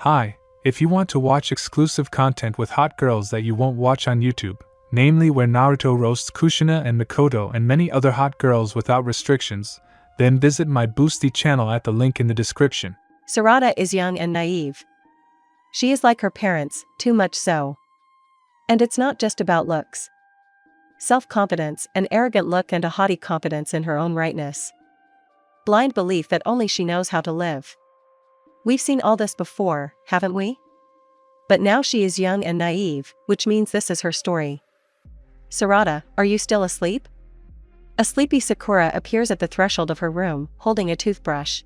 Hi, if you want to watch exclusive content with hot girls that you won't watch on YouTube, namely where Naruto roasts Kushina and Mikoto and many other hot girls without restrictions, then visit my Boosty channel at the link in the description. Tsunade is young and naive. She is like her parents, too much so. And it's not just about looks. Self-confidence, an arrogant look and a haughty confidence in her own rightness. Blind belief that only she knows how to live. We've seen all this before, haven't we? But now she is young and naive, which means this is her story. Tsunade, are you still asleep? A sleepy Sakura appears at the threshold of her room, holding a toothbrush.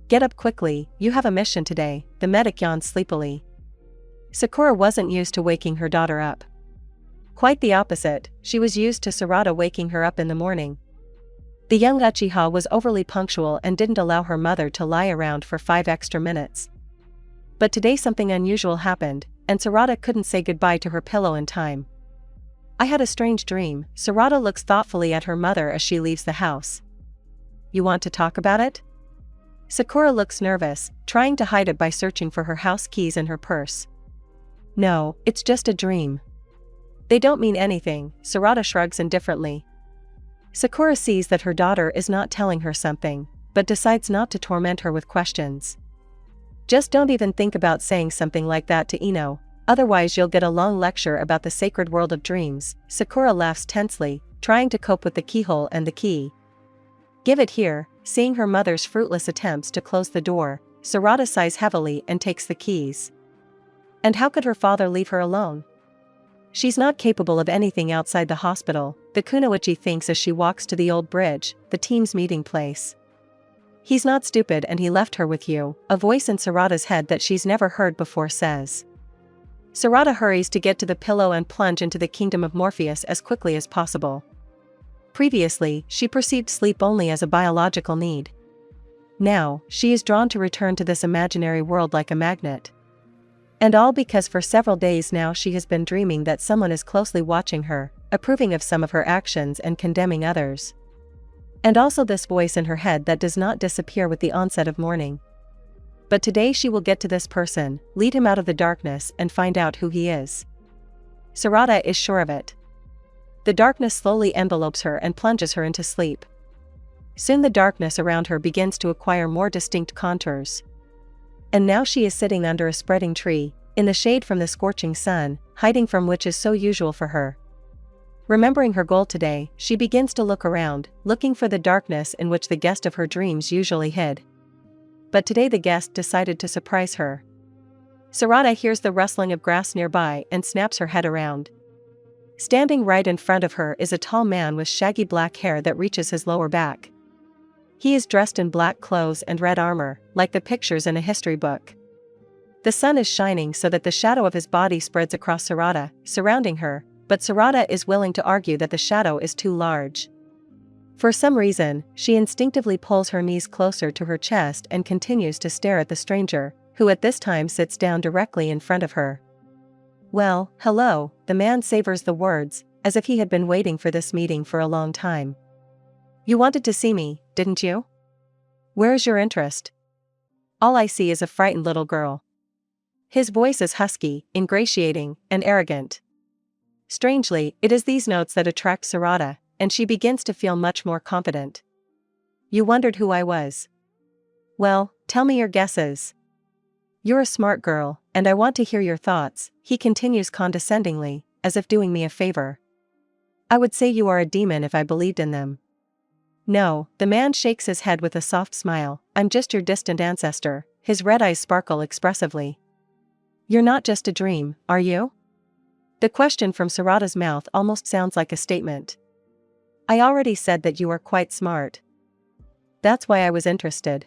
Get up quickly, you have a mission today, the medic yawned sleepily. Sakura wasn't used to waking her daughter up. Quite the opposite, she was used to Tsunade waking her up in the morning. The young Uchiha was overly punctual and didn't allow her mother to lie around for 5 extra minutes. But today something unusual happened, and Tsunade couldn't say goodbye to her pillow in time. I had a strange dream. Tsunade looks thoughtfully at her mother as she leaves the house. You want to talk about it? Sakura looks nervous, trying to hide it by searching for her house keys in her purse. No, it's just a dream. They don't mean anything, Tsunade shrugs indifferently. Sakura sees that her daughter is not telling her something, but decides not to torment her with questions. Just don't even think about saying something like that to Ino, otherwise you'll get a long lecture about the sacred world of dreams. Sakura laughs tensely, trying to cope with the keyhole and the key. Give it here. Seeing her mother's fruitless attempts to close the door, Tsunade sighs heavily and takes the keys. And how could her father leave her alone? She's not capable of anything outside the hospital, the Kunoichi thinks as she walks to the old bridge, the team's meeting place. He's not stupid and he left her with you, a voice in Tsunade's head that she's never heard before says. Tsunade hurries to get to the pillow and plunge into the kingdom of Morpheus as quickly as possible. Previously, she perceived sleep only as a biological need. Now, she is drawn to return to this imaginary world like a magnet. And all because for several days now she has been dreaming that someone is closely watching her, approving of some of her actions and condemning others. And also this voice in her head that does not disappear with the onset of morning. But today she will get to this person, lead him out of the darkness and find out who he is. Tsunade is sure of it. The darkness slowly envelopes her and plunges her into sleep. Soon the darkness around her begins to acquire more distinct contours. And now she is sitting under a spreading tree, in the shade from the scorching sun, hiding from which is so usual for her. Remembering her goal today, she begins to look around, looking for the darkness in which the guest of her dreams usually hid. But today the guest decided to surprise her. Tsunade hears the rustling of grass nearby and snaps her head around. Standing right in front of her is a tall man with shaggy black hair that reaches his lower back. He is dressed in black clothes and red armor, like the pictures in a history book. The sun is shining so that the shadow of his body spreads across Tsunade, surrounding her, but Tsunade is willing to argue that the shadow is too large. For some reason, she instinctively pulls her knees closer to her chest and continues to stare at the stranger, who at this time sits down directly in front of her. Well, hello, the man savors the words, as if he had been waiting for this meeting for a long time. You wanted to see me, didn't you? Where is your interest? All I see is a frightened little girl. His voice is husky, ingratiating, and arrogant. Strangely, it is these notes that attract Tsunade, and she begins to feel much more confident. You wondered who I was. Well, tell me your guesses. You're a smart girl, and I want to hear your thoughts, he continues condescendingly, as if doing me a favor. I would say you are a demon if I believed in them. No, the man shakes his head with a soft smile, I'm just your distant ancestor, his red eyes sparkle expressively. You're not just a dream, are you? The question from Tsunade's mouth almost sounds like a statement. I already said that you are quite smart. That's why I was interested.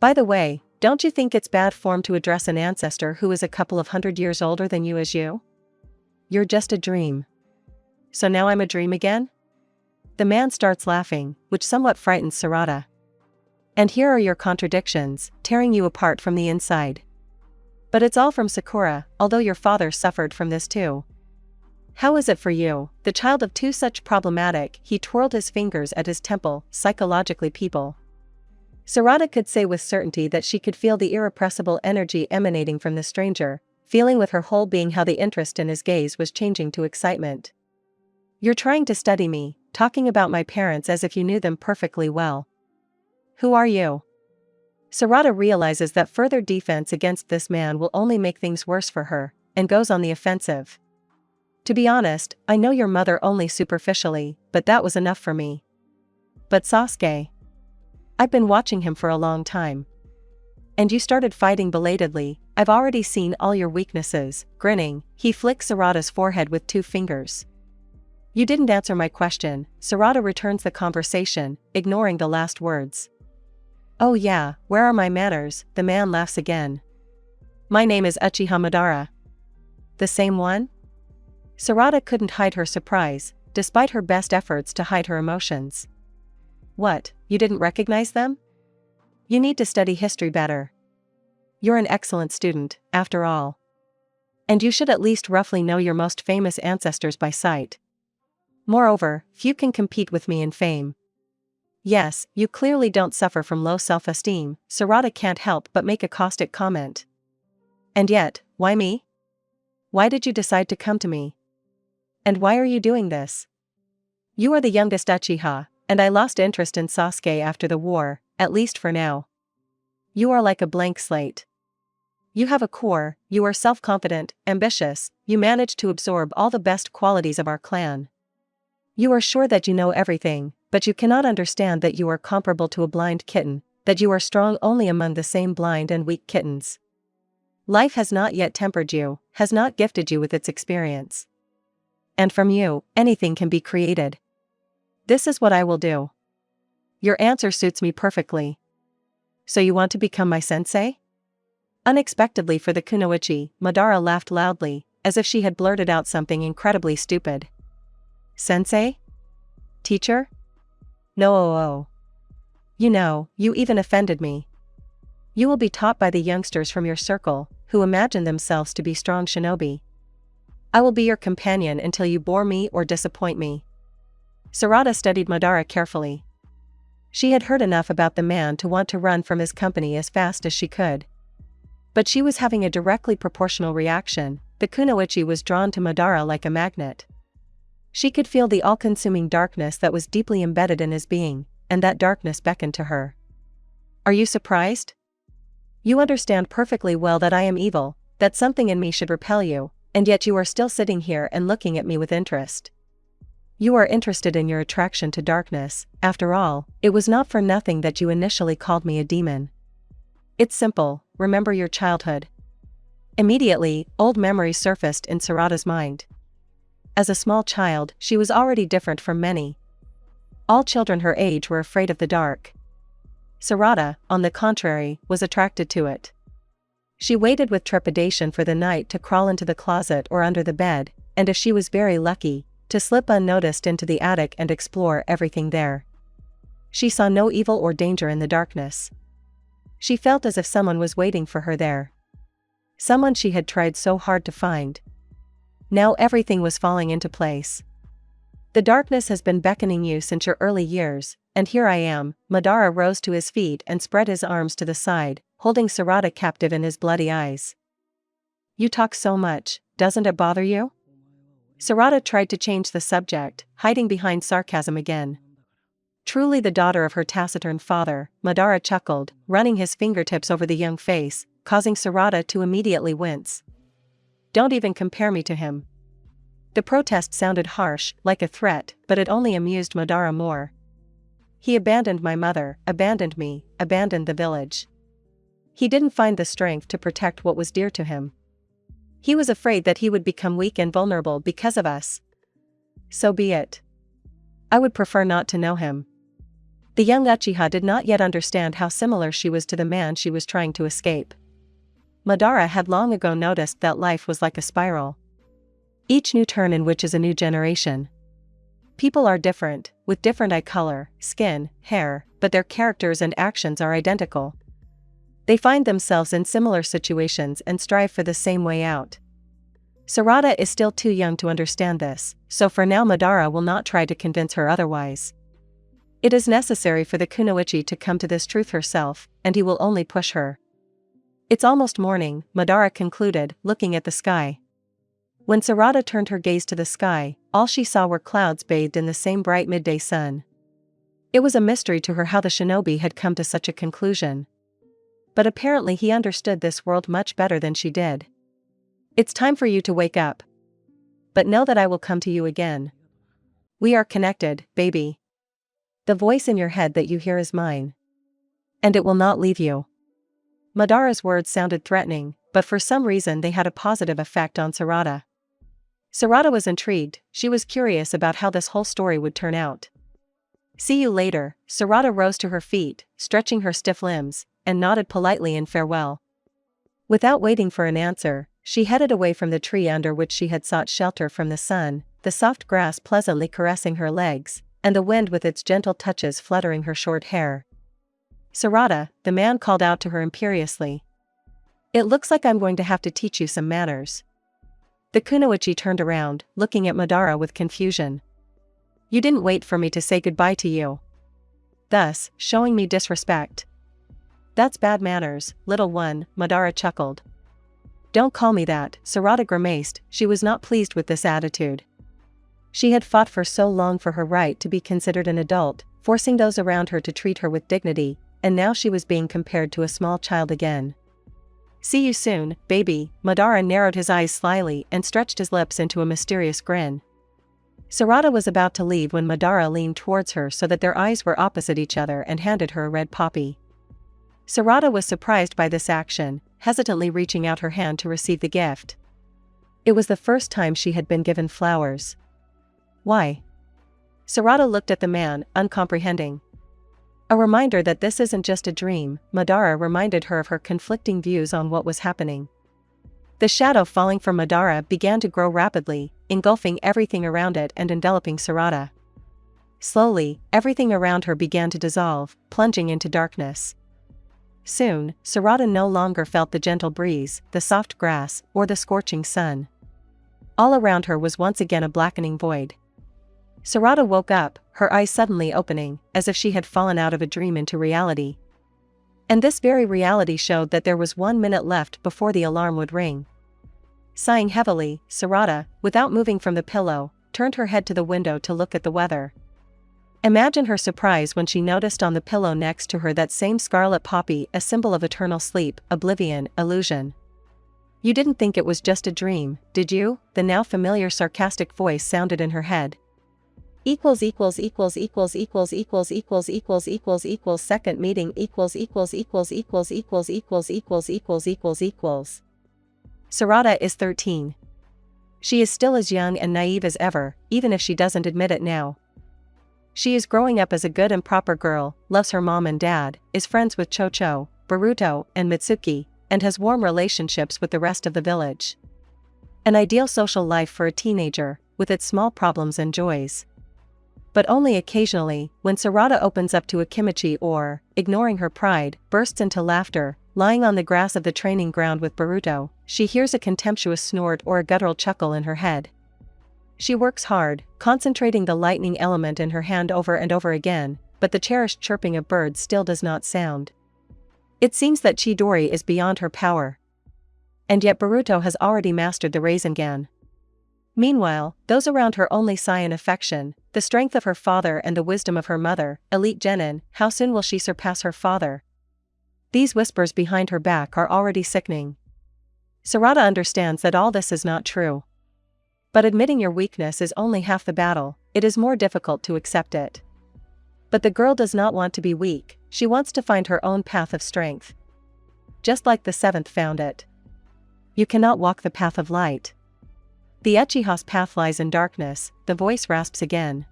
By the way, don't you think it's bad form to address an ancestor who is a couple of 100 years older than you as you? You're just a dream. So now I'm a dream again? The man starts laughing, which somewhat frightens Tsunade. And here are your contradictions, tearing you apart from the inside. But it's all from Sakura, although your father suffered from this too. How is it for you, the child of two such problematic, he twirled his fingers at his temple, psychologically people. Sarada could say with certainty that she could feel the irrepressible energy emanating from the stranger, feeling with her whole being how the interest in his gaze was changing to excitement. "You're trying to study me, talking about my parents as if you knew them perfectly well. Who are you?" Sarada realizes that further defense against this man will only make things worse for her, and goes on the offensive. "To be honest, I know your mother only superficially, but that was enough for me." "But Sasuke? I've been watching him for a long time. And you started fighting belatedly. I've already seen all your weaknesses." Grinning, he flicks Sarada's forehead with 2 fingers. "You didn't answer my question." Sarada returns the conversation, ignoring the last words. "Oh yeah, where are my manners?" The man laughs again. "My name is Uchiha Madara." "The same one?" Sarada couldn't hide her surprise, despite her best efforts to hide her emotions. "What, you didn't recognize them? You need to study history better. You're an excellent student, after all. And you should at least roughly know your most famous ancestors by sight. Moreover, few can compete with me in fame." "Yes, you clearly don't suffer from low self-esteem." Sarada can't help but make a caustic comment. "And yet, why me? Why did you decide to come to me? And why are you doing this? You are the youngest Uchiha, and I lost interest in Sasuke after the war, at least for now. You are like a blank slate. You have a core, you are self-confident, ambitious, you manage to absorb all the best qualities of our clan. You are sure that you know everything, but you cannot understand that you are comparable to a blind kitten, that you are strong only among the same blind and weak kittens. Life has not yet tempered you, has not gifted you with its experience. And from you, anything can be created. This is what I will do." "Your answer suits me perfectly. So you want to become my sensei?" Unexpectedly for the kunoichi, Madara laughed loudly, as if she had blurted out something incredibly stupid. "Sensei? Teacher? No. You know, you even offended me. You will be taught by the youngsters from your circle, who imagine themselves to be strong shinobi. I will be your companion until you bore me or disappoint me." Sarada studied Madara carefully. She had heard enough about the man to want to run from his company as fast as she could. But she was having a directly proportional reaction. The kunoichi was drawn to Madara like a magnet. She could feel the all-consuming darkness that was deeply embedded in his being, and that darkness beckoned to her. "Are you surprised? You understand perfectly well that I am evil, that something in me should repel you, and yet you are still sitting here and looking at me with interest. You are interested in your attraction to darkness. After all, it was not for nothing that you initially called me a demon. It's simple, remember your childhood." Immediately, old memories surfaced in Sarada's mind. As a small child, she was already different from many. All children her age were afraid of the dark. Sarada, on the contrary, was attracted to it. She waited with trepidation for the night to crawl into the closet or under the bed, and if she was very lucky, to slip unnoticed into the attic and explore everything there. She saw no evil or danger in the darkness. She felt as if someone was waiting for her there. Someone she had tried so hard to find. Now everything was falling into place. "The darkness has been beckoning you since your early years, and here I am." Madara rose to his feet and spread his arms to the side, holding Sarada captive in his bloody eyes. "You talk so much, doesn't it bother you?" Sarada tried to change the subject, hiding behind sarcasm again. Truly the daughter of her taciturn father, Madara chuckled, running his fingertips over the young face, causing Sarada to immediately wince. "Don't even compare me to him." The protest sounded harsh, like a threat, but it only amused Madara more. "He abandoned my mother, abandoned me, abandoned the village. He didn't find the strength to protect what was dear to him. He was afraid that he would become weak and vulnerable because of us. So be it. I would prefer not to know him." The young Uchiha did not yet understand how similar she was to the man she was trying to escape. Madara had long ago noticed that life was like a spiral. Each new turn in which is a new generation. People are different, with different eye color, skin, hair, but their characters and actions are identical. They find themselves in similar situations and strive for the same way out. Sarada is still too young to understand this, so for now Madara will not try to convince her otherwise. It is necessary for the kunoichi to come to this truth herself, and he will only push her. It's almost morning, Madara concluded, looking at the sky. When Sarada turned her gaze to the sky, all she saw were clouds bathed in the same bright midday sun. It was a mystery to her how the shinobi had come to such a conclusion. But apparently he understood this world much better than she did. It's time for you to wake up. But know that I will come to you again. We are connected, baby. The voice in your head that you hear is mine. And it will not leave you. Madara's words sounded threatening, but for some reason they had a positive effect on Sarada. Sarada was intrigued, she was curious about how this whole story would turn out. See you later. Sarada rose to her feet, stretching her stiff limbs, and nodded politely in farewell. Without waiting for an answer, she headed away from the tree under which she had sought shelter from the sun, the soft grass pleasantly caressing her legs, and the wind with its gentle touches fluttering her short hair. Sarada, the man called out to her imperiously. It looks like I'm going to have to teach you some manners. The kunoichi turned around, looking at Madara with confusion. You didn't wait for me to say goodbye to you. Thus, showing me disrespect. That's bad manners, little one, Madara chuckled. Don't call me that, Sarada grimaced, she was not pleased with this attitude. She had fought for so long for her right to be considered an adult, forcing those around her to treat her with dignity, and now she was being compared to a small child again. See you soon, baby. Madara narrowed his eyes slyly and stretched his lips into a mysterious grin. Sarada was about to leave when Madara leaned towards her so that their eyes were opposite each other and handed her a red poppy. Sarada was surprised by this action, hesitantly reaching out her hand to receive the gift. It was the first time she had been given flowers. Why? Sarada looked at the man, uncomprehending. A reminder that this isn't just a dream, Madara reminded her of her conflicting views on what was happening. The shadow falling from Madara began to grow rapidly, engulfing everything around it and enveloping Sarada. Slowly, everything around her began to dissolve, plunging into darkness. Soon, Sarada no longer felt the gentle breeze, the soft grass, or the scorching sun. All around her was once again a blackening void. Sarada woke up, her eyes suddenly opening, as if she had fallen out of a dream into reality. And this very reality showed that there was 1 minute left before the alarm would ring. Sighing heavily, Sarada, without moving from the pillow, turned her head to the window to look at the weather. Imagine her surprise when she noticed on the pillow next to her that same scarlet poppy, a symbol of eternal sleep, oblivion, illusion. You didn't think it was just a dream, did you? The now familiar sarcastic voice sounded in her head. Second meeting Sarada is 13. She is still as young and naive as ever, even if she doesn't admit it now. She is growing up as a good and proper girl, loves her mom and dad, is friends with Chocho, Boruto, and Mitsuki, and has warm relationships with the rest of the village. An ideal social life for a teenager, with its small problems and joys. But only occasionally, when Sarada opens up to a Kimichi or, ignoring her pride, bursts into laughter, lying on the grass of the training ground with Boruto, she hears a contemptuous snort or a guttural chuckle in her head. She works hard, concentrating the lightning element in her hand over and over again, but the cherished chirping of birds still does not sound. It seems that Chidori is beyond her power. And yet Boruto has already mastered the Rasengan. Meanwhile, those around her only sigh in affection, the strength of her father and the wisdom of her mother. Elite Genin, how soon will she surpass her father? These whispers behind her back are already sickening. Sarada understands that all this is not true. But admitting your weakness is only half the battle, it is more difficult to accept it. But the girl does not want to be weak, she wants to find her own path of strength. Just like the seventh found it. You cannot walk the path of light. The Uchiha's path lies in darkness, the voice rasps again.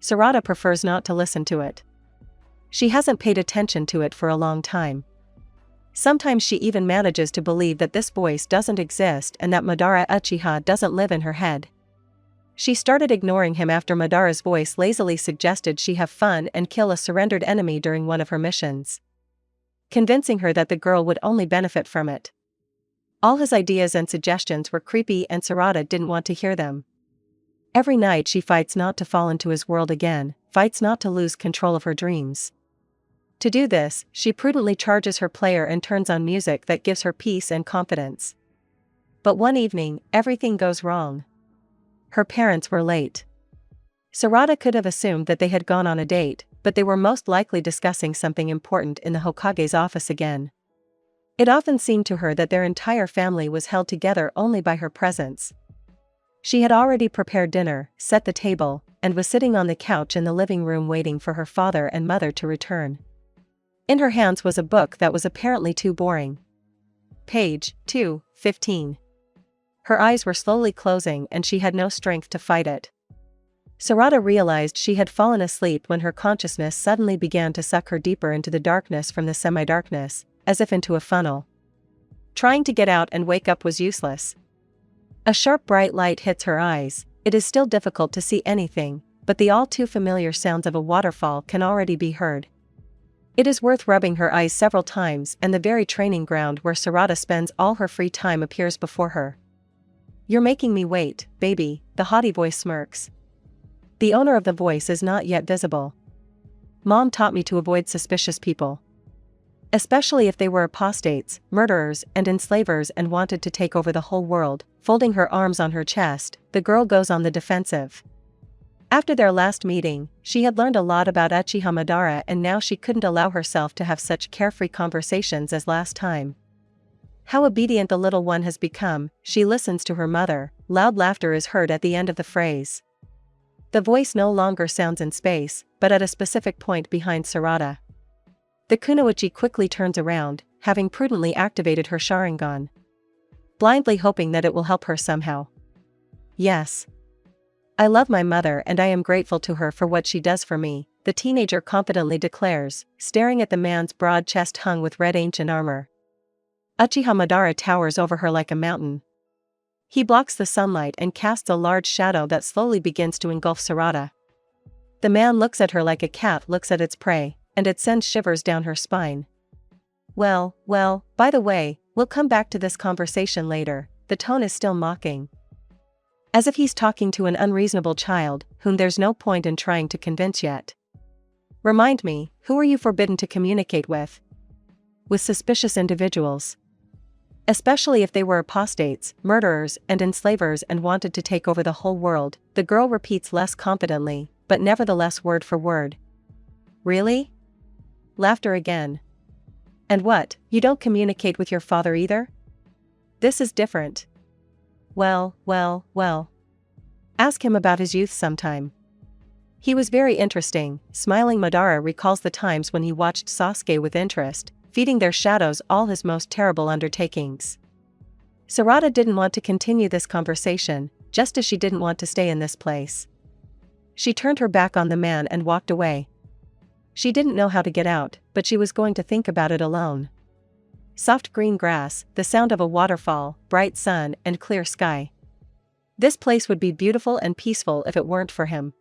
Sarada prefers not to listen to it. She hasn't paid attention to it for a long time. Sometimes she even manages to believe that this voice doesn't exist and that Madara Uchiha doesn't live in her head. She started ignoring him after Madara's voice lazily suggested she have fun and kill a surrendered enemy during one of her missions, convincing her that the girl would only benefit from it. All his ideas and suggestions were creepy and Sarada didn't want to hear them. Every night she fights not to fall into his world again, fights not to lose control of her dreams. To do this, she prudently charges her player and turns on music that gives her peace and confidence. But one evening, everything goes wrong. Her parents were late. Sarada could have assumed that they had gone on a date, but they were most likely discussing something important in the Hokage's office again. It often seemed to her that their entire family was held together only by her presence. She had already prepared dinner, set the table, and was sitting on the couch in the living room waiting for her father and mother to return. In her hands was a book that was apparently too boring. Page 215. Her eyes were slowly closing and she had no strength to fight it. Sarada realized she had fallen asleep when her consciousness suddenly began to suck her deeper into the darkness from the semi-darkness, as if into a funnel. Trying to get out and wake up was useless. A sharp bright light hits her eyes. It is still difficult to see anything, but the all too familiar sounds of a waterfall can already be heard. It is worth rubbing her eyes several times and the very training ground where Sarada spends all her free time appears before her. "You're making me wait, baby," the haughty voice smirks. The owner of the voice is not yet visible. "Mom taught me to avoid suspicious people. Especially if they were apostates, murderers, and enslavers and wanted to take over the whole world." Folding her arms on her chest, the girl goes on the defensive. After their last meeting, she had learned a lot about Uchiha Madara and now she couldn't allow herself to have such carefree conversations as last time. How obedient the little one has become, she listens to her mother. Loud laughter is heard at the end of the phrase. The voice no longer sounds in space, but at a specific point behind Sarada. The kunoichi quickly turns around, having prudently activated her Sharingan. Blindly hoping that it will help her somehow. "Yes. I love my mother and I am grateful to her for what she does for me," the teenager confidently declares, staring at the man's broad chest hung with red ancient armor. Uchiha Madara towers over her like a mountain. He blocks the sunlight and casts a large shadow that slowly begins to engulf Sarada. The man looks at her like a cat looks at its prey, and it sends shivers down her spine. Well, by the way, we'll come back to this conversation later." The tone is still mocking. As if he's talking to an unreasonable child, whom there's no point in trying to convince yet. "Remind me, who are you forbidden to communicate with?" "With suspicious individuals. Especially if they were apostates, murderers, and enslavers and wanted to take over the whole world," the girl repeats less confidently, but nevertheless word for word. "Really?" Laughter again. "And what, you don't communicate with your father either?" "This is different." Well. Ask him about his youth sometime. He was very interesting." Smiling Madara recalls the times when he watched Sasuke with interest, feeding their shadows all his most terrible undertakings. Sarada didn't want to continue this conversation, just as she didn't want to stay in this place. She turned her back on the man and walked away. She didn't know how to get out, but she was going to think about it alone. Soft green grass, the sound of a waterfall, bright sun, and clear sky. This place would be beautiful and peaceful if it weren't for him.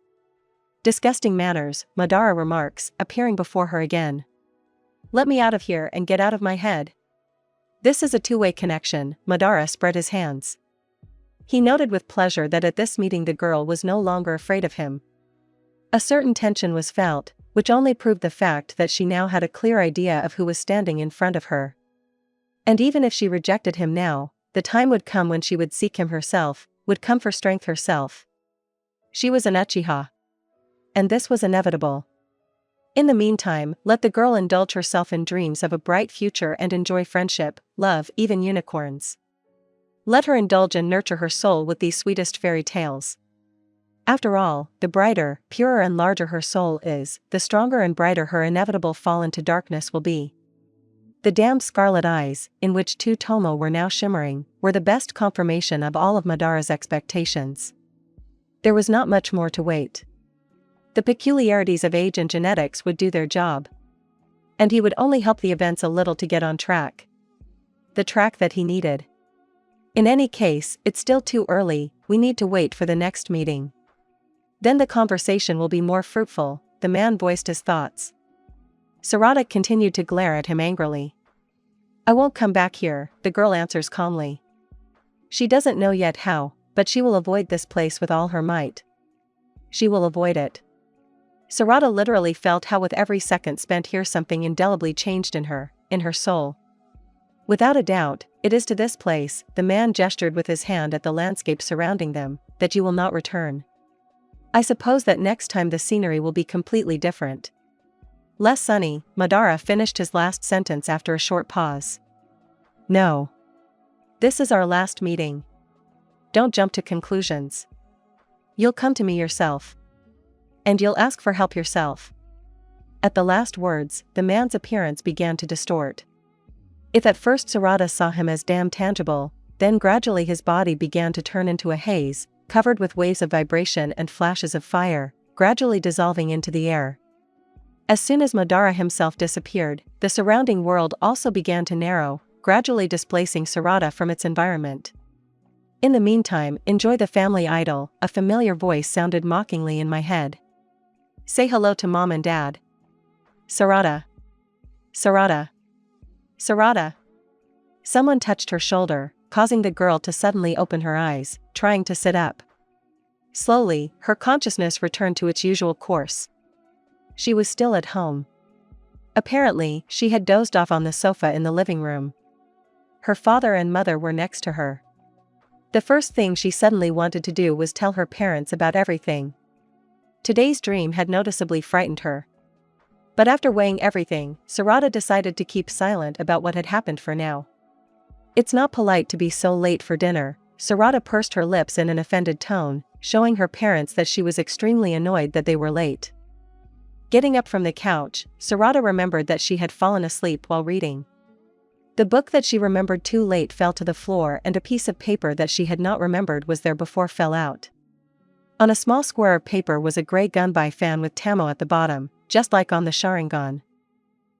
"Disgusting manners," Madara remarks, appearing before her again. "Let me out of here and get out of my head." This is a two-way connection. Madara spread his hands. He noted with pleasure that at this meeting the girl was no longer afraid of him. A certain tension was felt, which only proved the fact that she now had a clear idea of who was standing in front of her. And even if she rejected him now, the time would come when she would seek him herself, would come for strength herself. She was an Uchiha. And this was inevitable. In the meantime, let the girl indulge herself in dreams of a bright future and enjoy friendship, love, even unicorns. Let her indulge and nurture her soul with these sweetest fairy tales. After all, the brighter, purer and larger her soul is, the stronger and brighter her inevitable fall into darkness will be. The damned scarlet eyes, in which two Tomo were now shimmering, were the best confirmation of all of Madara's expectations. There was not much more to wait. The peculiarities of age and genetics would do their job. And he would only help the events a little to get on track. The track that he needed. In any case, it's still too early, we need to wait for the next meeting. Then the conversation will be more fruitful, the man voiced his thoughts. Sarada continued to glare at him angrily. "I won't come back here," the girl answers calmly. She doesn't know yet how, but she will avoid this place with all her might. She will avoid it. Sarada literally felt how with every second spent here something indelibly changed in her soul. Without a doubt, it is to this place, the man gestured with his hand at the landscape surrounding them, that you will not return. I suppose that next time the scenery will be completely different. Less sunny. Madara finished his last sentence after a short pause. No. This is our last meeting. Don't jump to conclusions. You'll come to me yourself. And you'll ask for help yourself. At the last words, the man's appearance began to distort. If at first Sarada saw him as damn tangible, then gradually his body began to turn into a haze, covered with waves of vibration and flashes of fire, gradually dissolving into the air. As soon as Madara himself disappeared, the surrounding world also began to narrow, gradually displacing Sarada from its environment. In the meantime, enjoy the family idol, a familiar voice sounded mockingly in my head. Say hello to mom and dad. Sarada. Sarada. Sarada. Someone touched her shoulder, causing the girl to suddenly open her eyes, trying to sit up. Slowly, her consciousness returned to its usual course. She was still at home. Apparently, she had dozed off on the sofa in the living room. Her father and mother were next to her. The first thing she suddenly wanted to do was tell her parents about everything. Today's dream had noticeably frightened her. But after weighing everything, Sarada decided to keep silent about what had happened for now. It's not polite to be so late for dinner. Sarada pursed her lips in an offended tone, showing her parents that she was extremely annoyed that they were late. Getting up from the couch, Sarada remembered that she had fallen asleep while reading. The book that she remembered too late fell to the floor and a piece of paper that she had not remembered was there before fell out. On a small square of paper was a grey gunby fan with Tamo at the bottom, just like on the Sharingan.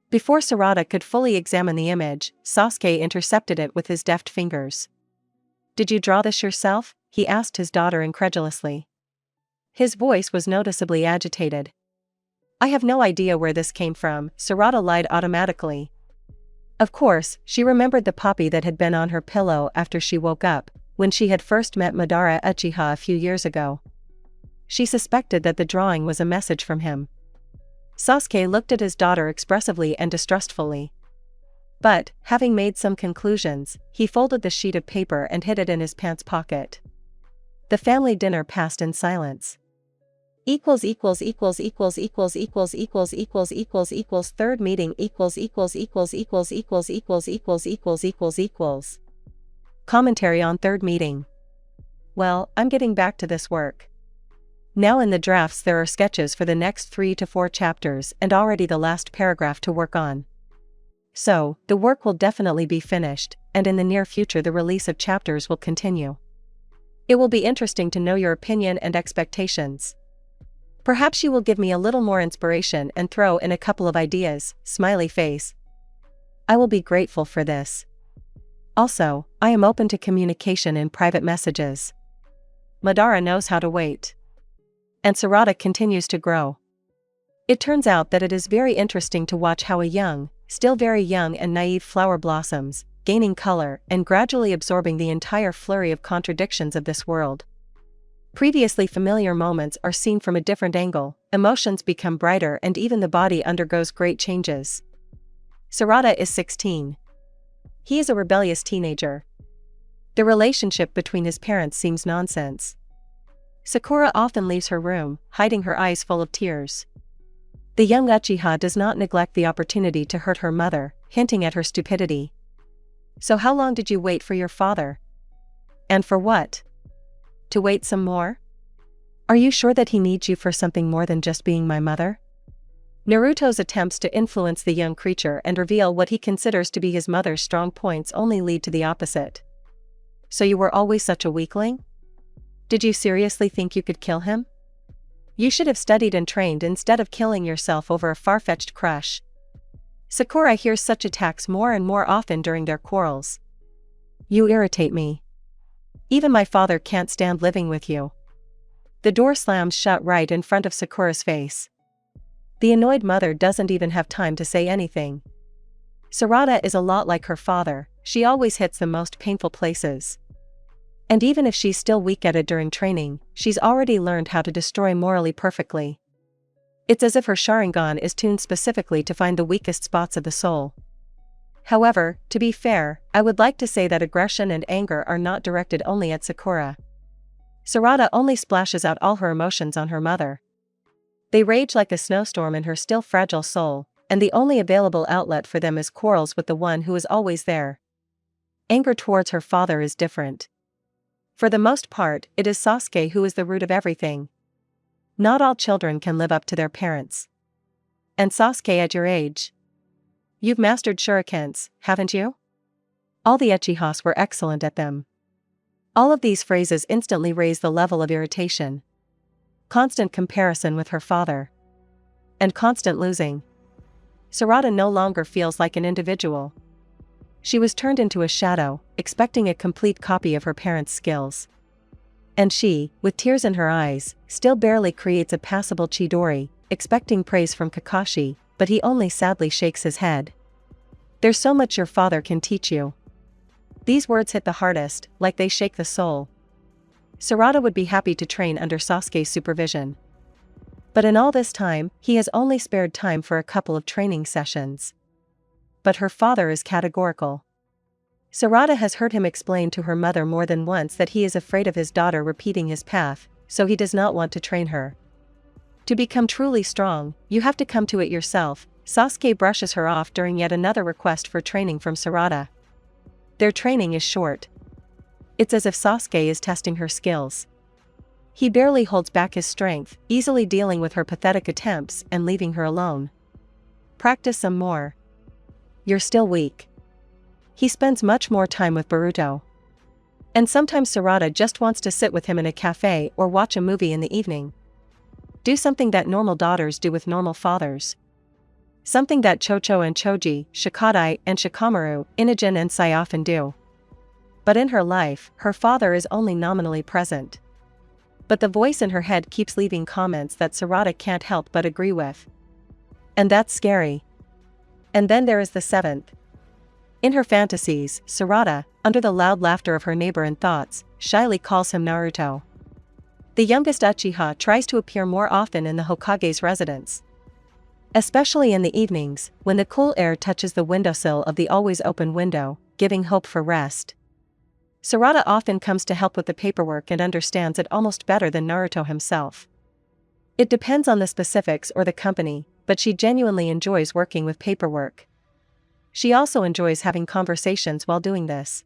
Before Sarada could fully examine the image, Sasuke intercepted it with his deft fingers. Did you draw this yourself? He asked his daughter incredulously. His voice was noticeably agitated. I have no idea where this came from, Sarada lied automatically. Of course, she remembered the poppy that had been on her pillow after she woke up, when she had first met Madara Uchiha a few years ago. She suspected that the drawing was a message from him. Sasuke looked at his daughter expressively and distrustfully. But, having made some conclusions, he folded the sheet of paper and hid it in his pants pocket. The family dinner passed in silence. Third meeting Commentary on third meeting. Well, I'm getting back to this work. Now in the drafts there are sketches for the next 3 to 4 chapters and already the last paragraph to work on. So, the work will definitely be finished, and in the near future the release of chapters will continue. It will be interesting to know your opinion and expectations. Perhaps you will give me a little more inspiration and throw in a couple of ideas, smiley face. I will be grateful for this. Also, I am open to communication in private messages. Madara knows how to wait. And Sarada continues to grow. It turns out that it is very interesting to watch how a young, still very young and naive flower blossoms, gaining color and gradually absorbing the entire flurry of contradictions of this world. Previously familiar moments are seen from a different angle, emotions become brighter and even the body undergoes great changes. Sarada is 16. He is a rebellious teenager. The relationship between his parents seems nonsense. Sakura often leaves her room, hiding her eyes full of tears. The young Uchiha does not neglect the opportunity to hurt her mother, hinting at her stupidity. So how long did you wait for your father? And for what? To wait some more? Are you sure that he needs you for something more than just being my mother? Naruto's attempts to influence the young creature and reveal what he considers to be his mother's strong points only lead to the opposite. So you were always such a weakling? Did you seriously think you could kill him? You should have studied and trained instead of killing yourself over a far-fetched crush. Sakura hears such attacks more and more often during their quarrels. You irritate me. Even my father can't stand living with you. The door slams shut right in front of Sakura's face. The annoyed mother doesn't even have time to say anything. Sarada is a lot like her father, she always hits the most painful places. And even if she's still weak at it during training, she's already learned how to destroy morally perfectly. It's as if her Sharingan is tuned specifically to find the weakest spots of the soul. However, to be fair, I would like to say that aggression and anger are not directed only at Sakura. Sarada only splashes out all her emotions on her mother. They rage like a snowstorm in her still fragile soul, and the only available outlet for them is quarrels with the one who is always there. Anger towards her father is different. For the most part, it is Sasuke who is the root of everything. Not all children can live up to their parents. And Sasuke, at your age, you've mastered shurikens, haven't you? All the Uchihas were excellent at them. All of these phrases instantly raise the level of irritation. Constant comparison with her father. And constant losing. Sarada no longer feels like an individual. She was turned into a shadow, expecting a complete copy of her parents' skills. And she, with tears in her eyes, still barely creates a passable Chidori, expecting praise from Kakashi, but he only sadly shakes his head. There's so much your father can teach you. These words hit the hardest, like they shake the soul. Sarada would be happy to train under Sasuke's supervision. But in all this time, he has only spared time for a couple of training sessions. But her father is categorical. Sarada has heard him explain to her mother more than once that he is afraid of his daughter repeating his path, so he does not want to train her. To become truly strong, you have to come to it yourself. Sasuke brushes her off during yet another request for training from Sarada. Their training is short. It's as if Sasuke is testing her skills. He barely holds back his strength, easily dealing with her pathetic attempts and leaving her alone. Practice some more. You're still weak. He spends much more time with Boruto. And sometimes Sarada just wants to sit with him in a cafe or watch a movie in the evening. Do something that normal daughters do with normal fathers. Something that Chocho and Choji, Shikadai and Shikamaru, Inogen and Sai often do. But in her life, her father is only nominally present. But the voice in her head keeps leaving comments that Sarada can't help but agree with. And that's scary. And then there is the seventh. In her fantasies, Sarada, under the loud laughter of her neighbor and thoughts, shyly calls him Naruto. The youngest Uchiha tries to appear more often in the Hokage's residence. Especially in the evenings, when the cool air touches the windowsill of the always open window, giving hope for rest. Sarada often comes to help with the paperwork and understands it almost better than Naruto himself. It depends on the specifics or the company, but she genuinely enjoys working with paperwork. She also enjoys having conversations while doing this.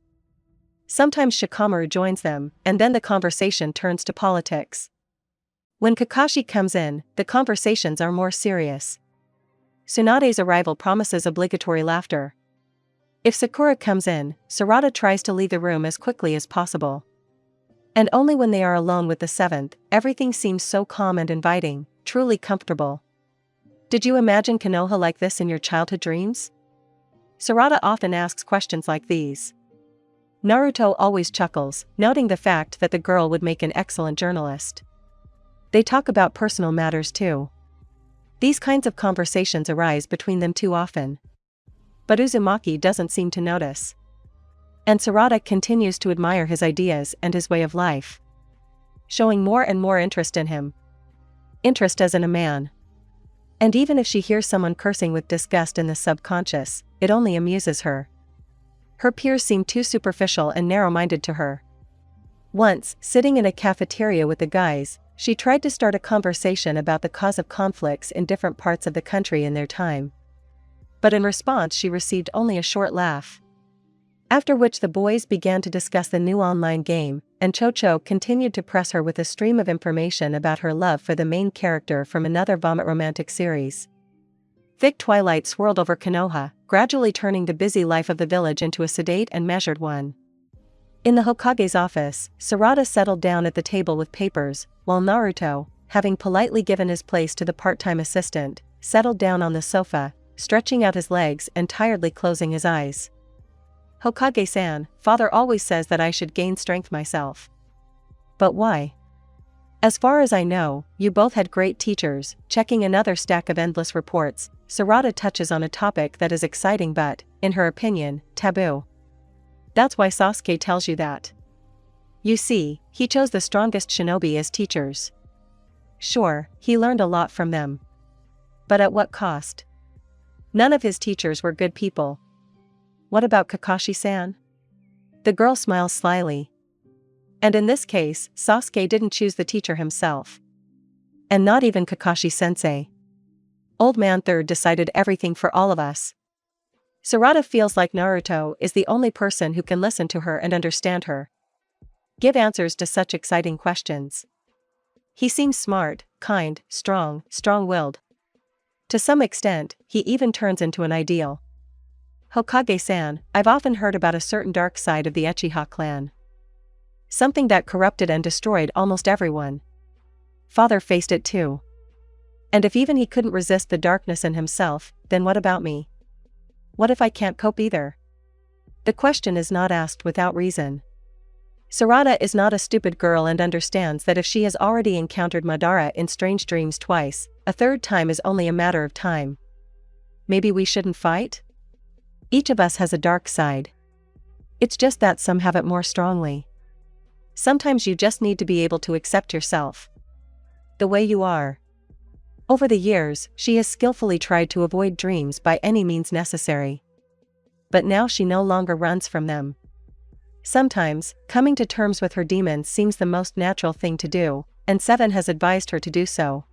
Sometimes Shikamaru joins them, and then the conversation turns to politics. When Kakashi comes in, the conversations are more serious. Tsunade's arrival promises obligatory laughter. If Sakura comes in, Sarada tries to leave the room as quickly as possible. And only when they are alone with the seventh, everything seems so calm and inviting, truly comfortable. Did you imagine Konoha like this in your childhood dreams? Sarada often asks questions like these. Naruto always chuckles, noting the fact that the girl would make an excellent journalist. They talk about personal matters too. These kinds of conversations arise between them too often. But Uzumaki doesn't seem to notice. And Sarada continues to admire his ideas and his way of life. Showing more and more interest in him. Interest as in a man. And even if she hears someone cursing with disgust in the subconscious, it only amuses her. Her peers seem too superficial and narrow-minded to her. Once, sitting in a cafeteria with the guys, she tried to start a conversation about the cause of conflicts in different parts of the country in their time. But in response she received only a short laugh. After which the boys began to discuss the new online game, and Chocho continued to press her with a stream of information about her love for the main character from another vomit romantic series. Thick twilight swirled over Konoha, gradually turning the busy life of the village into a sedate and measured one. In the Hokage's office, Sarada settled down at the table with papers, while Naruto, having politely given his place to the part-time assistant, settled down on the sofa, stretching out his legs and tiredly closing his eyes. Hokage-san, father always says that I should gain strength myself. But why? As far as I know, you both had great teachers. Checking another stack of endless reports, Sarada touches on a topic that is exciting but, in her opinion, taboo. That's why Sasuke tells you that. You see, he chose the strongest shinobi as teachers. Sure, he learned a lot from them. But at what cost? None of his teachers were good people. What about Kakashi-san? The girl smiles slyly. And in this case, Sasuke didn't choose the teacher himself. And not even Kakashi-sensei. Old Man Third decided everything for all of us. Sarada feels like Naruto is the only person who can listen to her and understand her. Give answers to such exciting questions. He seems smart, kind, strong-willed. To some extent, he even turns into an ideal. Hokage-san, I've often heard about a certain dark side of the Uchiha clan. Something that corrupted and destroyed almost everyone. Father faced it too. And if even he couldn't resist the darkness in himself, then what about me? What if I can't cope either? The question is not asked without reason. Sarada is not a stupid girl and understands that if she has already encountered Madara in strange dreams twice, a third time is only a matter of time. Maybe we shouldn't fight? Each of us has a dark side. It's just that some have it more strongly. Sometimes you just need to be able to accept yourself. The way you are. Over the years, she has skillfully tried to avoid dreams by any means necessary. But now she no longer runs from them. Sometimes, coming to terms with her demons seems the most natural thing to do, and Seven has advised her to do so.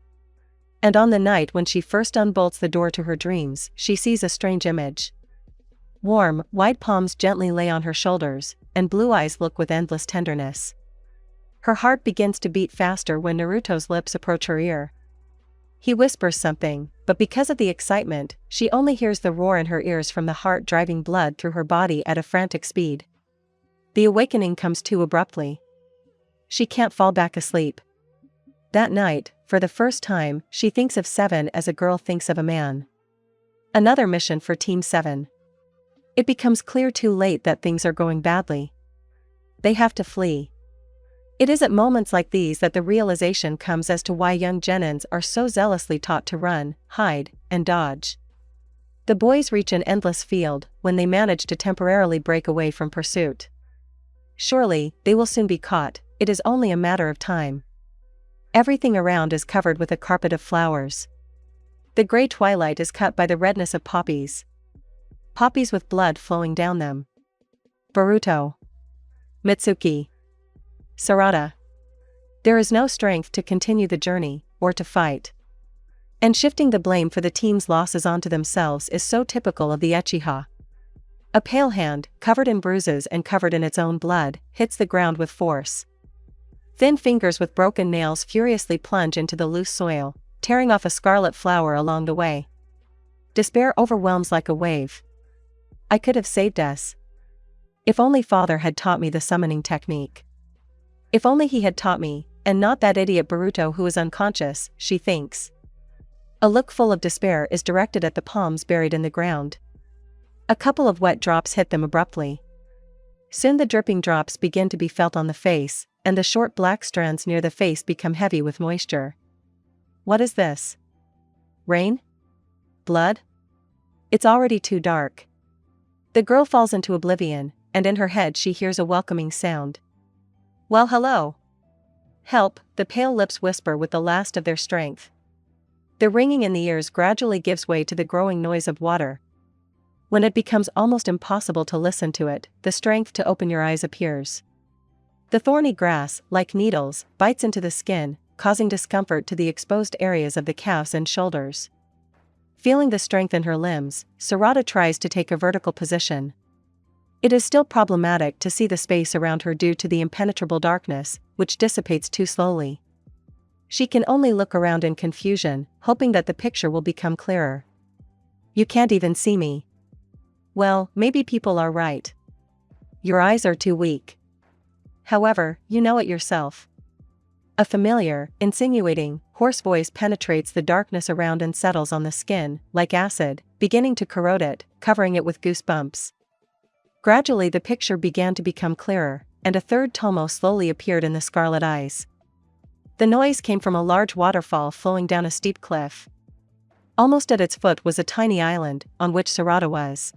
And on the night when she first unbolts the door to her dreams, she sees a strange image. Warm, white palms gently lay on her shoulders, and blue eyes look with endless tenderness. Her heart begins to beat faster when Naruto's lips approach her ear. He whispers something, but because of the excitement, she only hears the roar in her ears from the heart driving blood through her body at a frantic speed. The awakening comes too abruptly. She can't fall back asleep. That night, for the first time, she thinks of Seven as a girl thinks of a man. Another mission for Team 7. It becomes clear too late that things are going badly. They have to flee. It is at moments like these that the realization comes as to why young genins are so zealously taught to run, hide, and dodge. The boys reach an endless field when they manage to temporarily break away from pursuit. Surely, they will soon be caught, it is only a matter of time. Everything around is covered with a carpet of flowers. The gray twilight is cut by the redness of poppies. Poppies with blood flowing down them. Boruto. Mitsuki. Sarada. There is no strength to continue the journey, or to fight. And shifting the blame for the team's losses onto themselves is so typical of the Uchiha. A pale hand, covered in bruises and covered in its own blood, hits the ground with force. Thin fingers with broken nails furiously plunge into the loose soil, tearing off a scarlet flower along the way. Despair overwhelms like a wave. I could have saved us. If only Father had taught me the summoning technique. If only he had taught me, and not that idiot Boruto who is unconscious, she thinks. A look full of despair is directed at the palms buried in the ground. A couple of wet drops hit them abruptly. Soon the dripping drops begin to be felt on the face, and the short black strands near the face become heavy with moisture. What is this? Rain? Blood? It's already too dark. The girl falls into oblivion, and in her head she hears a welcoming sound. Well, hello. Help, the pale lips whisper with the last of their strength. The ringing in the ears gradually gives way to the growing noise of water. When it becomes almost impossible to listen to it, the strength to open your eyes appears. The thorny grass, like needles, bites into the skin, causing discomfort to the exposed areas of the calves and shoulders. Feeling the strength in her limbs, Sarada tries to take a vertical position. It is still problematic to see the space around her due to the impenetrable darkness, which dissipates too slowly. She can only look around in confusion, hoping that the picture will become clearer. You can't even see me. Well, maybe people are right. Your eyes are too weak. However, you know it yourself. A familiar, insinuating, hoarse voice penetrates the darkness around and settles on the skin, like acid, beginning to corrode it, covering it with goosebumps. Gradually the picture began to become clearer, and a third tomo slowly appeared in the scarlet eyes. The noise came from a large waterfall flowing down a steep cliff. Almost at its foot was a tiny island, on which Sarada was.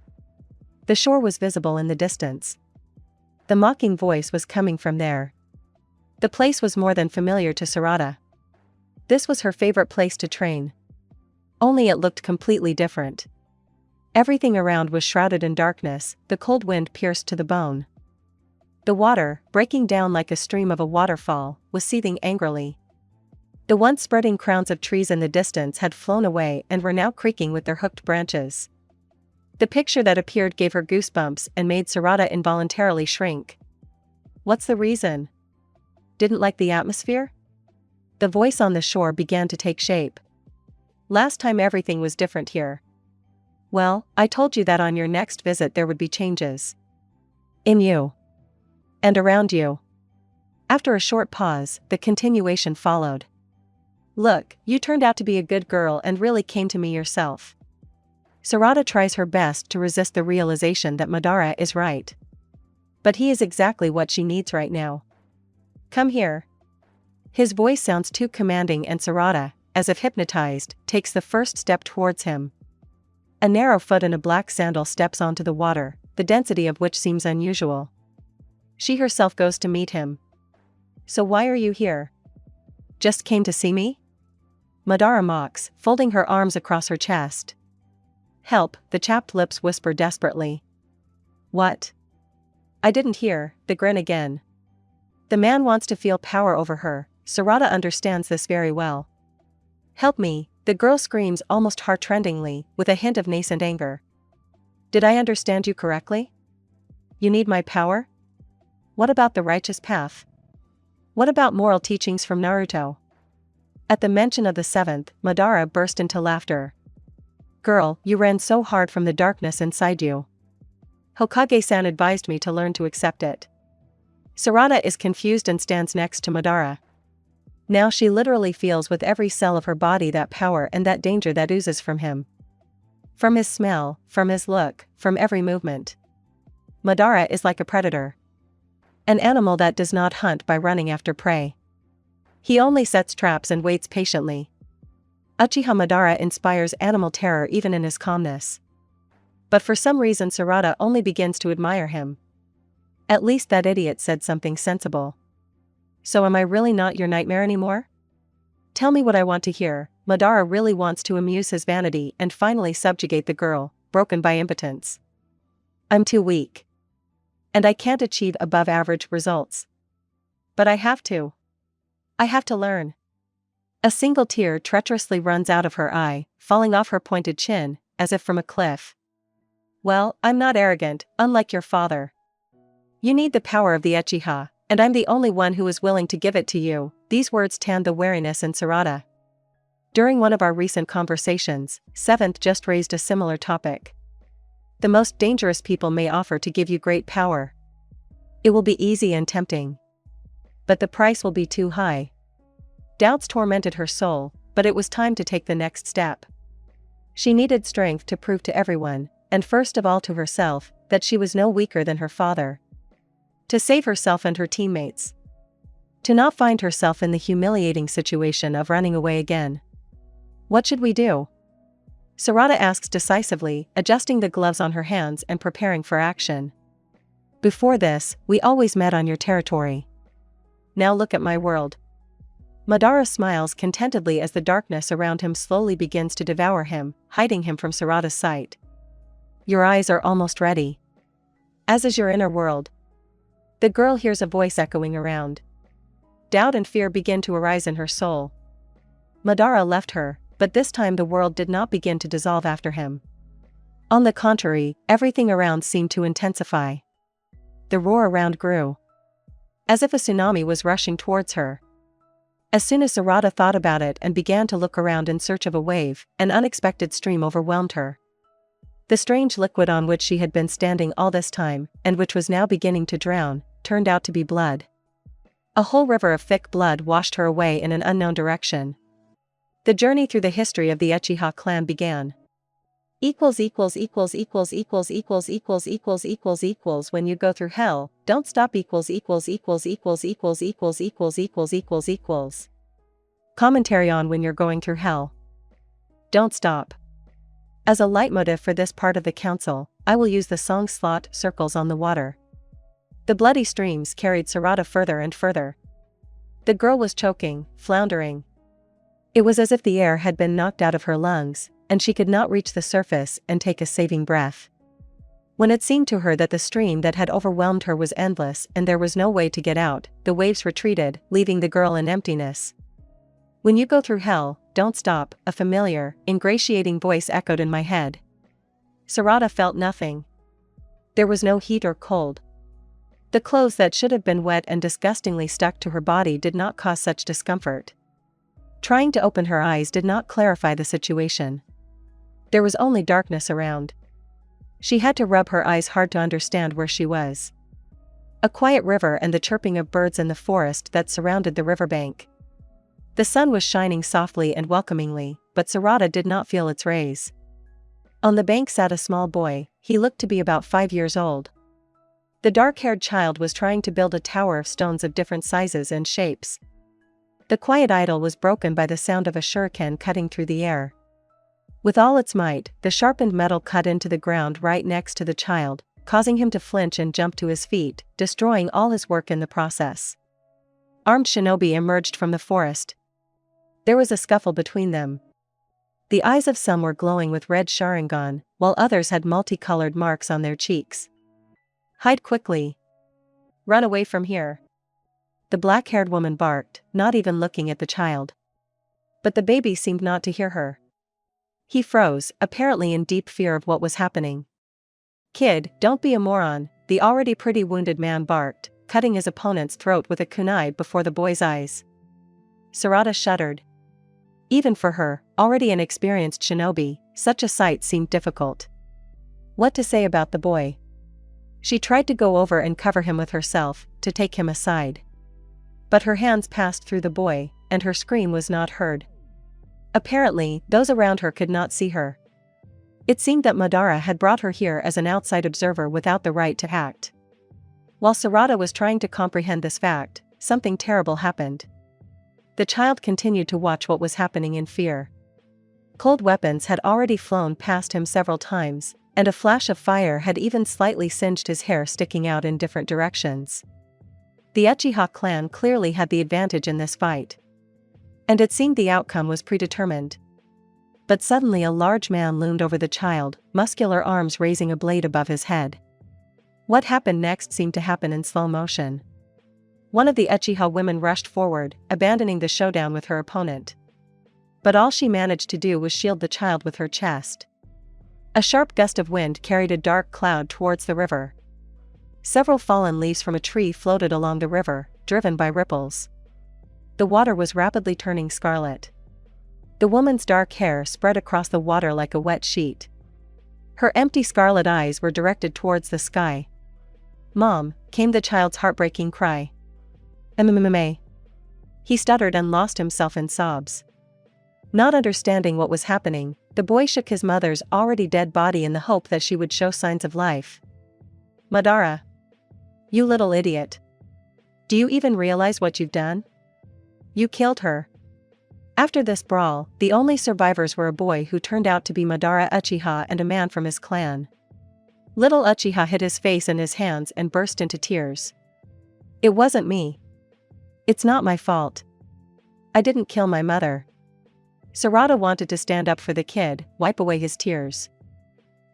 The shore was visible in the distance. The mocking voice was coming from there. The place was more than familiar to Sarada. This was her favorite place to train. Only it looked completely different. Everything around was shrouded in darkness, the cold wind pierced to the bone. The water, breaking down like a stream of a waterfall, was seething angrily. The once spreading crowns of trees in the distance had flown away and were now creaking with their hooked branches. The picture that appeared gave her goosebumps and made Tsunade involuntarily shrink. What's the reason? Didn't like the atmosphere? The voice on the shore began to take shape. Last time everything was different here. Well, I told you that on your next visit there would be changes. In you. And around you. After a short pause, the continuation followed. Look, you turned out to be a good girl and really came to me yourself. Tsunade tries her best to resist the realization that Madara is right. But he is exactly what she needs right now. Come here. His voice sounds too commanding and Tsunade, as if hypnotized, takes the first step towards him. A narrow foot in a black sandal steps onto the water, the density of which seems unusual. She herself goes to meet him. So why are you here? Just came to see me? Madara mocks, folding her arms across her chest. Help, the chapped lips whisper desperately. What? I didn't hear, the grin again. The man wants to feel power over her, Tsunade understands this very well. Help me, the girl screams almost heart-rendingly, with a hint of nascent anger. Did I understand you correctly? You need my power? What about the righteous path? What about moral teachings from Naruto? At the mention of the seventh, Madara burst into laughter. Girl, you ran so hard from the darkness inside you. Hokage-san advised me to learn to accept it. Tsunade is confused and stands next to Madara. Now she literally feels with every cell of her body that power and that danger that oozes from him. From his smell, from his look, from every movement. Madara is like a predator. An animal that does not hunt by running after prey. He only sets traps and waits patiently. Uchiha Madara inspires animal terror even in his calmness. But for some reason Tsunade only begins to admire him. At least that idiot said something sensible. So am I really not your nightmare anymore? Tell me what I want to hear. Madara really wants to amuse his vanity and finally subjugate the girl, broken by impotence. I'm too weak. And I can't achieve above average results. But I have to. I have to learn. A single tear treacherously runs out of her eye, falling off her pointed chin, as if from a cliff. Well, I'm not arrogant, unlike your father. You need the power of the Uchiha, and I'm the only one who is willing to give it to you. These words tanned the wariness in Tsunade. During one of our recent conversations, Seventh just raised a similar topic. The most dangerous people may offer to give you great power. It will be easy and tempting. But the price will be too high. Doubts tormented her soul, but it was time to take the next step. She needed strength to prove to everyone, and first of all to herself, that she was no weaker than her father. To save herself and her teammates. To not find herself in the humiliating situation of running away again. What should we do? Tsunade asks decisively, adjusting the gloves on her hands and preparing for action. Before this, we always met on your territory. Now look at my world. Madara smiles contentedly as the darkness around him slowly begins to devour him, hiding him from Tsunade's sight. Your eyes are almost ready. As is your inner world. The girl hears a voice echoing around. Doubt and fear begin to arise in her soul. Madara left her, but this time the world did not begin to dissolve after him. On the contrary, everything around seemed to intensify. The roar around grew. As if a tsunami was rushing towards her. As soon as Tsunade thought about it and began to look around in search of a wave, an unexpected stream overwhelmed her. The strange liquid on which she had been standing all this time, and which was now beginning to drown, turned out to be blood. A whole river of thick blood washed her away in an unknown direction. The journey through the history of the Uchiha clan began. When you go through hell, don't stop. Commentary on when you're going through hell. Don't stop. As a leitmotif for this part of the council, I will use the song slot circles on the water. The bloody streams carried Tsunade further and further. The girl was choking, floundering. It was as if the air had been knocked out of her lungs, and she could not reach the surface and take a saving breath. When it seemed to her that the stream that had overwhelmed her was endless and there was no way to get out, the waves retreated, leaving the girl in emptiness. "When you go through hell, don't stop," a familiar, ingratiating voice echoed in my head. Sarada felt nothing. There was no heat or cold. The clothes that should have been wet and disgustingly stuck to her body did not cause such discomfort. Trying to open her eyes did not clarify the situation. There was only darkness around. She had to rub her eyes hard to understand where she was. A quiet river and the chirping of birds in the forest that surrounded the riverbank. The sun was shining softly and welcomingly, but Sarada did not feel its rays. On the bank sat a small boy. He looked to be about 5 years old. The dark-haired child was trying to build a tower of stones of different sizes and shapes. The quiet idyll was broken by the sound of a shuriken cutting through the air. With all its might, the sharpened metal cut into the ground right next to the child, causing him to flinch and jump to his feet, destroying all his work in the process. Armed shinobi emerged from the forest. There was a scuffle between them. The eyes of some were glowing with red sharingan, while others had multicolored marks on their cheeks. "Hide quickly. Run away from here," the black-haired woman barked, not even looking at the child. But the baby seemed not to hear her. He froze, apparently in deep fear of what was happening. "Kid, don't be a moron," the already pretty wounded man barked, cutting his opponent's throat with a kunai before the boy's eyes. Sarada shuddered. Even for her, already an experienced shinobi, such a sight seemed difficult. What to say about the boy? She tried to go over and cover him with herself, to take him aside. But her hands passed through the boy, and her scream was not heard. Apparently, those around her could not see her. It seemed that Madara had brought her here as an outside observer without the right to act. While Sarada was trying to comprehend this fact, something terrible happened. The child continued to watch what was happening in fear. Cold weapons had already flown past him several times, and a flash of fire had even slightly singed his hair, sticking out in different directions. The Uchiha clan clearly had the advantage in this fight. And it seemed the outcome was predetermined. But suddenly a large man loomed over the child, muscular arms raising a blade above his head. What happened next seemed to happen in slow motion. One of the Uchiha women rushed forward, abandoning the showdown with her opponent. But all she managed to do was shield the child with her chest. A sharp gust of wind carried a dark cloud towards the river. Several fallen leaves from a tree floated along the river, driven by ripples. The water was rapidly turning scarlet. The woman's dark hair spread across the water like a wet sheet. Her empty scarlet eyes were directed towards the sky. "Mom," came the child's heartbreaking cry. "MMA." He stuttered and lost himself in sobs. Not understanding what was happening, the boy shook his mother's already dead body in the hope that she would show signs of life. "Madara. You little idiot. Do you even realize what you've done? You killed her." After this brawl, the only survivors were a boy who turned out to be Madara Uchiha and a man from his clan. Little Uchiha hid his face in his hands and burst into tears. "It wasn't me. It's not my fault. I didn't kill my mother." Sarada wanted to stand up for the kid, wipe away his tears.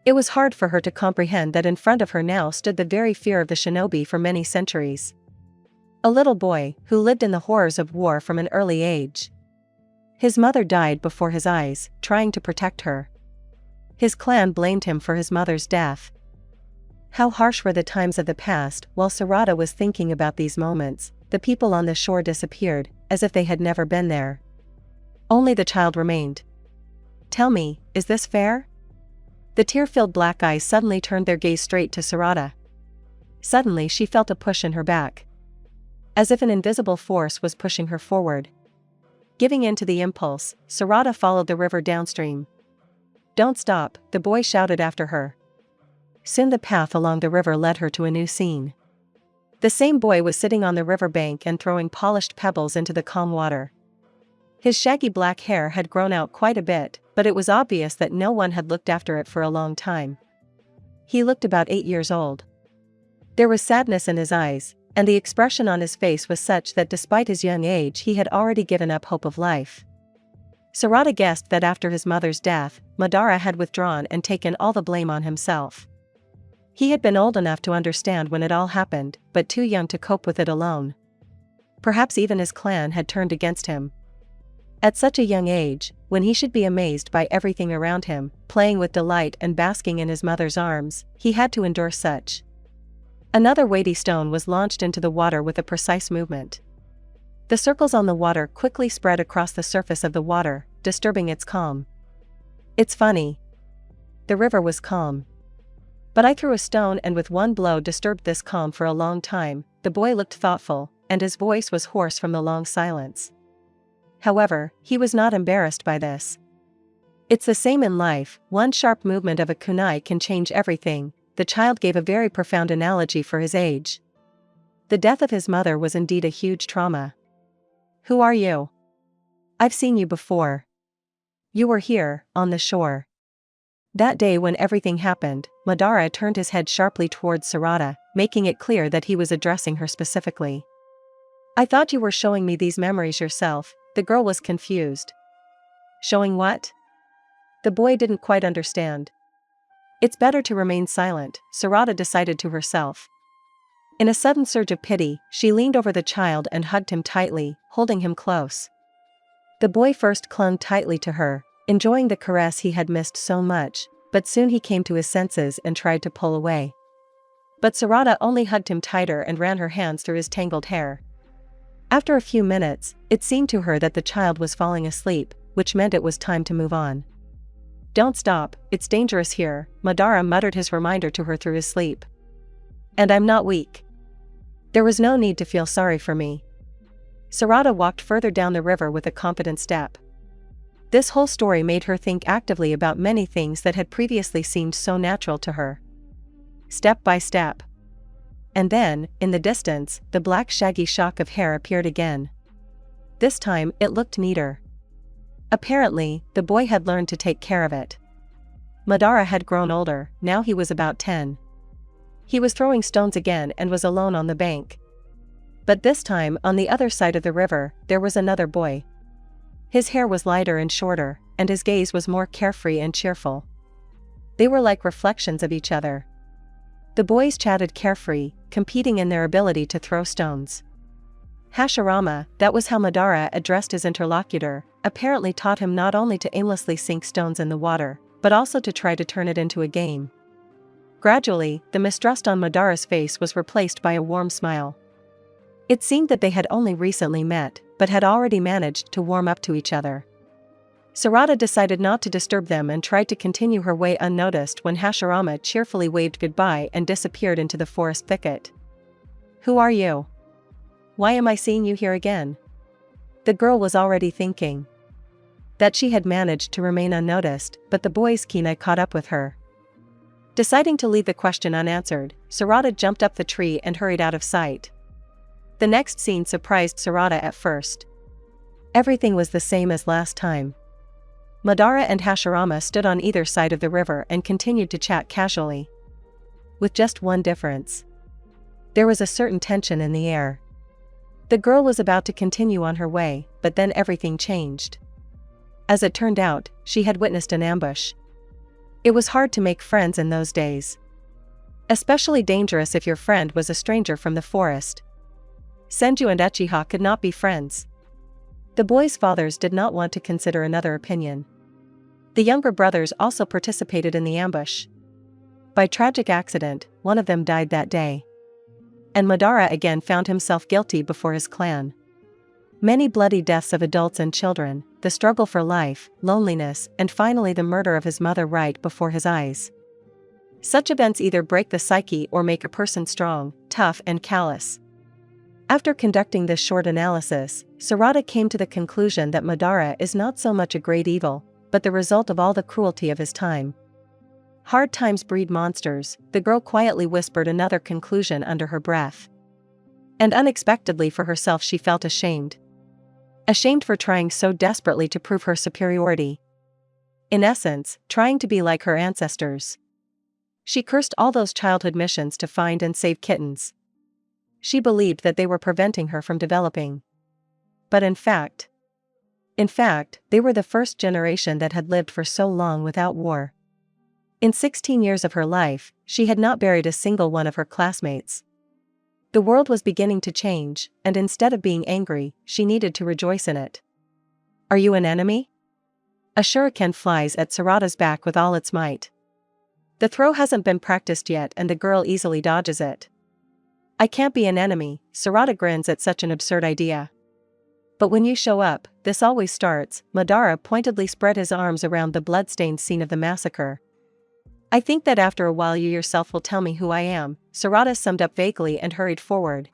It was hard for her to comprehend that in front of her now stood the very fear of the shinobi for many centuries. A little boy, who lived in the horrors of war from an early age. His mother died before his eyes, trying to protect her. His clan blamed him for his mother's death. How harsh were the times of the past. While Sarada was thinking about these moments, the people on the shore disappeared, as if they had never been there. Only the child remained. "Tell me, is this fair?" The tear-filled black eyes suddenly turned their gaze straight to Sarada. Suddenly she felt a push in her back. As if an invisible force was pushing her forward. Giving in to the impulse, Sarada followed the river downstream. "Don't stop," the boy shouted after her. Soon the path along the river led her to a new scene. The same boy was sitting on the riverbank and throwing polished pebbles into the calm water. His shaggy black hair had grown out quite a bit, but it was obvious that no one had looked after it for a long time. He looked about 8 years old. There was sadness in his eyes, and the expression on his face was such that despite his young age he had already given up hope of life. Sarada guessed that after his mother's death, Madara had withdrawn and taken all the blame on himself. He had been old enough to understand when it all happened, but too young to cope with it alone. Perhaps even his clan had turned against him. At such a young age, when he should be amazed by everything around him, playing with delight and basking in his mother's arms, he had to endure such. Another weighty stone was launched into the water with a precise movement. The circles on the water quickly spread across the surface of the water, disturbing its calm. It's funny. The river was calm. But I threw a stone and with one blow disturbed this calm for a long time. The boy looked thoughtful, and his voice was hoarse from the long silence. However, he was not embarrassed by this. It's the same in life, one sharp movement of a kunai can change everything. The child gave a very profound analogy for his age. The death of his mother was indeed a huge trauma. Who are you? I've seen you before. You were here, on the shore. That day when everything happened, Madara turned his head sharply towards Sarada, making it clear that he was addressing her specifically. I thought you were showing me these memories yourself. The girl was confused. Showing what? The boy didn't quite understand. It's better to remain silent, Sarada decided to herself. In a sudden surge of pity, she leaned over the child and hugged him tightly, holding him close. The boy first clung tightly to her, enjoying the caress he had missed so much, but soon he came to his senses and tried to pull away. But Sarada only hugged him tighter and ran her hands through his tangled hair. After a few minutes, it seemed to her that the child was falling asleep, which meant it was time to move on. Don't stop, it's dangerous here, Madara muttered his reminder to her through his sleep. And I'm not weak. There was no need to feel sorry for me. Sarada walked further down the river with a confident step. This whole story made her think actively about many things that had previously seemed so natural to her. Step by step. And then, in the distance, the black shaggy shock of hair appeared again. This time, it looked neater. Apparently, the boy had learned to take care of it. Madara had grown older, now he was about 10. He was throwing stones again and was alone on the bank. But this time, on the other side of the river, there was another boy. His hair was lighter and shorter, and his gaze was more carefree and cheerful. They were like reflections of each other. The boys chatted carefree, competing in their ability to throw stones. Hashirama, that was how Madara addressed his interlocutor, apparently taught him not only to aimlessly sink stones in the water, but also to try to turn it into a game. Gradually, the mistrust on Madara's face was replaced by a warm smile. It seemed that they had only recently met, but had already managed to warm up to each other. Sarada decided not to disturb them and tried to continue her way unnoticed when Hashirama cheerfully waved goodbye and disappeared into the forest thicket. Who are you? Why am I seeing you here again? The girl was already thinking that she had managed to remain unnoticed, but the boy's keen eye caught up with her. Deciding to leave the question unanswered, Sarada jumped up the tree and hurried out of sight. The next scene surprised Sarada at first. Everything was the same as last time. Madara and Hashirama stood on either side of the river and continued to chat casually. With just one difference. There was a certain tension in the air. The girl was about to continue on her way, but then everything changed. As it turned out, she had witnessed an ambush. It was hard to make friends in those days. Especially dangerous if your friend was a stranger from the forest. Senju and Uchiha could not be friends. The boys' fathers did not want to consider another opinion. The younger brothers also participated in the ambush. By tragic accident, one of them died that day. And Madara again found himself guilty before his clan. Many bloody deaths of adults and children, the struggle for life, loneliness, and finally the murder of his mother right before his eyes. Such events either break the psyche or make a person strong, tough, and callous. After conducting this short analysis, Sarada came to the conclusion that Madara is not so much a great evil, but the result of all the cruelty of his time. Hard times breed monsters, the girl quietly whispered another conclusion under her breath. And unexpectedly for herself she felt ashamed. Ashamed for trying so desperately to prove her superiority. In essence, trying to be like her ancestors. She cursed all those childhood missions to find and save kittens. She believed that they were preventing her from developing. But in fact, In fact, they were the first generation that had lived for so long without war. In 16 years of her life, she had not buried a single one of her classmates. The world was beginning to change, and instead of being angry, she needed to rejoice in it. Are you an enemy? A shuriken flies at Tsunada's back with all its might. The throw hasn't been practiced yet and the girl easily dodges it. I can't be an enemy, Tsunade grins at such an absurd idea. But when you show up, this always starts. Madara pointedly spread his arms around the bloodstained scene of the massacre. I think that after a while you yourself will tell me who I am, Tsunade summed up vaguely and hurried forward.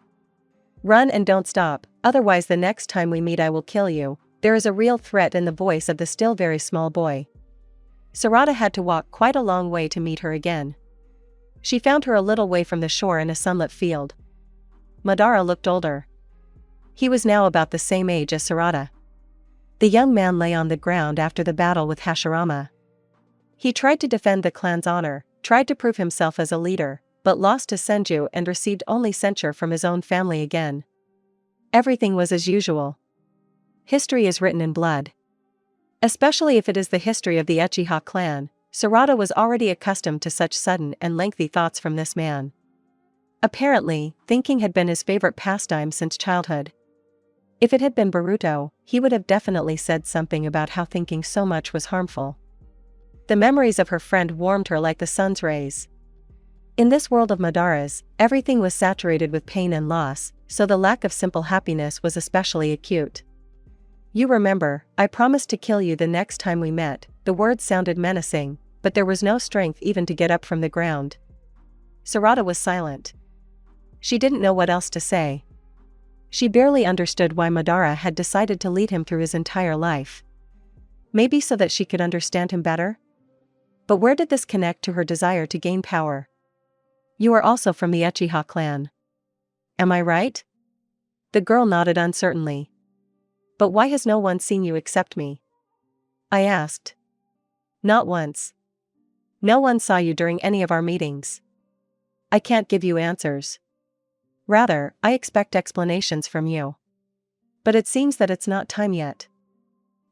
Run and don't stop, otherwise the next time we meet I will kill you. There is a real threat in the voice of the still very small boy. Tsunade had to walk quite a long way to meet her again. She found her a little way from the shore in a sunlit field. Madara looked older. He was now about the same age as Tsunade. The young man lay on the ground after the battle with Hashirama. He tried to defend the clan's honor, tried to prove himself as a leader, but lost to Senju and received only censure from his own family again. Everything was as usual. History is written in blood. Especially if it is the history of the Uchiha clan, Tsunade was already accustomed to such sudden and lengthy thoughts from this man. Apparently, thinking had been his favorite pastime since childhood. If it had been Boruto, he would have definitely said something about how thinking so much was harmful. The memories of her friend warmed her like the sun's rays. In this world of Madara's, everything was saturated with pain and loss, so the lack of simple happiness was especially acute. You remember, I promised to kill you the next time we met. The words sounded menacing, but there was no strength even to get up from the ground. Tsunade was silent. She didn't know what else to say. She barely understood why Madara had decided to lead him through his entire life. Maybe so that she could understand him better? But where did this connect to her desire to gain power? You are also from the Uchiha clan. Am I right? The girl nodded uncertainly. But why has no one seen you except me? I asked. Not once. No one saw you during any of our meetings. I can't give you answers. Rather, I expect explanations from you. But it seems that it's not time yet.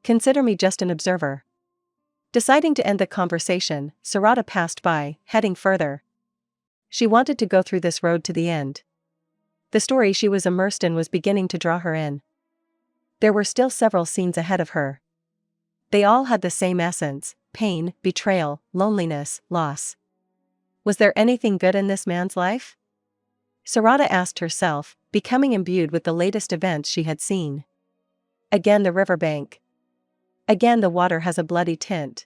Consider me just an observer. Deciding to end the conversation, Tsunade passed by, heading further. She wanted to go through this road to the end. The story she was immersed in was beginning to draw her in. There were still several scenes ahead of her. They all had the same essence: pain, betrayal, loneliness, loss. Was there anything good in this man's life? Tsunade asked herself, becoming imbued with the latest events she had seen. Again the riverbank. Again the water has a bloody tint.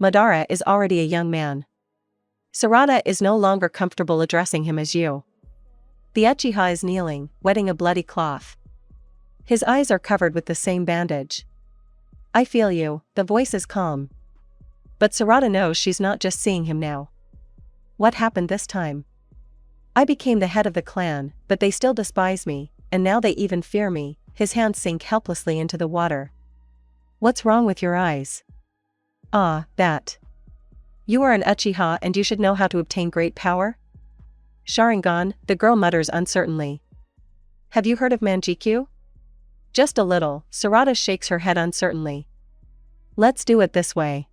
Madara is already a young man. Tsunade is no longer comfortable addressing him as you. The Uchiha is kneeling, wetting a bloody cloth. His eyes are covered with the same bandage. I feel you, the voice is calm. But Tsunade knows she's not just seeing him now. What happened this time? I became the head of the clan, but they still despise me, and now they even fear me. His hands sink helplessly into the water. What's wrong with your eyes? Ah, that. You are an Uchiha and you should know how to obtain great power? Sharingan, the girl mutters uncertainly. Have you heard of Manjikyu? Just a little, Tsunade shakes her head uncertainly. Let's do it this way.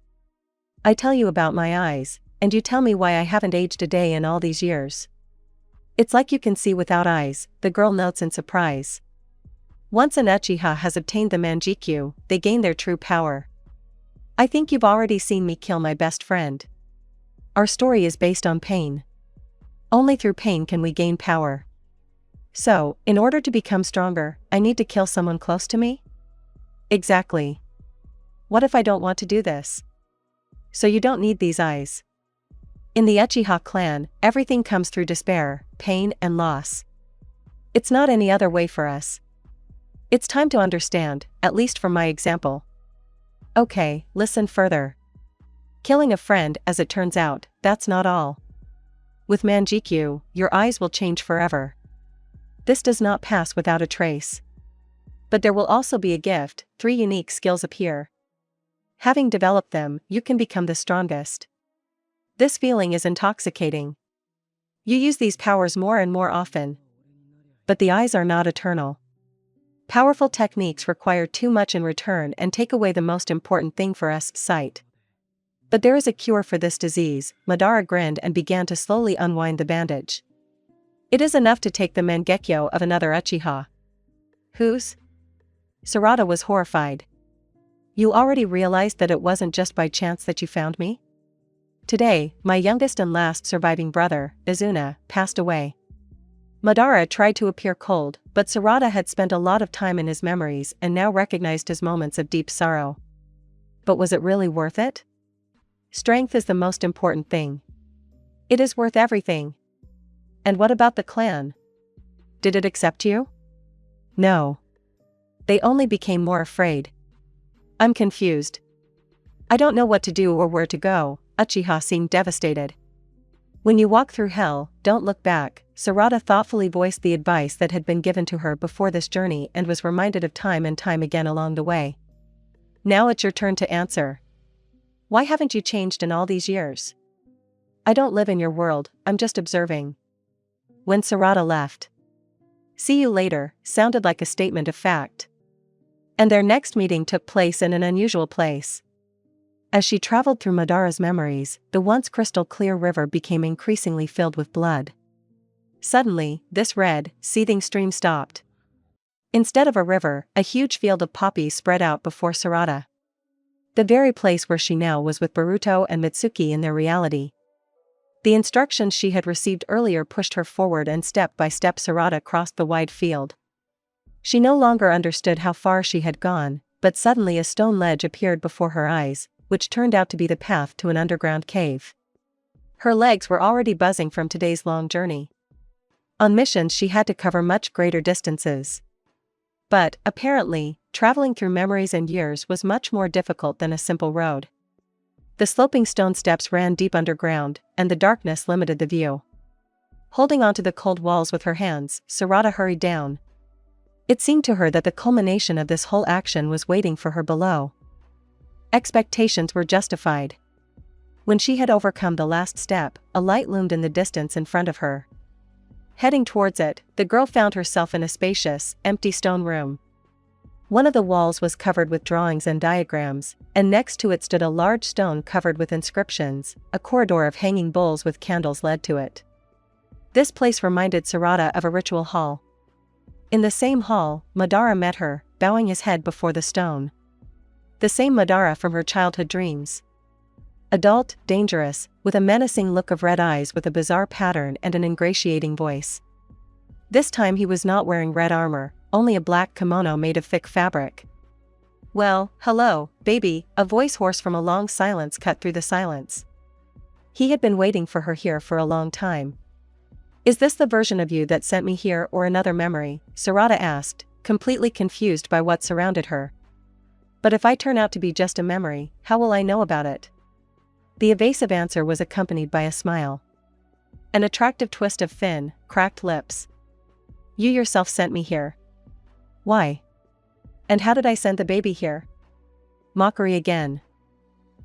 I tell you about my eyes, and you tell me why I haven't aged a day in all these years. It's like you can see without eyes, the girl notes in surprise. Once an Uchiha has obtained the Manjikyu, they gain their true power. I think you've already seen me kill my best friend. Our story is based on pain. Only through pain can we gain power. So, in order to become stronger, I need to kill someone close to me? Exactly. What if I don't want to do this? So you don't need these eyes. In the Uchiha clan, everything comes through despair, pain, and loss. It's not any other way for us. It's time to understand, at least from my example. Okay, listen further. Killing a friend, as it turns out, that's not all. With Manjikyu, your eyes will change forever. This does not pass without a trace. But there will also be a gift. 3 unique skills appear. Having developed them, you can become the strongest. This feeling is intoxicating. You use these powers more and more often. But the eyes are not eternal. Powerful techniques require too much in return and take away the most important thing for us, sight. But there is a cure for this disease. Madara grinned and began to slowly unwind the bandage. It is enough to take the Mangekyo of another Uchiha. Whose? Sarada was horrified. You already realized that it wasn't just by chance that you found me? Today, my youngest and last surviving brother, Izuna, passed away. Madara tried to appear cold, but Sarada had spent a lot of time in his memories and now recognized his moments of deep sorrow. But was it really worth it? Strength is the most important thing. It is worth everything. And what about the clan? Did it accept you? No. They only became more afraid. I'm confused. I don't know what to do or where to go. Uchiha seemed devastated. When you walk through hell, don't look back. Sarada thoughtfully voiced the advice that had been given to her before this journey and was reminded of time and time again along the way. Now it's your turn to answer. Why haven't you changed in all these years? I don't live in your world, I'm just observing. When Sarada left, "See you later," sounded like a statement of fact. And their next meeting took place in an unusual place. As she traveled through Madara's memories, the once crystal-clear river became increasingly filled with blood. Suddenly, this red, seething stream stopped. Instead of a river, a huge field of poppies spread out before Sarada. The very place where she now was with Boruto and Mitsuki in their reality. The instructions she had received earlier pushed her forward, and step by step Sarada crossed the wide field. She no longer understood how far she had gone, but suddenly a stone ledge appeared before her eyes, which turned out to be the path to an underground cave. Her legs were already buzzing from today's long journey. On missions she had to cover much greater distances. But, apparently, traveling through memories and years was much more difficult than a simple road. The sloping stone steps ran deep underground, and the darkness limited the view. Holding onto the cold walls with her hands, Sarada hurried down. It seemed to her that the culmination of this whole action was waiting for her below. Expectations were justified. When she had overcome the last step, a light loomed in the distance in front of her. Heading towards it, the girl found herself in a spacious, empty stone room. One of the walls was covered with drawings and diagrams, and next to it stood a large stone covered with inscriptions. A corridor of hanging bowls with candles led to it. This place reminded Sarada of a ritual hall. In the same hall, Madara met her, bowing his head before the stone. The same Madara from her childhood dreams. Adult, dangerous, with a menacing look of red eyes with a bizarre pattern and an ingratiating voice. This time he was not wearing red armor, only a black kimono made of thick fabric. "Well, hello, baby," a voice hoarse from a long silence cut through the silence. He had been waiting for her here for a long time. "Is this the version of you that sent me here or another memory?" Sarada asked, completely confused by what surrounded her. "But if I turn out to be just a memory, how will I know about it?" The evasive answer was accompanied by a smile. An attractive twist of thin, cracked lips. "You yourself sent me here." "Why? And how did I send the baby here?" Mockery again.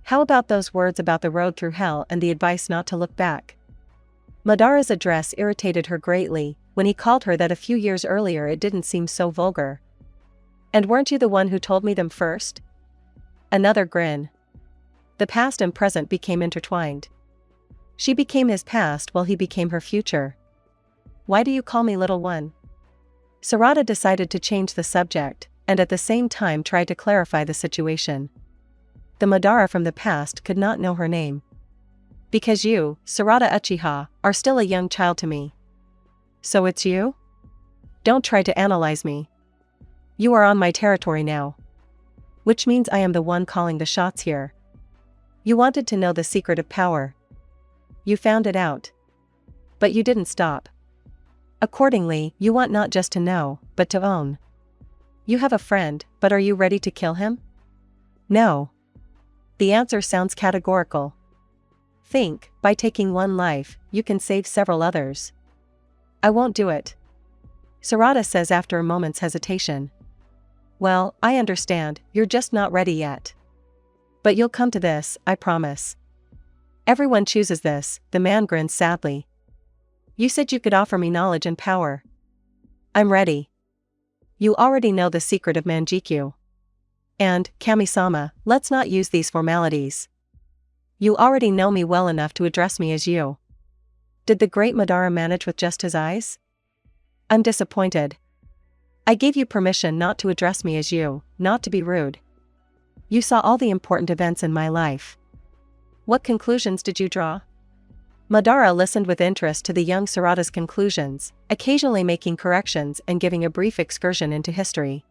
"How about those words about the road through hell and the advice not to look back?" Madara's address irritated her greatly. When he called her that a few years earlier it didn't seem so vulgar. "And weren't you the one who told me them first?" Another grin. The past and present became intertwined. She became his past while he became her future. "Why do you call me little one?" Sarada decided to change the subject, and at the same time tried to clarify the situation. The Madara from the past could not know her name. "Because you, Sarada Uchiha, are still a young child to me." "So it's you? Don't try to analyze me. You are on my territory now. Which means I am the one calling the shots here. You wanted to know the secret of power. You found it out. But you didn't stop. Accordingly, you want not just to know, but to own. You have a friend, but are you ready to kill him?" "No." The answer sounds categorical. Think, by taking one life, you can save several others. "I won't do it," Sarada says after a moment's hesitation. "Well, I understand, you're just not ready yet. But you'll come to this, I promise. Everyone chooses this," the man grinned sadly. "You said you could offer me knowledge and power. I'm ready. You already know the secret of Manjikyu. And, Kami-sama, let's not use these formalities. You already know me well enough to address me as you. Did the great Madara manage with just his eyes? I'm disappointed. I gave you permission not to address me as you, not to be rude. You saw all the important events in my life. What conclusions did you draw? Madara listened with interest to the young Sarada's conclusions, occasionally making corrections and giving a brief excursion into history.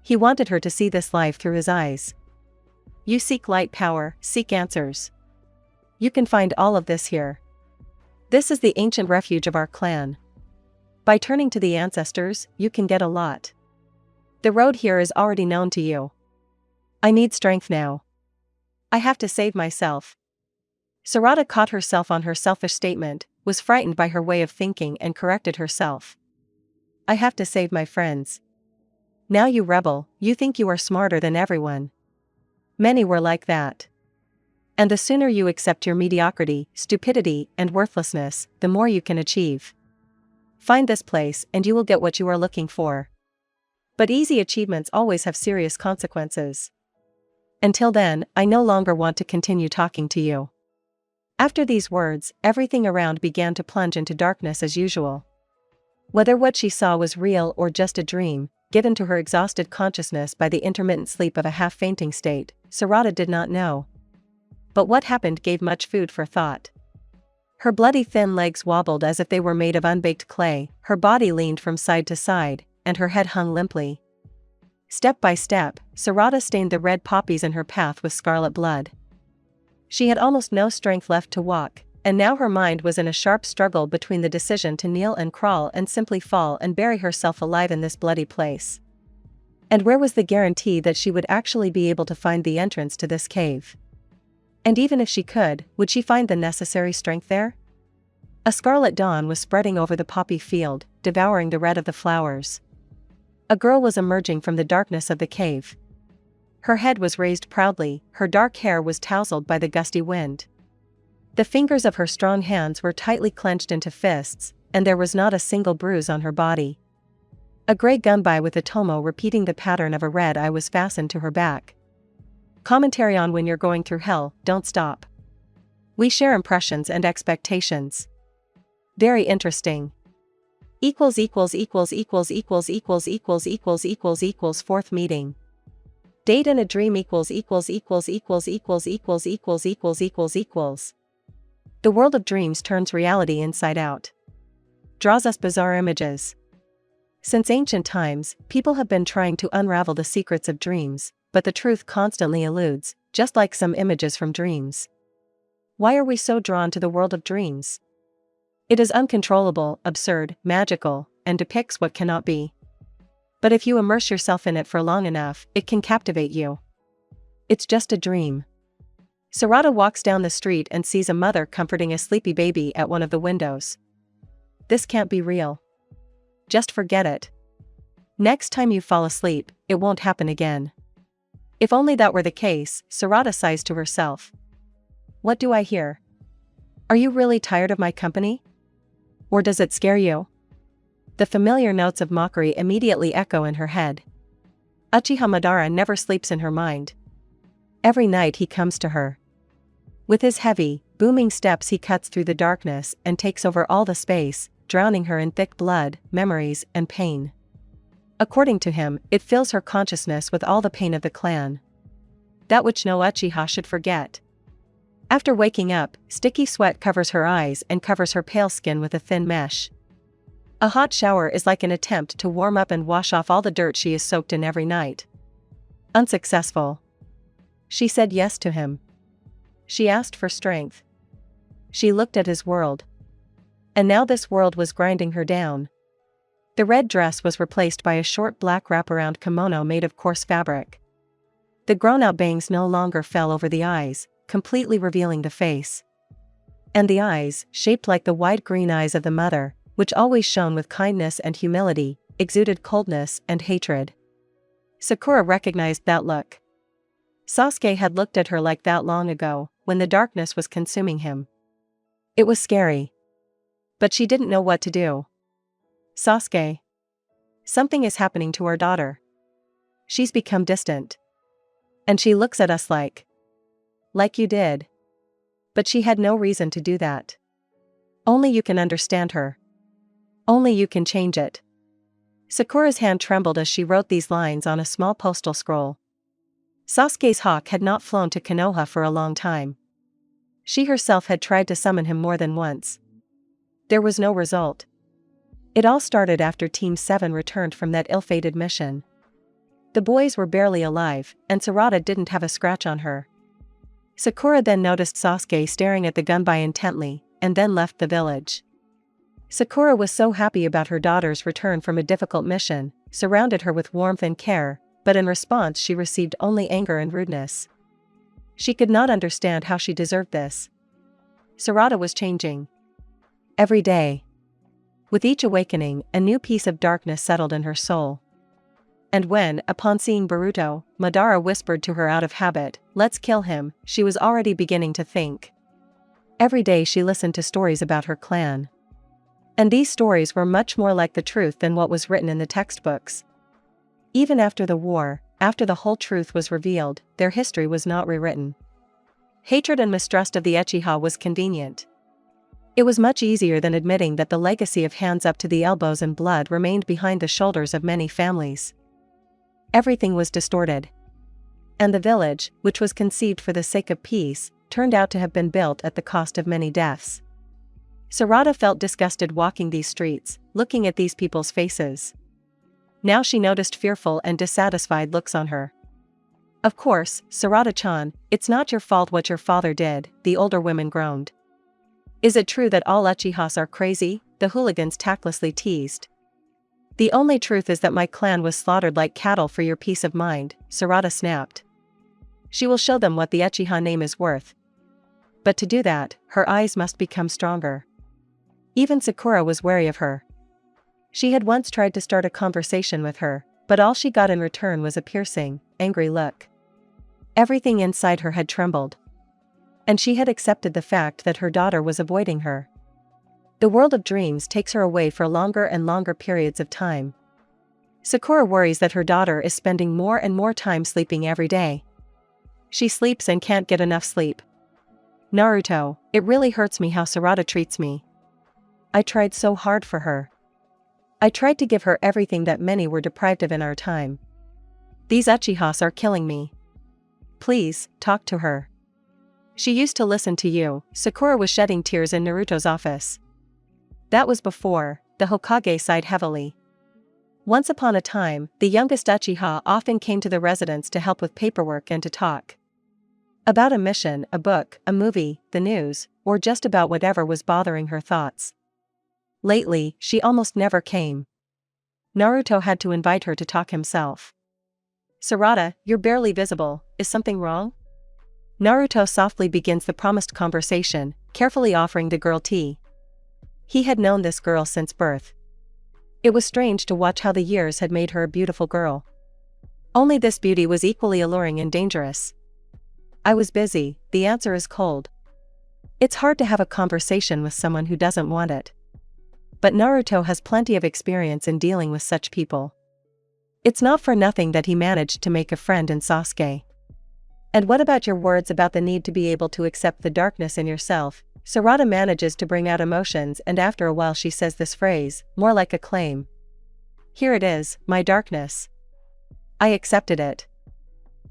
He wanted her to see this life through his eyes. You seek light power, seek answers. You can find all of this here. This is the ancient refuge of our clan. By turning to the ancestors, you can get a lot. The road here is already known to you. I need strength now. I have to save myself. Sarada caught herself on her selfish statement, was frightened by her way of thinking and corrected herself. I have to save my friends. Now you rebel, you think you are smarter than everyone. Many were like that. And the sooner you accept your mediocrity, stupidity, and worthlessness, the more you can achieve. Find this place and you will get what you are looking for. But easy achievements always have serious consequences. Until then, I no longer want to continue talking to you. After these words, everything around began to plunge into darkness as usual. Whether what she saw was real or just a dream, given to her exhausted consciousness by the intermittent sleep of a half-fainting state, Sarada did not know. But what happened gave much food for thought. Her bloody thin legs wobbled as if they were made of unbaked clay, her body leaned from side to side, and her head hung limply. Step by step, Sarada stained the red poppies in her path with scarlet blood. She had almost no strength left to walk, and now her mind was in a sharp struggle between the decision to kneel and crawl and simply fall and bury herself alive in this bloody place. And where was the guarantee that she would actually be able to find the entrance to this cave? And even if she could, would she find the necessary strength there? A scarlet dawn was spreading over the poppy field, devouring the red of the flowers. A girl was emerging from the darkness of the cave. Her head was raised proudly, her dark hair was tousled by the gusty wind. The fingers of her strong hands were tightly clenched into fists, and there was not a single bruise on her body. A gray gunbai with a tomo repeating the pattern of a red eye was fastened to her back. Commentary on when you're going through hell, don't stop. We share impressions and expectations. Very interesting. Fourth meeting. Date in a dream . The world of dreams turns reality inside out. Draws us bizarre images. Since ancient times, people have been trying to unravel the secrets of dreams, but the truth constantly eludes, just like some images from dreams. Why are we so drawn to the world of dreams? It is uncontrollable, absurd, magical, and depicts what cannot be. But if you immerse yourself in it for long enough, it can captivate you. It's just a dream. Sarada walks down the street and sees a mother comforting a sleepy baby at one of the windows. This can't be real. Just forget it. Next time you fall asleep, it won't happen again. If only that were the case, Sarada sighs to herself. What do I hear? Are you really tired of my company? Or does it scare you? The familiar notes of mockery immediately echo in her head. Uchiha Madara never sleeps in her mind. Every night he comes to her. With his heavy, booming steps he cuts through the darkness and takes over all the space, drowning her in thick blood, memories, and pain. According to him, it fills her consciousness with all the pain of the clan. That which no Uchiha should forget. After waking up, sticky sweat covers her eyes and covers her pale skin with a thin mesh. A hot shower is like an attempt to warm up and wash off all the dirt she is soaked in every night. Unsuccessful. She said yes to him. She asked for strength. She looked at his world. And now this world was grinding her down. The red dress was replaced by a short black wraparound kimono made of coarse fabric. The grown-out bangs no longer fell over the eyes, completely revealing the face. And the eyes, shaped like the wide green eyes of the mother, which always shone with kindness and humility, exuded coldness and hatred. Sakura recognized that look. Sasuke had looked at her like that long ago, when the darkness was consuming him. It was scary. But she didn't know what to do. Sasuke. Something is happening to our daughter. She's become distant. And she looks at us like you did. But she had no reason to do that. Only you can understand her. Only you can change it. Sakura's hand trembled as she wrote these lines on a small postal scroll. Sasuke's hawk had not flown to Konoha for a long time. She herself had tried to summon him more than once. There was no result. It all started after Team 7 returned from that ill-fated mission. The boys were barely alive, and Tsunade didn't have a scratch on her. Sakura then noticed Sasuke staring at the gunbai intently, and then left the village. Sakura was so happy about her daughter's return from a difficult mission, surrounded her with warmth and care, but in response she received only anger and rudeness. She could not understand how she deserved this. Tsunade was changing. Every day. With each awakening, a new piece of darkness settled in her soul. And when, upon seeing Boruto, Madara whispered to her out of habit, "Let's kill him," she was already beginning to think. Every day she listened to stories about her clan. And these stories were much more like the truth than what was written in the textbooks. Even after the war, after the whole truth was revealed, their history was not rewritten. Hatred and mistrust of the Uchiha was convenient. It was much easier than admitting that the legacy of hands up to the elbows and blood remained behind the shoulders of many families. Everything was distorted. And the village, which was conceived for the sake of peace, turned out to have been built at the cost of many deaths. Tsunade felt disgusted walking these streets, looking at these people's faces. Now she noticed fearful and dissatisfied looks on her. "Of course, Tsunade-chan, it's not your fault what your father did," the older women groaned. "Is it true that all Uchihas are crazy?" the hooligans tactlessly teased. "The only truth is that my clan was slaughtered like cattle for your peace of mind," Tsunade snapped. She will show them what the Uchiha name is worth. But to do that, her eyes must become stronger. Even Sakura was wary of her. She had once tried to start a conversation with her, but all she got in return was a piercing, angry look. Everything inside her had trembled. And she had accepted the fact that her daughter was avoiding her. The world of dreams takes her away for longer and longer periods of time. Sakura worries that her daughter is spending more and more time sleeping every day. She sleeps and can't get enough sleep. "Naruto, it really hurts me how Tsunade treats me. I tried so hard for her. I tried to give her everything that many were deprived of in our time. These Uchihas are killing me. Please, talk to her. She used to listen to you." Sakura was shedding tears in Naruto's office. That was before, the Hokage sighed heavily. Once upon a time, the youngest Uchiha often came to the residence to help with paperwork and to talk. About a mission, a book, a movie, the news, or just about whatever was bothering her thoughts. Lately, she almost never came. Naruto had to invite her to talk himself. "Tsunade, you're barely visible, is something wrong?" Naruto softly begins the promised conversation, carefully offering the girl tea. He had known this girl since birth. It was strange to watch how the years had made her a beautiful girl. Only this beauty was equally alluring and dangerous. "I was busy," the answer is cold. It's hard to have a conversation with someone who doesn't want it. But Naruto has plenty of experience in dealing with such people. It's not for nothing that he managed to make a friend in Sasuke. "And what about your words about the need to be able to accept the darkness in yourself?" Tsunade manages to bring out emotions, and after a while she says this phrase, more like a claim. "Here it is, my darkness. I accepted it."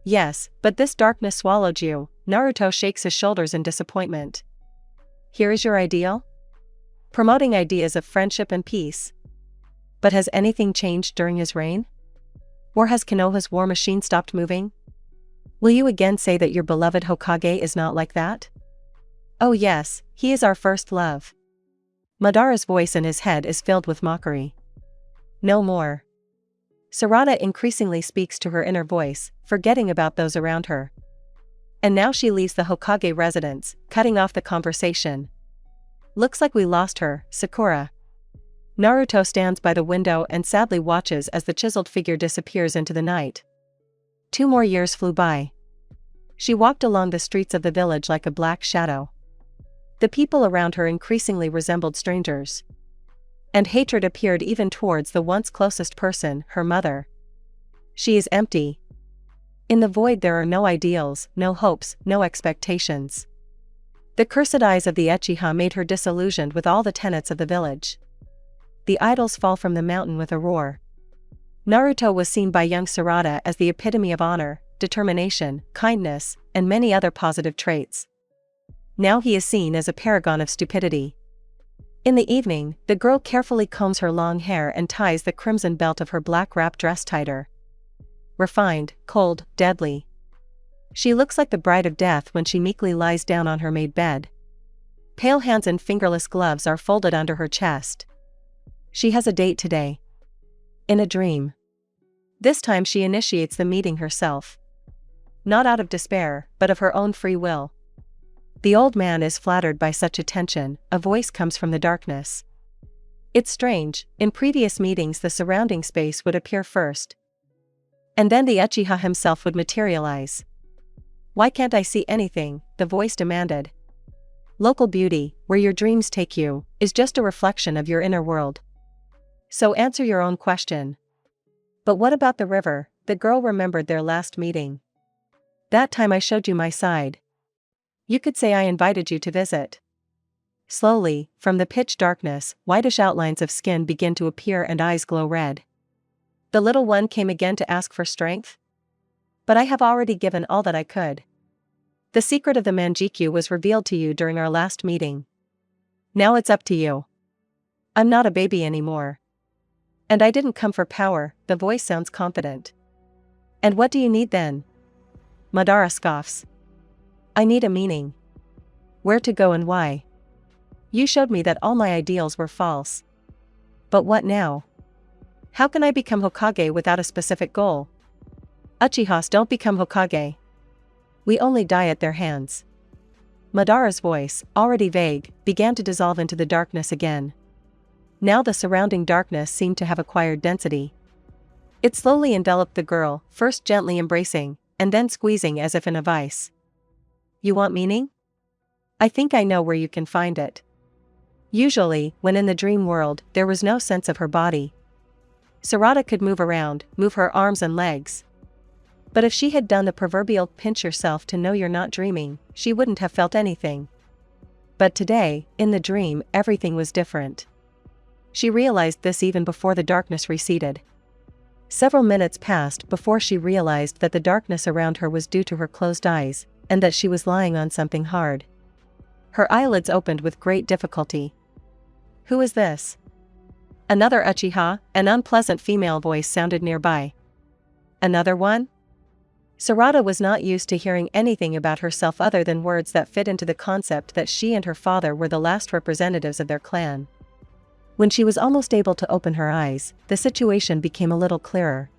"Yes, but this darkness swallowed you." Naruto shakes his shoulders in disappointment. "Here is your ideal? Promoting ideas of friendship and peace. But has anything changed during his reign? Or has Konoha's war machine stopped moving? Will you again say that your beloved Hokage is not like that? Oh yes, he is our first love." Madara's voice in his head is filled with mockery. "No more." Tsunade increasingly speaks to her inner voice, forgetting about those around her. And now she leaves the Hokage residence, cutting off the conversation. "Looks like we lost her, Sakura." Naruto stands by the window and sadly watches as the chiseled figure disappears into the night. 2 more years flew by. She walked along the streets of the village like a black shadow. The people around her increasingly resembled strangers. And hatred appeared even towards the once closest person, her mother. She is empty. In the void there are no ideals, no hopes, no expectations. The cursed eyes of the Uchiha made her disillusioned with all the tenets of the village. The idols fall from the mountain with a roar. Naruto was seen by young Tsunade as the epitome of honor, determination, kindness, and many other positive traits. Now he is seen as a paragon of stupidity. In the evening, the girl carefully combs her long hair and ties the crimson belt of her black wrap dress tighter. Refined, cold, deadly. She looks like the bride of death when she meekly lies down on her made bed. Pale hands and fingerless gloves are folded under her chest. She has a date today. In a dream. This time she initiates the meeting herself. Not out of despair, but of her own free will. The old man is flattered by such attention. A voice comes from the darkness. It's strange, in previous meetings the surrounding space would appear first. And then the Uchiha himself would materialize. Why can't I see anything? The voice demanded. Local beauty, where your dreams take you, is just a reflection of your inner world. So answer your own question. But what about the river? The girl remembered their last meeting. That time I showed you my side. You could say I invited you to visit. Slowly, from the pitch darkness, whitish outlines of skin begin to appear and eyes glow red. The little one came again to ask for strength? But I have already given all that I could. The secret of the Manjikyu was revealed to you during our last meeting. Now it's up to you. I'm not a baby anymore. And I didn't come for power, the voice sounds confident. And what do you need then? Madara scoffs. I need a meaning. Where to go and why? You showed me that all my ideals were false. But what now? How can I become Hokage without a specific goal? Uchihas don't become Hokage. We only die at their hands. Madara's voice, already vague, began to dissolve into the darkness again. Now the surrounding darkness seemed to have acquired density. It slowly enveloped the girl, first gently embracing, and then squeezing as if in a vice. You want meaning? I think I know where you can find it. Usually, when in the dream world, there was no sense of her body. Tsunade could move around, move her arms and legs. But if she had done the proverbial pinch yourself to know you're not dreaming, she wouldn't have felt anything. But today, in the dream, everything was different. She realized this even before the darkness receded. Several minutes passed before she realized that the darkness around her was due to her closed eyes, and that she was lying on something hard. Her eyelids opened with great difficulty. Who is this? Another Uchiha, an unpleasant female voice sounded nearby. Another one? Tsunade was not used to hearing anything about herself other than words that fit into the concept that she and her father were the last representatives of their clan. When she was almost able to open her eyes, the situation became a little clearer.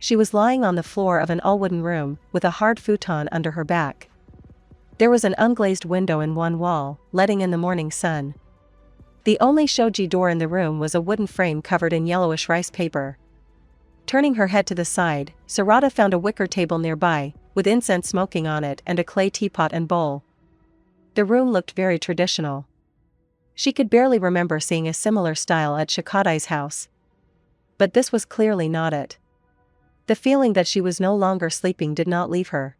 She was lying on the floor of an all-wooden room, with a hard futon under her back. There was an unglazed window in one wall, letting in the morning sun. The only shoji door in the room was a wooden frame covered in yellowish rice paper. Turning her head to the side, Tsunade found a wicker table nearby, with incense smoking on it and a clay teapot and bowl. The room looked very traditional. She could barely remember seeing a similar style at Shikadai's house. But this was clearly not it. The feeling that she was no longer sleeping did not leave her.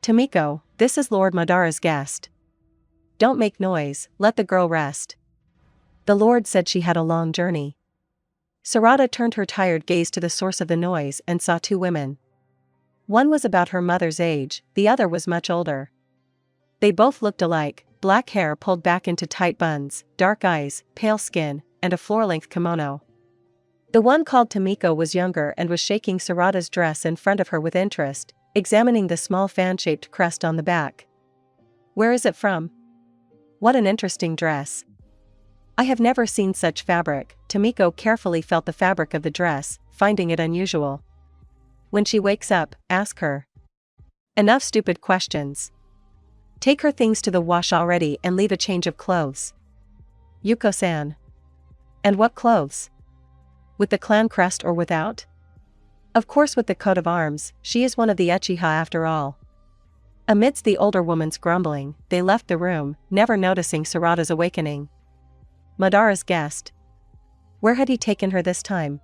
Tomiko, this is Lord Madara's guest. Don't make noise, let the girl rest. The Lord said she had a long journey. Tsunade turned her tired gaze to the source of the noise and saw two women. One was about her mother's age, the other was much older. They both looked alike, black hair pulled back into tight buns, dark eyes, pale skin, and a floor-length kimono. The one called Tomiko was younger and was shaking Tsunade's dress in front of her with interest, examining the small fan-shaped crest on the back. Where is it from? What an interesting dress. I have never seen such fabric. Tomiko carefully felt the fabric of the dress, finding it unusual. When she wakes up, ask her. Enough stupid questions. Take her things to the wash already and leave a change of clothes. Yuko-san. And what clothes? With the clan crest or without? Of course with the coat of arms, she is one of the Uchiha after all. Amidst the older woman's grumbling, they left the room, never noticing Tsunade's awakening. Madara's guest. Where had he taken her this time?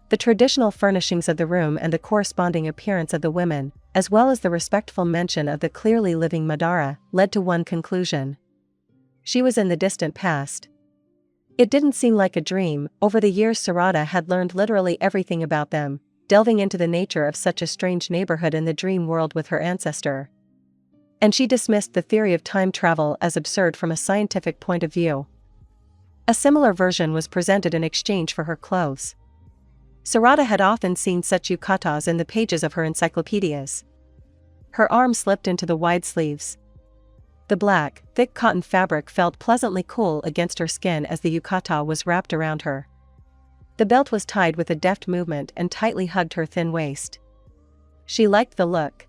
The traditional furnishings of the room and the corresponding appearance of the women, as well as the respectful mention of the clearly living Madara, led to one conclusion. She was in the distant past. It didn't seem like a dream. Over the years Sarada had learned literally everything about them, delving into the nature of such a strange neighborhood in the dream world with her ancestor. And she dismissed the theory of time travel as absurd from a scientific point of view. A similar version was presented in exchange for her clothes. Sarada had often seen such yukatas in the pages of her encyclopedias. Her arm slipped into the wide sleeves. The black, thick cotton fabric felt pleasantly cool against her skin as the yukata was wrapped around her. The belt was tied with a deft movement and tightly hugged her thin waist. She liked the look.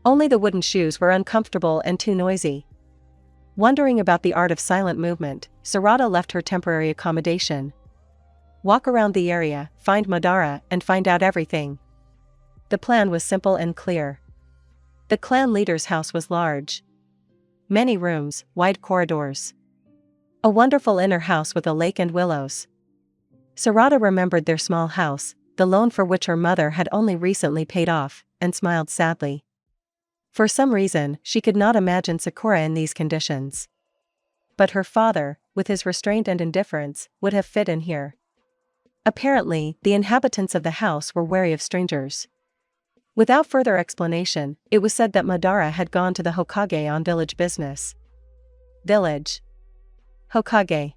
Only the wooden shoes were uncomfortable and too noisy. Wondering about the art of silent movement, Sarada left her temporary accommodation. Walk around the area, find Madara, and find out everything. The plan was simple and clear. The clan leader's house was large. Many rooms, wide corridors. A wonderful inner house with a lake and willows. Sarada remembered their small house, the loan for which her mother had only recently paid off, and smiled sadly. For some reason, she could not imagine Sakura in these conditions. But her father, with his restraint and indifference, would have fit in here. Apparently, the inhabitants of the house were wary of strangers. Without further explanation, it was said that Madara had gone to the Hokage on village business. Village. Hokage.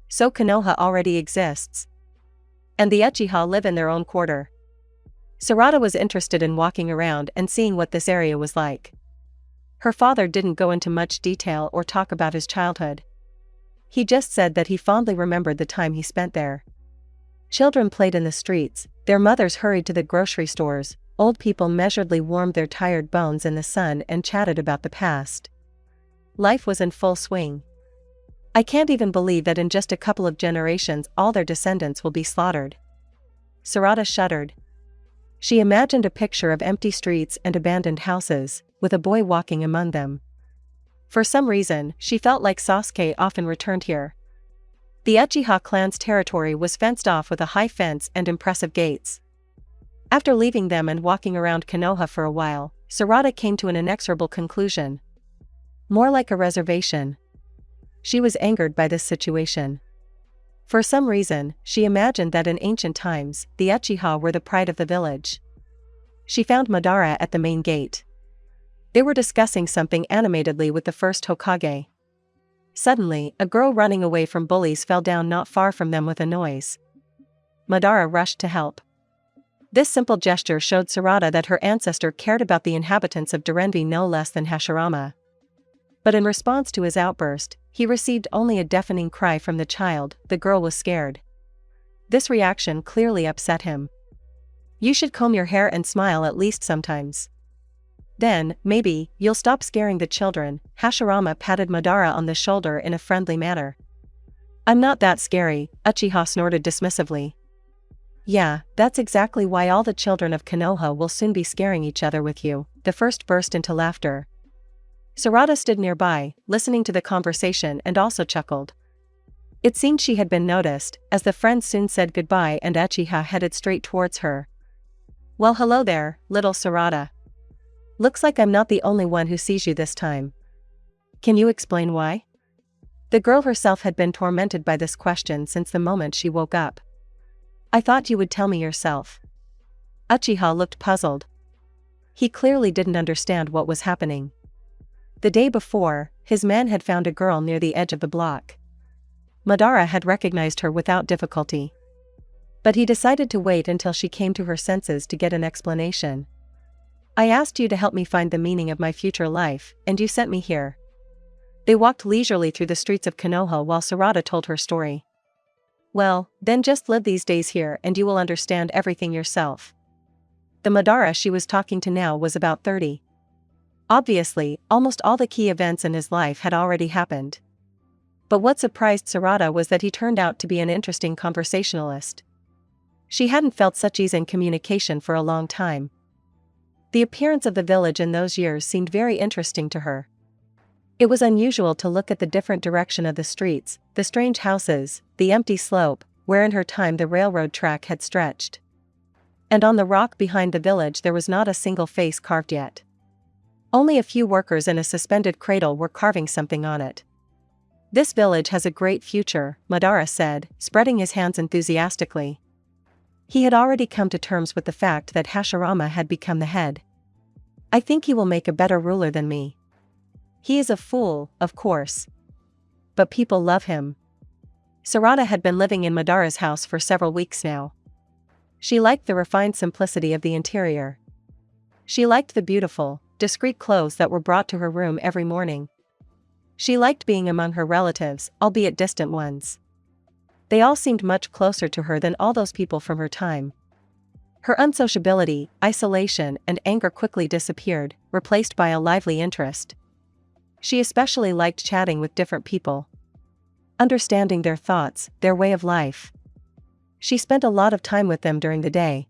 So Konoha already exists. And the Uchiha live in their own quarter. Sarada was interested in walking around and seeing what this area was like. Her father didn't go into much detail or talk about his childhood. He just said that he fondly remembered the time he spent there. Children played in the streets, their mothers hurried to the grocery stores, old people measuredly warmed their tired bones in the sun and chatted about the past. Life was in full swing. I can't even believe that in just a couple of generations all their descendants will be slaughtered. Sarada shuddered. She imagined a picture of empty streets and abandoned houses, with a boy walking among them. For some reason, she felt like Sasuke often returned here. The Uchiha clan's territory was fenced off with a high fence and impressive gates. After leaving them and walking around Konoha for a while, Sarada came to an inexorable conclusion. More like a reservation. She was angered by this situation. For some reason, she imagined that in ancient times, the Uchiha were the pride of the village. She found Madara at the main gate. They were discussing something animatedly with the first Hokage. Suddenly, a girl running away from bullies fell down not far from them with a noise. Madara rushed to help. This simple gesture showed Sarada that her ancestor cared about the inhabitants of Darenvi no less than Hashirama. But in response to his outburst, he received only a deafening cry from the child. The girl was scared. This reaction clearly upset him. You should comb your hair and smile at least sometimes. Then, maybe, you'll stop scaring the children. Hashirama patted Madara on the shoulder in a friendly manner. I'm not that scary, Uchiha snorted dismissively. Yeah, that's exactly why all the children of Konoha will soon be scaring each other with you. The first burst into laughter. Sarada stood nearby, listening to the conversation and also chuckled. It seemed she had been noticed, as the friends soon said goodbye and Uchiha headed straight towards her. Well, hello there, little Sarada. Looks like I'm not the only one who sees you this time. Can you explain why? The girl herself had been tormented by this question since the moment she woke up. I thought you would tell me yourself. Uchiha looked puzzled. He clearly didn't understand what was happening. The day before, his man had found a girl near the edge of the block. Madara had recognized her without difficulty. But he decided to wait until she came to her senses to get an explanation. I asked you to help me find the meaning of my future life, and you sent me here. They walked leisurely through the streets of Konoha while Sarada told her story. Well, then just live these days here and you will understand everything yourself. The Madara she was talking to now was about 30. Obviously, almost all the key events in his life had already happened. But what surprised Sarada was that he turned out to be an interesting conversationalist. She hadn't felt such ease in communication for a long time. The appearance of the village in those years seemed very interesting to her. It was unusual to look at the different direction of the streets, the strange houses, the empty slope, where in her time the railroad track had stretched. And on the rock behind the village there was not a single face carved yet. Only a few workers in a suspended cradle were carving something on it. "This village has a great future," Madara said, spreading his hands enthusiastically. He had already come to terms with the fact that Hashirama had become the head. "I think he will make a better ruler than me. He is a fool, of course. But people love him." Sarada had been living in Madara's house for several weeks now. She liked the refined simplicity of the interior. She liked the beautiful, discreet clothes that were brought to her room every morning. She liked being among her relatives, albeit distant ones. They all seemed much closer to her than all those people from her time. Her unsociability, isolation, and anger quickly disappeared, replaced by a lively interest. She especially liked chatting with different people, understanding their thoughts, their way of life. She spent a lot of time with them during the day.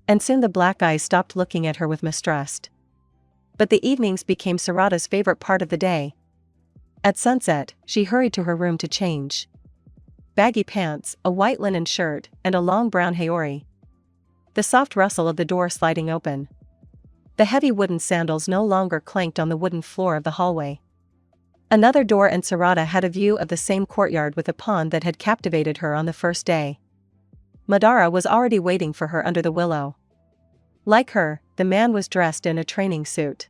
And soon the black eyes stopped looking at her with mistrust. But the evenings became Sarada's favorite part of the day. At sunset, she hurried to her room to change. Baggy pants, a white linen shirt, and a long brown haori. The soft rustle of the door sliding open. The heavy wooden sandals no longer clanked on the wooden floor of the hallway. Another door and Sarada had a view of the same courtyard with a pond that had captivated her on the first day. Madara was already waiting for her under the willow. Like her, the man was dressed in a training suit.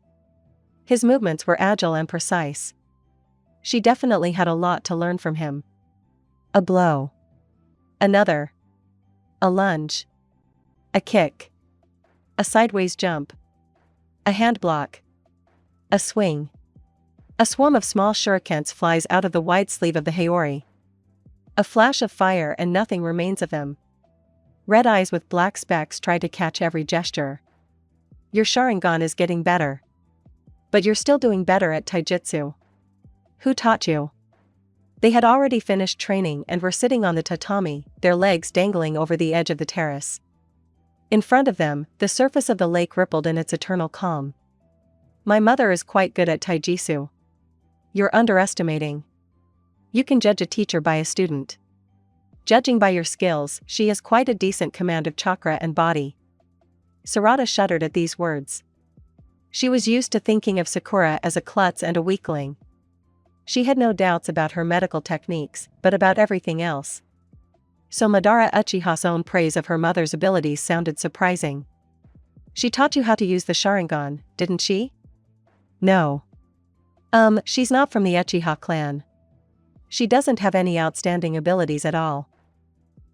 His movements were agile and precise. She definitely had a lot to learn from him. A blow. Another. A lunge. A kick. A sideways jump. A hand block. A swing. A swarm of small shurikens flies out of the wide sleeve of the haori. A flash of fire and nothing remains of them. Red eyes with black specks try to catch every gesture. "Your Sharingan is getting better. But you're still doing better at taijutsu. Who taught you?" They had already finished training and were sitting on the tatami, their legs dangling over the edge of the terrace. In front of them, the surface of the lake rippled in its eternal calm. "My mother is quite good at taijutsu. You're underestimating. You can judge a teacher by a student. Judging by your skills, she has quite a decent command of chakra and body." Sarada shuddered at these words. She was used to thinking of Sakura as a klutz and a weakling. She had no doubts about her medical techniques, but about everything else. So Madara Uchiha's own praise of her mother's abilities sounded surprising. "She taught you how to use the Sharingan, didn't she?" "No. She's not from the Uchiha clan. She doesn't have any outstanding abilities at all."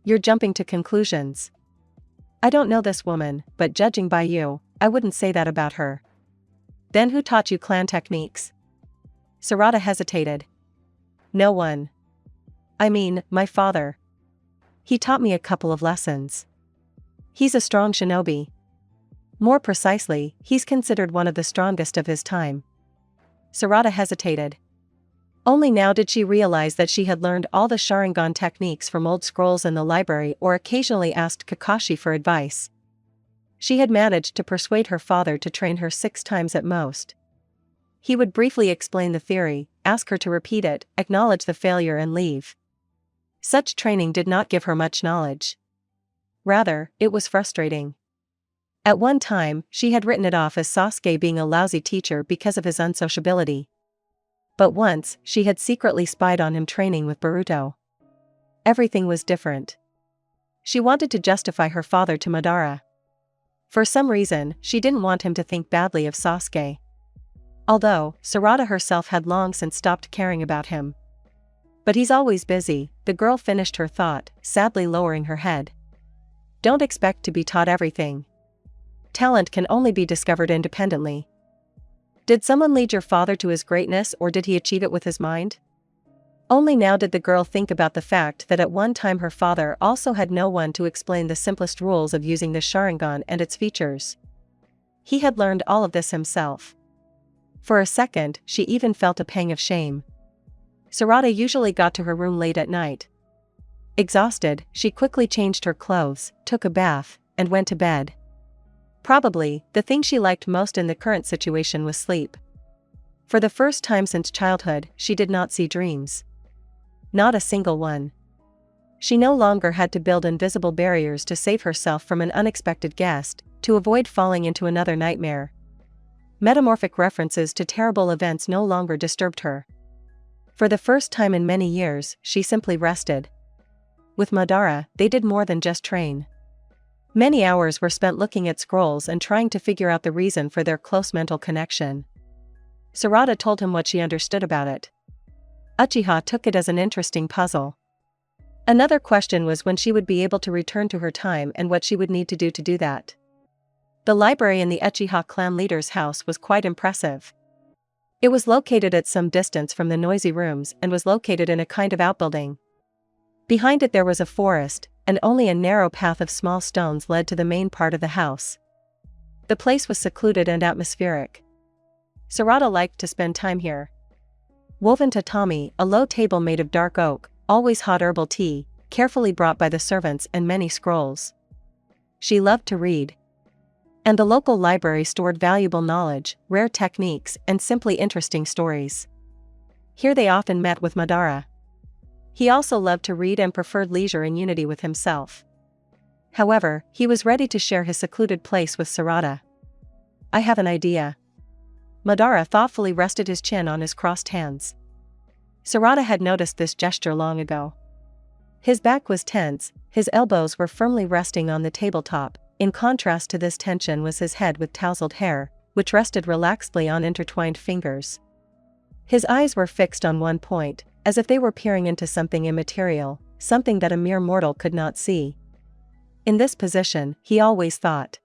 "You're jumping to conclusions. I don't know this woman, but judging by you, I wouldn't say that about her." "Then who taught you clan techniques?" Sarada hesitated. "No one. I mean, my father. He taught me a couple of lessons. He's a strong shinobi. More precisely, he's considered one of the strongest of his time." Sarada hesitated. Only now did she realize that she had learned all the Sharingan techniques from old scrolls in the library or occasionally asked Kakashi for advice. She had managed to persuade her father to train her 6 times at most. He would briefly explain the theory, ask her to repeat it, acknowledge the failure and leave. Such training did not give her much knowledge. Rather, it was frustrating. At one time, she had written it off as Sasuke being a lousy teacher because of his unsociability. But once, she had secretly spied on him training with Boruto. Everything was different. She wanted to justify her father to Madara. For some reason, she didn't want him to think badly of Sasuke. Although, Sarada herself had long since stopped caring about him. "But he's always busy," the girl finished her thought, sadly lowering her head. "Don't expect to be taught everything. Talent can only be discovered independently. Did someone lead your father to his greatness or did he achieve it with his mind?" Only now did the girl think about the fact that at one time her father also had no one to explain the simplest rules of using the Sharingan and its features. He had learned all of this himself. For a second, she even felt a pang of shame. Sarada usually got to her room late at night. Exhausted, she quickly changed her clothes, took a bath, and went to bed. Probably, the thing she liked most in the current situation was sleep. For the first time since childhood, she did not see dreams. Not a single one. She no longer had to build invisible barriers to save herself from an unexpected guest, to avoid falling into another nightmare. Metamorphic references to terrible events no longer disturbed her. For the first time in many years, she simply rested. With Madara, they did more than just train. Many hours were spent looking at scrolls and trying to figure out the reason for their close mental connection. Sarada told him what she understood about it. Uchiha took it as an interesting puzzle. Another question was when she would be able to return to her time and what she would need to do that. The library in the Uchiha clan leader's house was quite impressive. It was located at some distance from the noisy rooms and was located in a kind of outbuilding. Behind it there was a forest, and only a narrow path of small stones led to the main part of the house. The place was secluded and atmospheric. Sarada liked to spend time here. Woven tatami, a low table made of dark oak, always hot herbal tea, carefully brought by the servants, and many scrolls. She loved to read. And the local library stored valuable knowledge, rare techniques, and simply interesting stories. Here they often met with Madara. He also loved to read and preferred leisure and unity with himself. However, he was ready to share his secluded place with Sarada. I have an idea. Madara thoughtfully rested his chin on his crossed hands. Sarada had noticed this gesture long ago. His back was tense, his elbows were firmly resting on the tabletop. In contrast to this tension was his head with tousled hair, which rested relaxedly on intertwined fingers. His eyes were fixed on one point, as if they were peering into something immaterial, something that a mere mortal could not see. In this position, he always thought.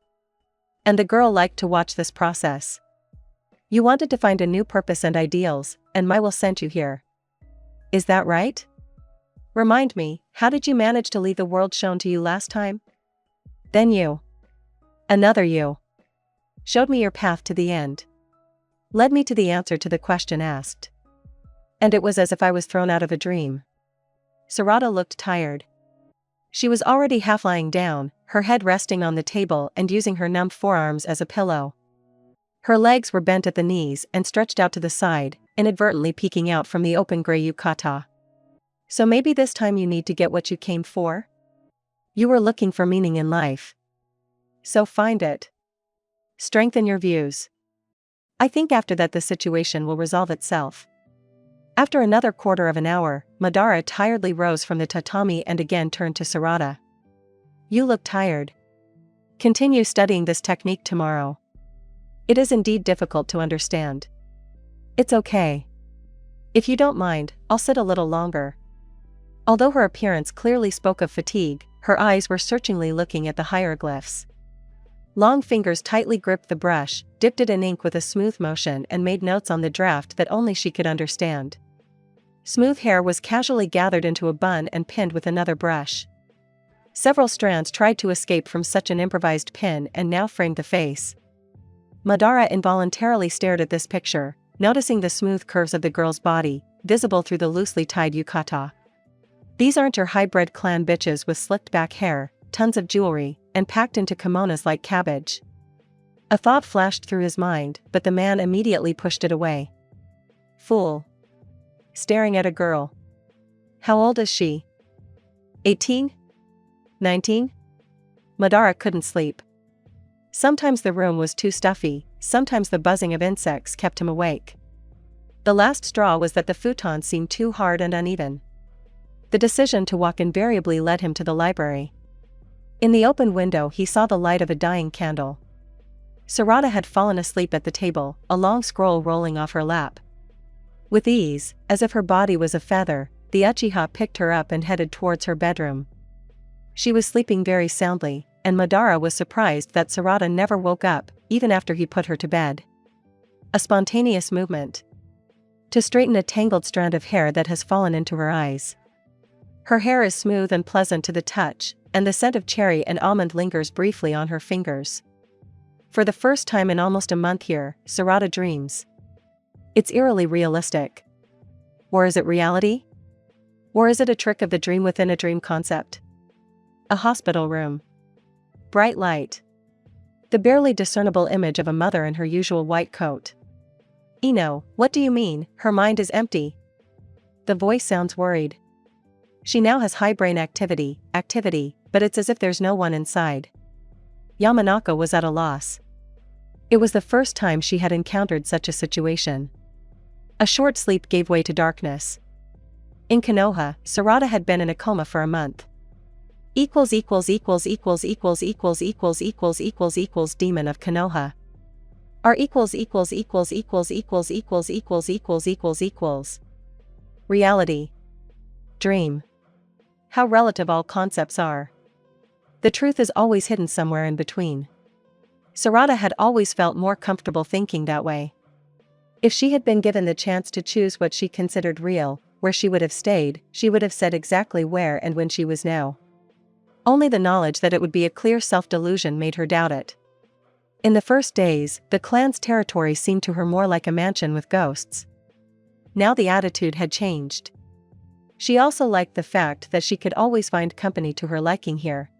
And the girl liked to watch this process. You wanted to find a new purpose and ideals, and Mai will send you here. Is that right? Remind me, how did you manage to leave the world shown to you last time? Then you. Another you. Showed me your path to the end. Led me to the answer to the question asked. And it was as if I was thrown out of a dream. Sarada looked tired. She was already half lying down, her head resting on the table and using her numb forearms as a pillow. Her legs were bent at the knees and stretched out to the side, inadvertently peeking out from the open gray yukata. So maybe this time you need to get what you came for? You were looking for meaning in life. So find it. Strengthen your views. I think after that the situation will resolve itself. After another quarter of an hour, Madara tiredly rose from the tatami and again turned to Sarada. You look tired. Continue studying this technique tomorrow. It is indeed difficult to understand. It's okay. If you don't mind, I'll sit a little longer. Although her appearance clearly spoke of fatigue, her eyes were searchingly looking at the hieroglyphs. Long fingers tightly gripped the brush, dipped it in ink with a smooth motion and made notes on the draft that only she could understand. Smooth hair was casually gathered into a bun and pinned with another brush. Several strands tried to escape from such an improvised pin and now framed the face. Madara involuntarily stared at this picture, noticing the smooth curves of the girl's body, visible through the loosely tied yukata. These aren't your high-bred clan bitches with slicked back hair, tons of jewelry, and packed into kimonos like cabbage. A thought flashed through his mind, but the man immediately pushed it away. Fool. Staring at a girl. How old is she? 18? 19? Madara couldn't sleep. Sometimes the room was too stuffy, sometimes the buzzing of insects kept him awake. The last straw was that the futon seemed too hard and uneven. The decision to walk invariably led him to the library. In the open window he saw the light of a dying candle. Sarada had fallen asleep at the table, a long scroll rolling off her lap. With ease, as if her body was a feather, the Uchiha picked her up and headed towards her bedroom. She was sleeping very soundly, and Madara was surprised that Sarada never woke up, even after he put her to bed. A spontaneous movement. To straighten a tangled strand of hair that has fallen into her eyes. Her hair is smooth and pleasant to the touch, and the scent of cherry and almond lingers briefly on her fingers. For the first time in almost a month here, Sarada dreams. It's eerily realistic. Or is it reality? Or is it a trick of the dream within a dream concept? A hospital room. Bright light. The barely discernible image of a mother in her usual white coat. Ino, what do you mean, her mind is empty? The voice sounds worried. She now has high brain activity, but it's as if there's no one inside. Yamanaka was at a loss. It was the first time she had encountered such a situation. A short sleep gave way to darkness. In Konoha, Sarada had been in a coma for a month. Demon of Konoha. R Reality. Dream. How relative all concepts are. The truth is always hidden somewhere in between. Sarada had always felt more comfortable thinking that way. If she had been given the chance to choose what she considered real, where she would have stayed, she would have said exactly where and when she was now. Only the knowledge that it would be a clear self-delusion made her doubt it. In the first days, the clan's territory seemed to her more like a mansion with ghosts. Now the attitude had changed. She also liked the fact that she could always find company to her liking here.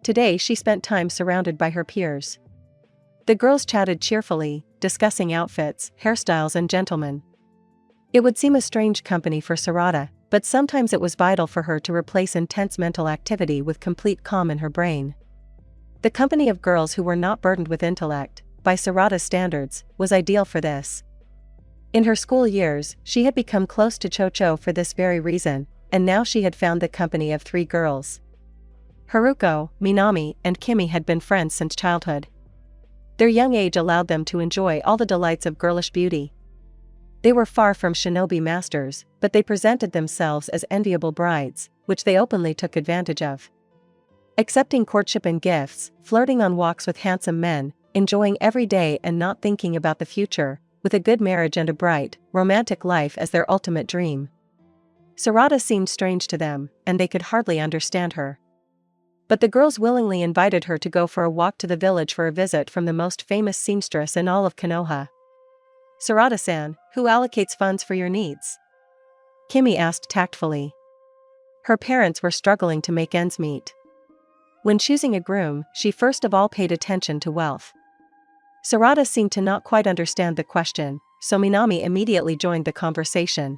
Today she spent time surrounded by her peers. The girls chatted cheerfully, discussing outfits, hairstyles and gentlemen. It would seem a strange company for Sarada, but sometimes it was vital for her to replace intense mental activity with complete calm in her brain. The company of girls who were not burdened with intellect, by Sarada's standards, was ideal for this. In her school years, she had become close to Cho-Cho for this very reason, and now she had found the company of 3 girls. Haruko, Minami, and Kimi had been friends since childhood. Their young age allowed them to enjoy all the delights of girlish beauty. They were far from shinobi masters, but they presented themselves as enviable brides, which they openly took advantage of. Accepting courtship and gifts, flirting on walks with handsome men, enjoying every day and not thinking about the future, with a good marriage and a bright, romantic life as their ultimate dream. Sarada seemed strange to them, and they could hardly understand her. But the girls willingly invited her to go for a walk to the village for a visit from the most famous seamstress in all of Konoha. Sarada-san, who allocates funds for your needs? Kimi asked tactfully. Her parents were struggling to make ends meet. When choosing a groom, she first of all paid attention to wealth. Sarada seemed to not quite understand the question, so Minami immediately joined the conversation.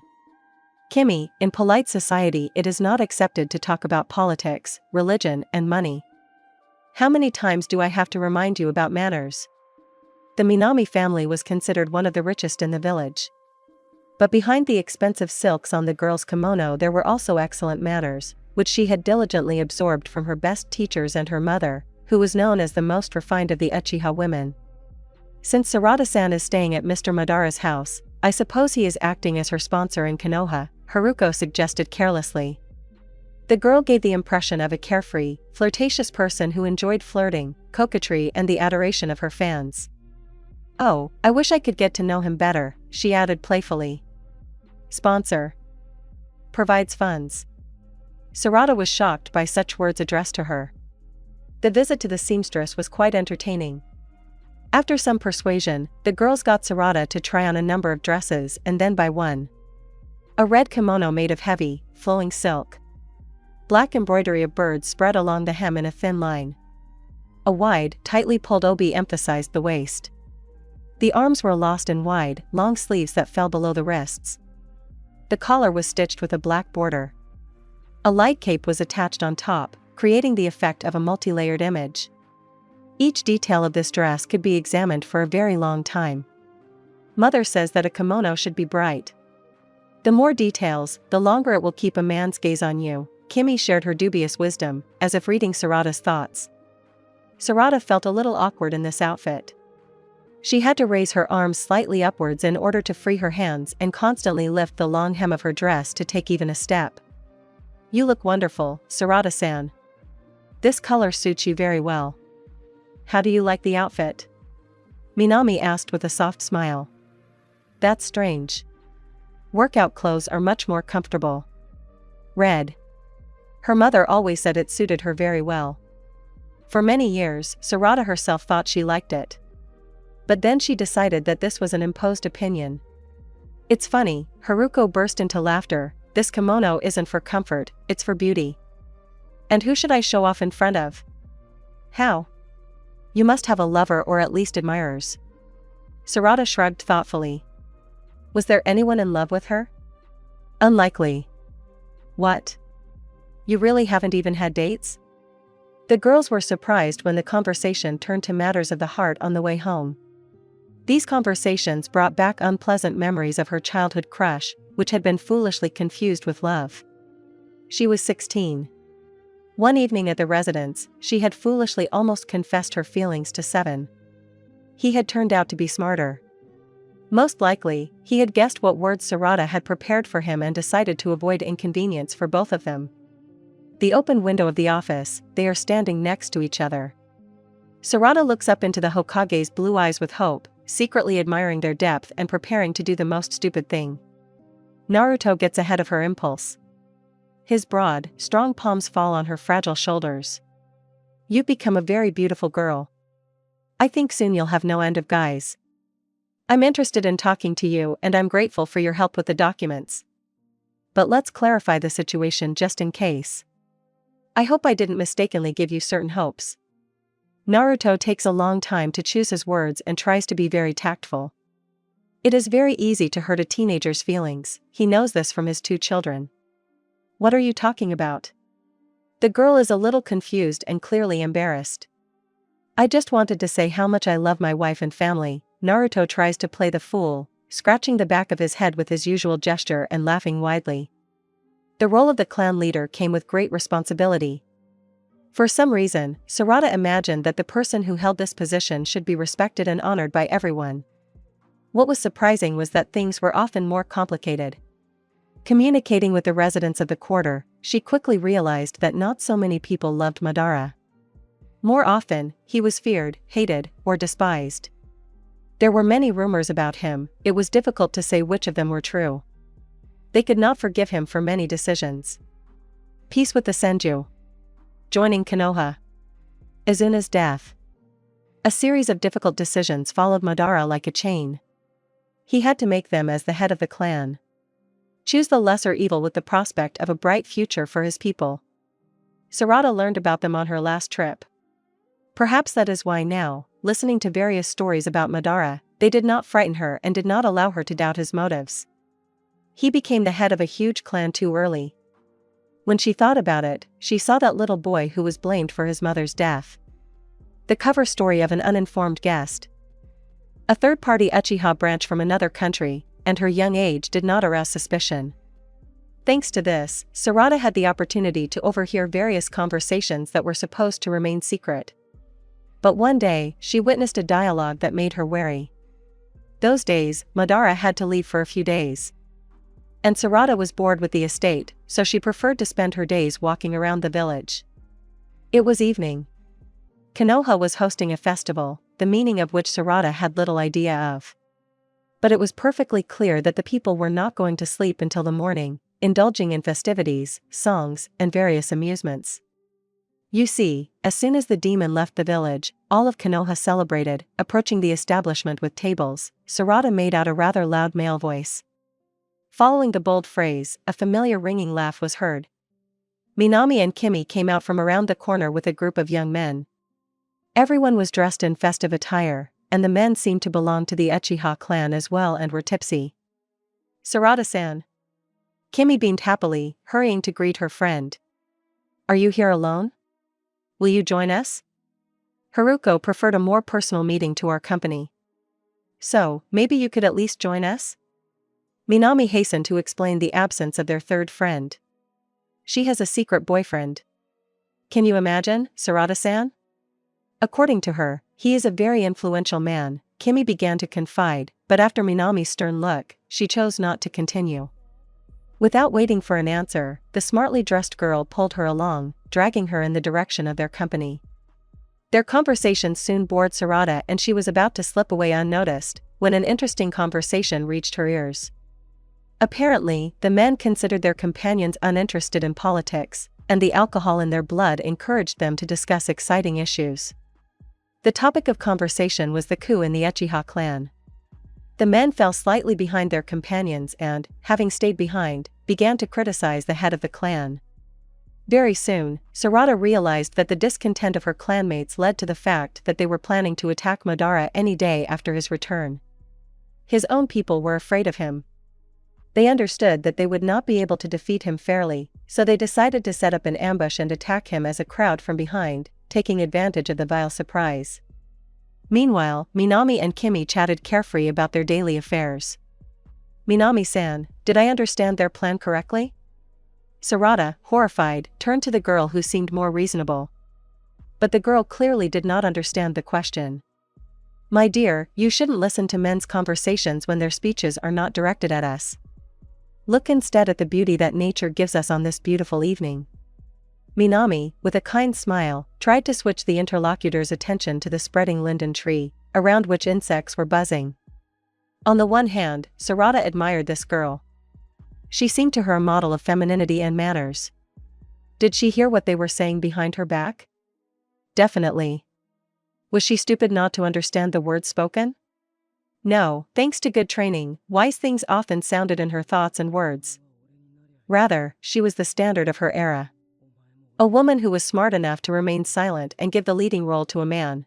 Kimi, in polite society it is not accepted to talk about politics, religion, and money. How many times do I have to remind you about manners? The Minami family was considered one of the richest in the village. But behind the expensive silks on the girl's kimono there were also excellent manners, which she had diligently absorbed from her best teachers and her mother, who was known as the most refined of the Uchiha women. Since Sarada-san is staying at Mr. Madara's house, I suppose he is acting as her sponsor in Konoha, Haruko suggested carelessly. The girl gave the impression of a carefree, flirtatious person who enjoyed flirting, coquetry and the adoration of her fans. Oh, I wish I could get to know him better, she added playfully. Sponsor. Provides funds. Sarada was shocked by such words addressed to her. The visit to the seamstress was quite entertaining. After some persuasion, the girls got Sarada to try on a number of dresses and then buy one. A red kimono made of heavy, flowing silk. Black embroidery of birds spread along the hem in a thin line. A wide, tightly pulled obi emphasized the waist. The arms were lost in wide, long sleeves that fell below the wrists. The collar was stitched with a black border. A light cape was attached on top, creating the effect of a multi-layered image. Each detail of this dress could be examined for a very long time. Mother says that a kimono should be bright. The more details, the longer it will keep a man's gaze on you, Kimi shared her dubious wisdom, as if reading Sarada's thoughts. Sarada felt a little awkward in this outfit. She had to raise her arms slightly upwards in order to free her hands and constantly lift the long hem of her dress to take even a step. You look wonderful, Sarada-san. This color suits you very well. How do you like the outfit? Minami asked with a soft smile. That's strange. Workout clothes are much more comfortable. Red. Her mother always said it suited her very well. For many years, Sarada herself thought she liked it. But then she decided that this was an imposed opinion. It's funny, Haruko burst into laughter, this kimono isn't for comfort, it's for beauty. And who should I show off in front of? How? You must have a lover or at least admirers. Sarada shrugged thoughtfully. Was there anyone in love with her? Unlikely. What? You really haven't even had dates? The girls were surprised when the conversation turned to matters of the heart on the way home. These conversations brought back unpleasant memories of her childhood crush, which had been foolishly confused with love. She was 16. One evening at the residence, she had foolishly almost confessed her feelings to Seven. He had turned out to be smarter. Most likely, he had guessed what words Sarada had prepared for him and decided to avoid inconvenience for both of them. The open window of the office, they are standing next to each other. Sarada looks up into the Hokage's blue eyes with hope, secretly admiring their depth and preparing to do the most stupid thing. Naruto gets ahead of her impulse. His broad, strong palms fall on her fragile shoulders. You've become a very beautiful girl. I think soon you'll have no end of guys. I'm interested in talking to you and I'm grateful for your help with the documents. But let's clarify the situation just in case. I hope I didn't mistakenly give you certain hopes. Naruto takes a long time to choose his words and tries to be very tactful. It is very easy to hurt a teenager's feelings, he knows this from his 2 children. What are you talking about? The girl is a little confused and clearly embarrassed. I just wanted to say how much I love my wife and family. Naruto tries to play the fool, scratching the back of his head with his usual gesture and laughing widely. The role of the clan leader came with great responsibility. For some reason, Sarada imagined that the person who held this position should be respected and honored by everyone. What was surprising was that things were often more complicated. Communicating with the residents of the quarter, she quickly realized that not so many people loved Madara. More often, he was feared, hated, or despised. There were many rumors about him, it was difficult to say which of them were true. They could not forgive him for many decisions. Peace with the Senju. Joining Konoha. Izuna's death. A series of difficult decisions followed Madara like a chain. He had to make them as the head of the clan. Choose the lesser evil with the prospect of a bright future for his people. Sarada learned about them on her last trip. Perhaps that is why now, listening to various stories about Madara, they did not frighten her and did not allow her to doubt his motives. He became the head of a huge clan too early. When she thought about it, she saw that little boy who was blamed for his mother's death. The cover story of an uninformed guest. A third-party Uchiha branch from another country, and her young age did not arouse suspicion. Thanks to this, Sarada had the opportunity to overhear various conversations that were supposed to remain secret. But one day, she witnessed a dialogue that made her wary. Those days, Madara had to leave for a few days. And Sarada was bored with the estate, so she preferred to spend her days walking around the village. It was evening. Konoha was hosting a festival, the meaning of which Sarada had little idea of. But it was perfectly clear that the people were not going to sleep until the morning, indulging in festivities, songs, and various amusements. You see, as soon as the demon left the village, all of Konoha celebrated. Approaching the establishment with tables, Sarada made out a rather loud male voice. Following the bold phrase, a familiar ringing laugh was heard. Minami and Kimi came out from around the corner with a group of young men. Everyone was dressed in festive attire, and the men seemed to belong to the Uchiha clan as well and were tipsy. Sarada-san. Kimi beamed happily, hurrying to greet her friend. Are you here alone? Will you join us? Haruko preferred a more personal meeting to our company. So, maybe you could at least join us? Minami hastened to explain the absence of their third friend. She has a secret boyfriend. Can you imagine, Sarada-san? According to her, he is a very influential man. Kimi began to confide, but after Minami's stern look, she chose not to continue. Without waiting for an answer, the smartly dressed girl pulled her along, dragging her in the direction of their company. Their conversation soon bored Sarada and she was about to slip away unnoticed, when an interesting conversation reached her ears. Apparently, the men considered their companions uninterested in politics, and the alcohol in their blood encouraged them to discuss exciting issues. The topic of conversation was the coup in the Uchiha clan. The men fell slightly behind their companions and, having stayed behind, began to criticize the head of the clan. Very soon, Sarada realized that the discontent of her clanmates led to the fact that they were planning to attack Madara any day after his return. His own people were afraid of him. They understood that they would not be able to defeat him fairly, so they decided to set up an ambush and attack him as a crowd from behind, taking advantage of the vile surprise. Meanwhile, Minami and Kimi chatted carefree about their daily affairs. "Minami-san, did I understand their plan correctly?" Sarada, horrified, turned to the girl who seemed more reasonable. But the girl clearly did not understand the question. "My dear, you shouldn't listen to men's conversations when their speeches are not directed at us. Look instead at the beauty that nature gives us on this beautiful evening." Minami, with a kind smile, tried to switch the interlocutor's attention to the spreading linden tree, around which insects were buzzing. On the one hand, Sarada admired this girl. She seemed to her a model of femininity and manners. Did she hear what they were saying behind her back? Definitely. Was she stupid not to understand the words spoken? No, thanks to good training, wise things often sounded in her thoughts and words. Rather, she was the standard of her era. A woman who was smart enough to remain silent and give the leading role to a man.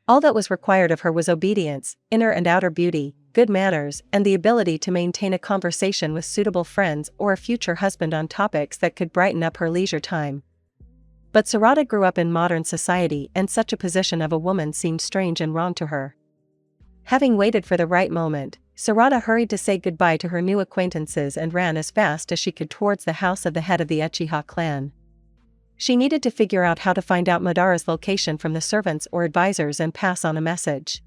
All that was required of her was obedience, inner and outer beauty, good manners, and the ability to maintain a conversation with suitable friends or a future husband on topics that could brighten up her leisure time. But Sarada grew up in modern society, and such a position of a woman seemed strange and wrong to her. Having waited for the right moment, Sarada hurried to say goodbye to her new acquaintances and ran as fast as she could towards the house of the head of the Uchiha clan. She needed to figure out how to find out Madara's location from the servants or advisors and pass on a message.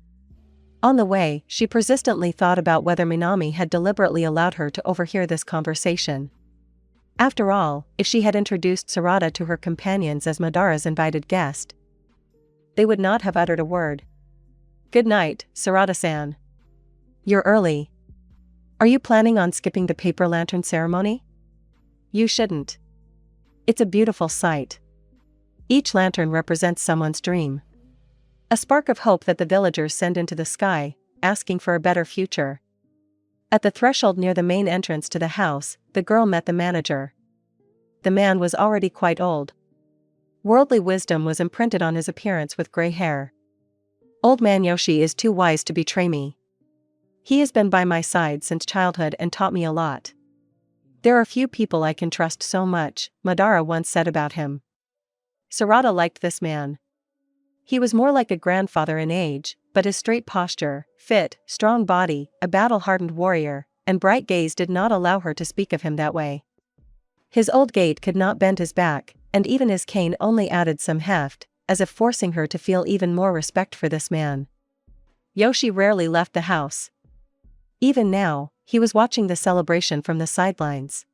On the way, she persistently thought about whether Minami had deliberately allowed her to overhear this conversation. After all, if she had introduced Sarada to her companions as Madara's invited guest, they would not have uttered a word. "Good night, Sarada-san. You're early. Are you planning on skipping the paper lantern ceremony?" "You shouldn't. It's a beautiful sight. Each lantern represents someone's dream. A spark of hope that the villagers send into the sky, asking for a better future." At the threshold near the main entrance to the house, the girl met the manager. The man was already quite old. Worldly wisdom was imprinted on his appearance with gray hair. "Old man Yoshi is too wise to betray me. He has been by my side since childhood and taught me a lot. There are few people I can trust so much," Madara once said about him. Sarada liked this man. He was more like a grandfather in age, but his straight posture, fit, strong body, a battle-hardened warrior, and bright gaze did not allow her to speak of him that way. His old gait could not bend his back, and even his cane only added some heft, as if forcing her to feel even more respect for this man. Yoshi rarely left the house. Even now, he was watching the celebration from the sidelines.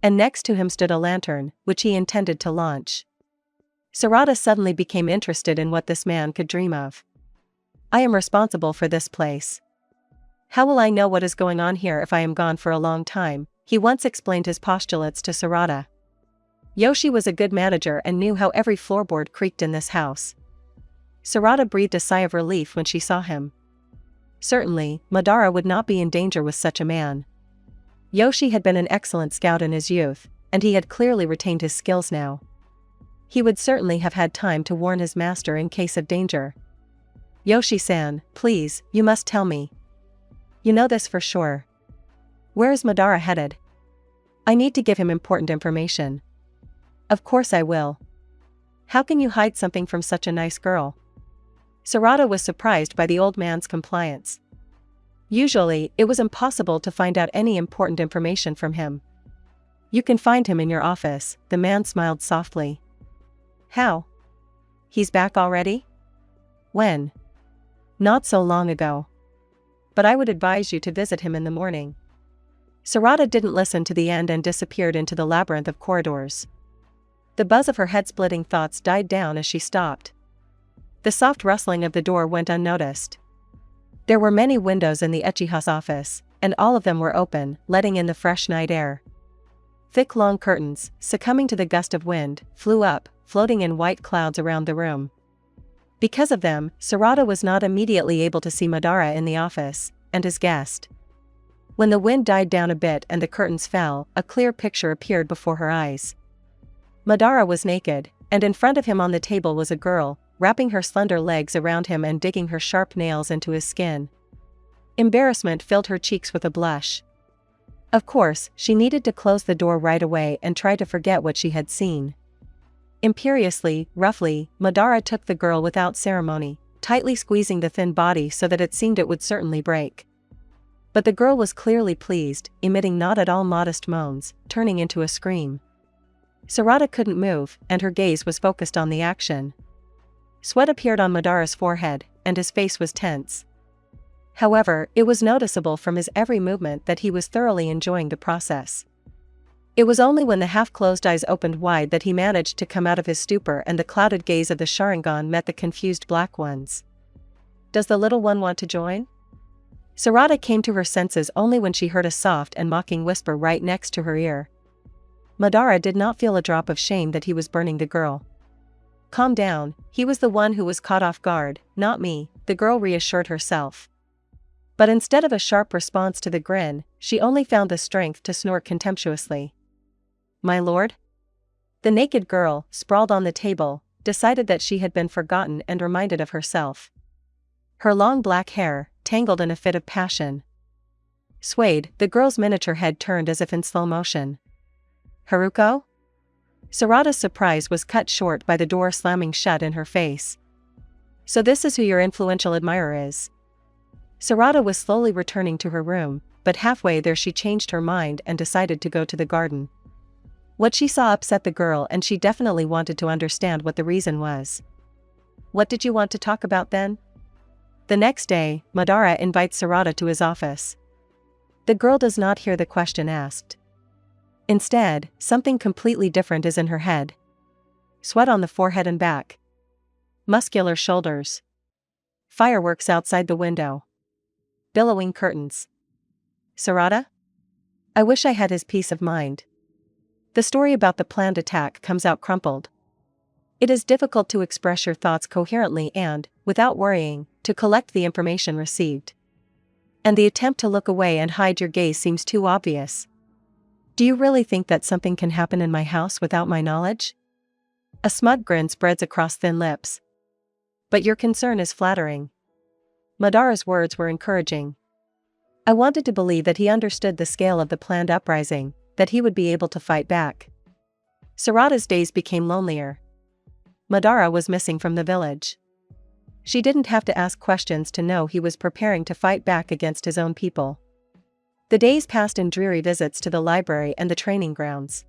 And next to him stood a lantern, which he intended to launch. Sarada suddenly became interested in what this man could dream of. "I am responsible for this place. How will I know what is going on here if I am gone for a long time?" he once explained his postulates to Sarada. Yoshi was a good manager and knew how every floorboard creaked in this house. Sarada breathed a sigh of relief when she saw him. Certainly, Madara would not be in danger with such a man. Yoshi had been an excellent scout in his youth, and he had clearly retained his skills now. He would certainly have had time to warn his master in case of danger. "Yoshi-san, please, you must tell me. You know this for sure. Where is Madara headed? I need to give him important information." "Of course I will. How can you hide something from such a nice girl?" Sarada was surprised by the old man's compliance. Usually, it was impossible to find out any important information from him. "You can find him in your office," the man smiled softly. "How? He's back already?" "When?" "Not so long ago. But I would advise you to visit him in the morning." Sarada didn't listen to the end and disappeared into the labyrinth of corridors. The buzz of her head-splitting thoughts died down as she stopped. The soft rustling of the door went unnoticed. There were many windows in the Uchiha's office, and all of them were open, letting in the fresh night air. Thick long curtains, succumbing to the gust of wind, flew up, floating in white clouds around the room. Because of them, Sarada was not immediately able to see Madara in the office, and his guest. When the wind died down a bit and the curtains fell, a clear picture appeared before her eyes. Madara was naked, and in front of him on the table was a girl, wrapping her slender legs around him and digging her sharp nails into his skin. Embarrassment filled her cheeks with a blush. Of course, she needed to close the door right away and try to forget what she had seen. Imperiously, roughly, Madara took the girl without ceremony, tightly squeezing the thin body so that it seemed it would certainly break. But the girl was clearly pleased, emitting not at all modest moans, turning into a scream. Sarada couldn't move, and her gaze was focused on the action. Sweat appeared on Madara's forehead, and his face was tense. However, it was noticeable from his every movement that he was thoroughly enjoying the process. It was only when the half-closed eyes opened wide that he managed to come out of his stupor and the clouded gaze of the Sharingan met the confused black ones. "Does the little one want to join?" Sarada came to her senses only when she heard a soft and mocking whisper right next to her ear. Madara did not feel a drop of shame that he was burning the girl. "Calm down, he was the one who was caught off guard, not me," the girl reassured herself. But instead of a sharp response to the grin, she only found the strength to snort contemptuously. "My lord?" The naked girl, sprawled on the table, decided that she had been forgotten and reminded of herself. Her long black hair, tangled in a fit of passion, swayed, the girl's miniature head turned as if in slow motion. "Haruko?" Sarada's surprise was cut short by the door slamming shut in her face. "So this is who your influential admirer is." Sarada was slowly returning to her room, but halfway there she changed her mind and decided to go to the garden. What she saw upset the girl and she definitely wanted to understand what the reason was. "What did you want to talk about then?" The next day, Madara invites Sarada to his office. The girl does not hear the question asked. Instead, something completely different is in her head. Sweat on the forehead and back. Muscular shoulders. Fireworks outside the window. Billowing curtains. Sarada? I wish I had his peace of mind. The story about the planned attack comes out crumpled. It is difficult to express your thoughts coherently and, without worrying, to collect the information received. And the attempt to look away and hide your gaze seems too obvious. Do you really think that something can happen in my house without my knowledge? A smug grin spreads across thin lips. But your concern is flattering. Madara's words were encouraging. I wanted to believe that he understood the scale of the planned uprising, that he would be able to fight back. Sarada's days became lonelier. Madara was missing from the village. She didn't have to ask questions to know he was preparing to fight back against his own people. The days passed in dreary visits to the library and the training grounds.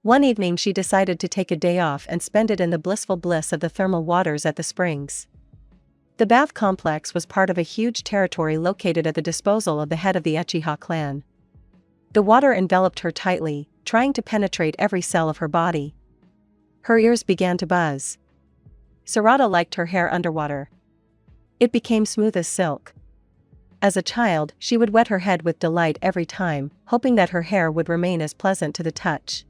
One evening she decided to take a day off and spend it in the blissful bliss of the thermal waters at the springs. The bath complex was part of a huge territory located at the disposal of the head of the Uchiha clan. The water enveloped her tightly, trying to penetrate every cell of her body. Her ears began to buzz. Sarada liked her hair underwater. It became smooth as silk. As a child, she would wet her head with delight every time, hoping that her hair would remain as pleasant to the touch.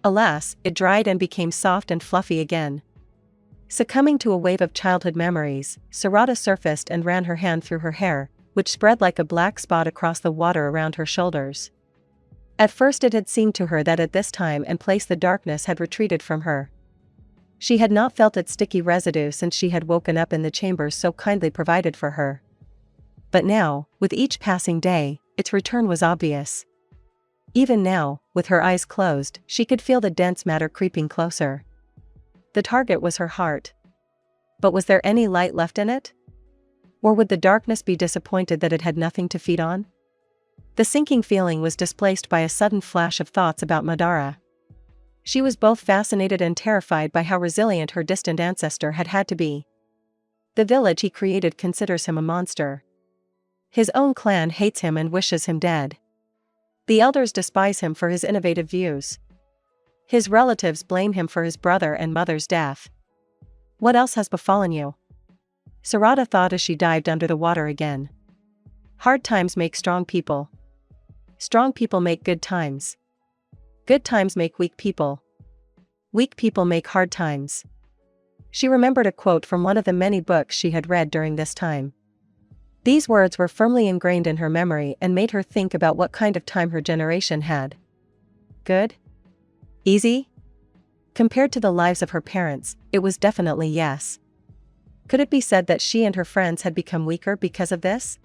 Alas, it dried and became soft and fluffy again. Succumbing to a wave of childhood memories, Sarada surfaced and ran her hand through her hair, which spread like a black spot across the water around her shoulders. At first it had seemed to her that at this time and place the darkness had retreated from her. She had not felt its sticky residue since she had woken up in the chambers so kindly provided for her. But now, with each passing day, its return was obvious. Even now, with her eyes closed, she could feel the dense matter creeping closer. The target was her heart. But was there any light left in it? Or would the darkness be disappointed that it had nothing to feed on? The sinking feeling was displaced by a sudden flash of thoughts about Madara. She was both fascinated and terrified by how resilient her distant ancestor had had to be. The village he created considers him a monster. His own clan hates him and wishes him dead. The elders despise him for his innovative views. His relatives blame him for his brother and mother's death. What else has befallen you? Sarada thought as she dived under the water again. Hard times make strong people. Strong people make good times. Good times make weak people. Weak people make hard times. She remembered a quote from one of the many books she had read during this time. These words were firmly ingrained in her memory and made her think about what kind of time her generation had. Good? Easy? Compared to the lives of her parents, it was definitely yes. Could it be said that she and her friends had become weaker because of this?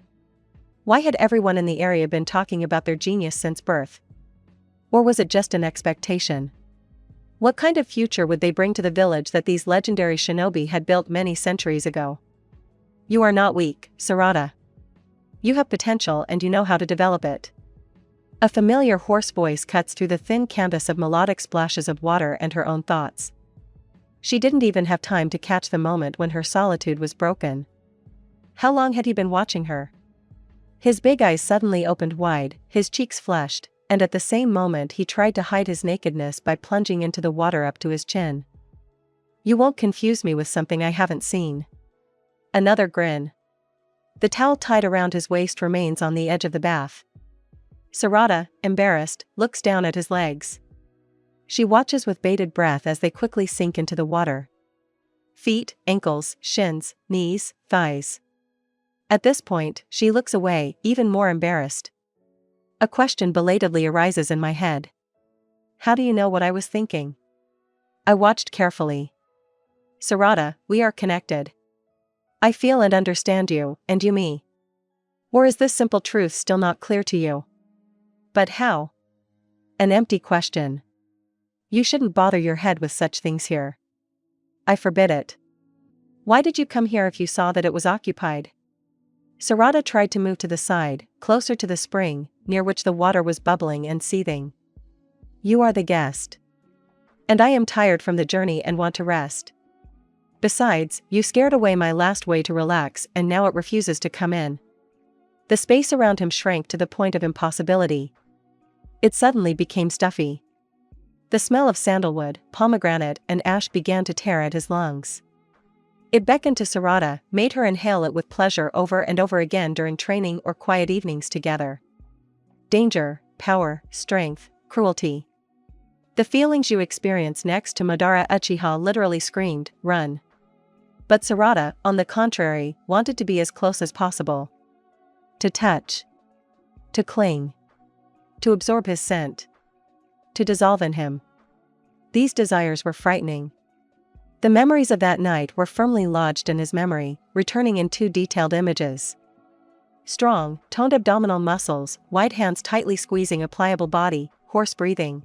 Why had everyone in the area been talking about their genius since birth? Or was it just an expectation? What kind of future would they bring to the village that these legendary shinobi had built many centuries ago? You are not weak, Tsunade. You have potential and you know how to develop it. A familiar hoarse voice cuts through the thin canvas of melodic splashes of water and her own thoughts. She didn't even have time to catch the moment when her solitude was broken. How long had he been watching her? His big eyes suddenly opened wide, his cheeks flushed, and at the same moment he tried to hide his nakedness by plunging into the water up to his chin. You won't confuse me with something I haven't seen. Another grin. The towel tied around his waist remains on the edge of the bath. Tsunade, embarrassed, looks down at his legs. She watches with bated breath as they quickly sink into the water. Feet, ankles, shins, knees, thighs. At this point, she looks away, even more embarrassed. A question belatedly arises in my head. How do you know what I was thinking? I watched carefully. Tsunade, we are connected. I feel and understand you, and you me. Or is this simple truth still not clear to you? But how? An empty question. You shouldn't bother your head with such things here. I forbid it. Why did you come here if you saw that it was occupied? Tsunade tried to move to the side, closer to the spring, near which the water was bubbling and seething. You are the guest. And I am tired from the journey and want to rest. Besides, you scared away my last way to relax and now it refuses to come in. The space around him shrank to the point of impossibility. It suddenly became stuffy. The smell of sandalwood, pomegranate, and ash began to tear at his lungs. It beckoned to Tsunade, made her inhale it with pleasure over and over again during training or quiet evenings together. Danger, power, strength, cruelty. The feelings you experience next to Madara. Uchiha literally screamed, run. But Tsunade, on the contrary, wanted to be as close as possible. To touch. To cling. To absorb his scent. To dissolve in him. These desires were frightening. The memories of that night were firmly lodged in his memory, returning in two detailed images. Strong, toned abdominal muscles, wide hands tightly squeezing a pliable body, hoarse breathing.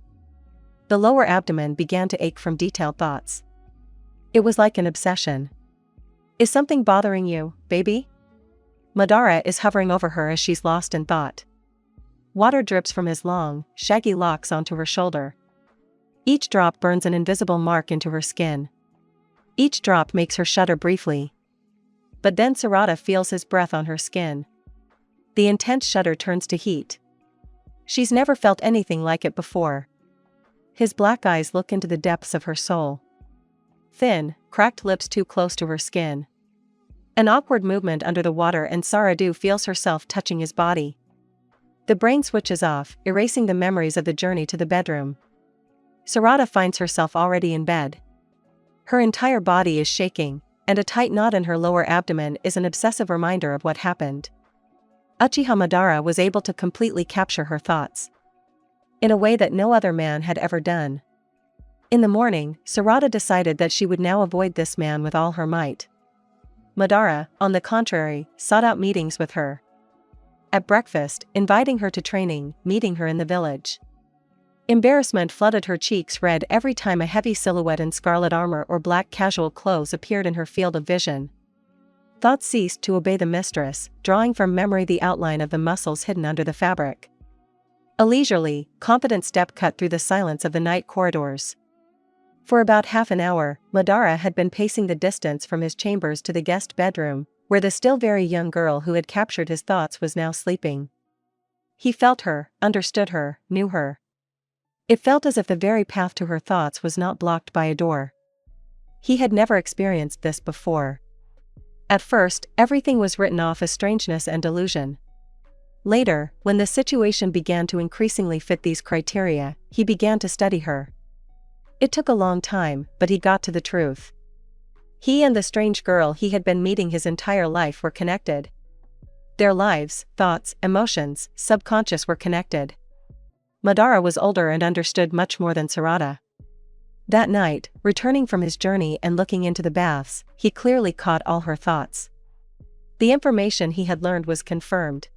The lower abdomen began to ache from detailed thoughts. It was like an obsession. Is something bothering you, baby? Madara is hovering over her as she's lost in thought. Water drips from his long, shaggy locks onto her shoulder. Each drop burns an invisible mark into her skin. Each drop makes her shudder briefly. But then Tsunade feels his breath on her skin. The intense shudder turns to heat. She's never felt anything like it before. His black eyes look into the depths of her soul. Thin, cracked lips too close to her skin. An awkward movement under the water and Tsunade feels herself touching his body. The brain switches off, erasing the memories of the journey to the bedroom. Tsunade finds herself already in bed. Her entire body is shaking, and a tight knot in her lower abdomen is an obsessive reminder of what happened. Uchiha Madara was able to completely capture her thoughts. In a way that no other man had ever done. In the morning, Tsunade decided that she would now avoid this man with all her might. Madara, on the contrary, sought out meetings with her. At breakfast, inviting her to training, meeting her in the village. Embarrassment flooded her cheeks red every time a heavy silhouette in scarlet armor or black casual clothes appeared in her field of vision. Thought ceased to obey the mistress, drawing from memory the outline of the muscles hidden under the fabric. A leisurely, confident step cut through the silence of the night corridors. For about half an hour, Madara had been pacing the distance from his chambers to the guest bedroom, where the still very young girl who had captured his thoughts was now sleeping. He felt her, understood her, knew her. It felt as if the very path to her thoughts was not blocked by a door. He had never experienced this before. At first, everything was written off as strangeness and delusion. Later, when the situation began to increasingly fit these criteria, he began to study her. It took a long time, but he got to the truth. He and the strange girl he had been meeting his entire life were connected. Their lives, thoughts, emotions, subconscious were connected. Madara was older and understood much more than Tsunade. That night, returning from his journey and looking into the baths, he clearly caught all her thoughts. The information he had learned was confirmed.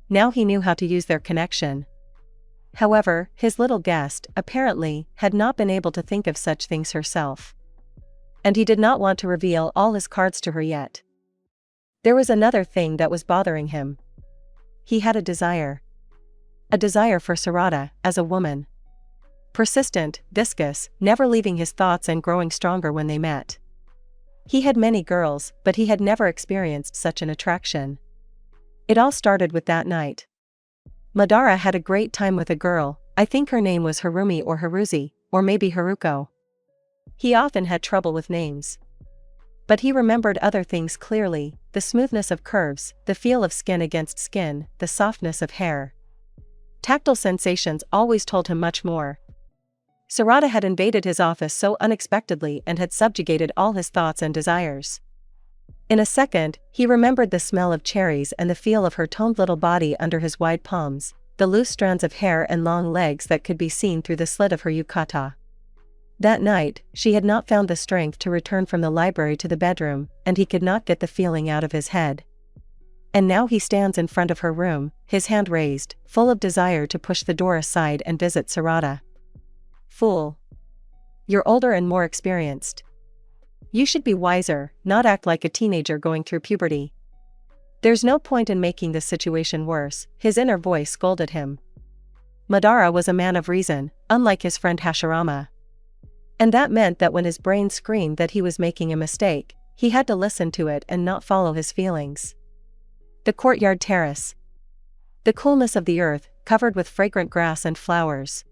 Now he knew how to use their connection. However, his little guest, apparently, had not been able to think of such things herself. And he did not want to reveal all his cards to her yet. There was another thing that was bothering him. He had a desire. A desire for Tsunade, as a woman. Persistent, viscous, never leaving his thoughts and growing stronger when they met. He had many girls, but he had never experienced such an attraction. It all started with that night. Madara had a great time with a girl, I think her name was Harumi or Haruzi, or maybe Haruko. He often had trouble with names. But he remembered other things clearly, the smoothness of curves, the feel of skin against skin, the softness of hair. Tactile sensations always told him much more. Tsunade had invaded his office so unexpectedly and had subjugated all his thoughts and desires. In a second, he remembered the smell of cherries and the feel of her toned little body under his wide palms, the loose strands of hair and long legs that could be seen through the slit of her yukata. That night, she had not found the strength to return from the library to the bedroom, and he could not get the feeling out of his head. And now he stands in front of her room, his hand raised, full of desire to push the door aside and visit Tsunade. Fool. You're older and more experienced. You should be wiser, not act like a teenager going through puberty. There's no point in making this situation worse, his inner voice scolded him. Madara was a man of reason, unlike his friend Hashirama. And that meant that when his brain screamed that he was making a mistake, he had to listen to it and not follow his feelings. The courtyard terrace. The coolness of the earth, covered with fragrant grass and flowers.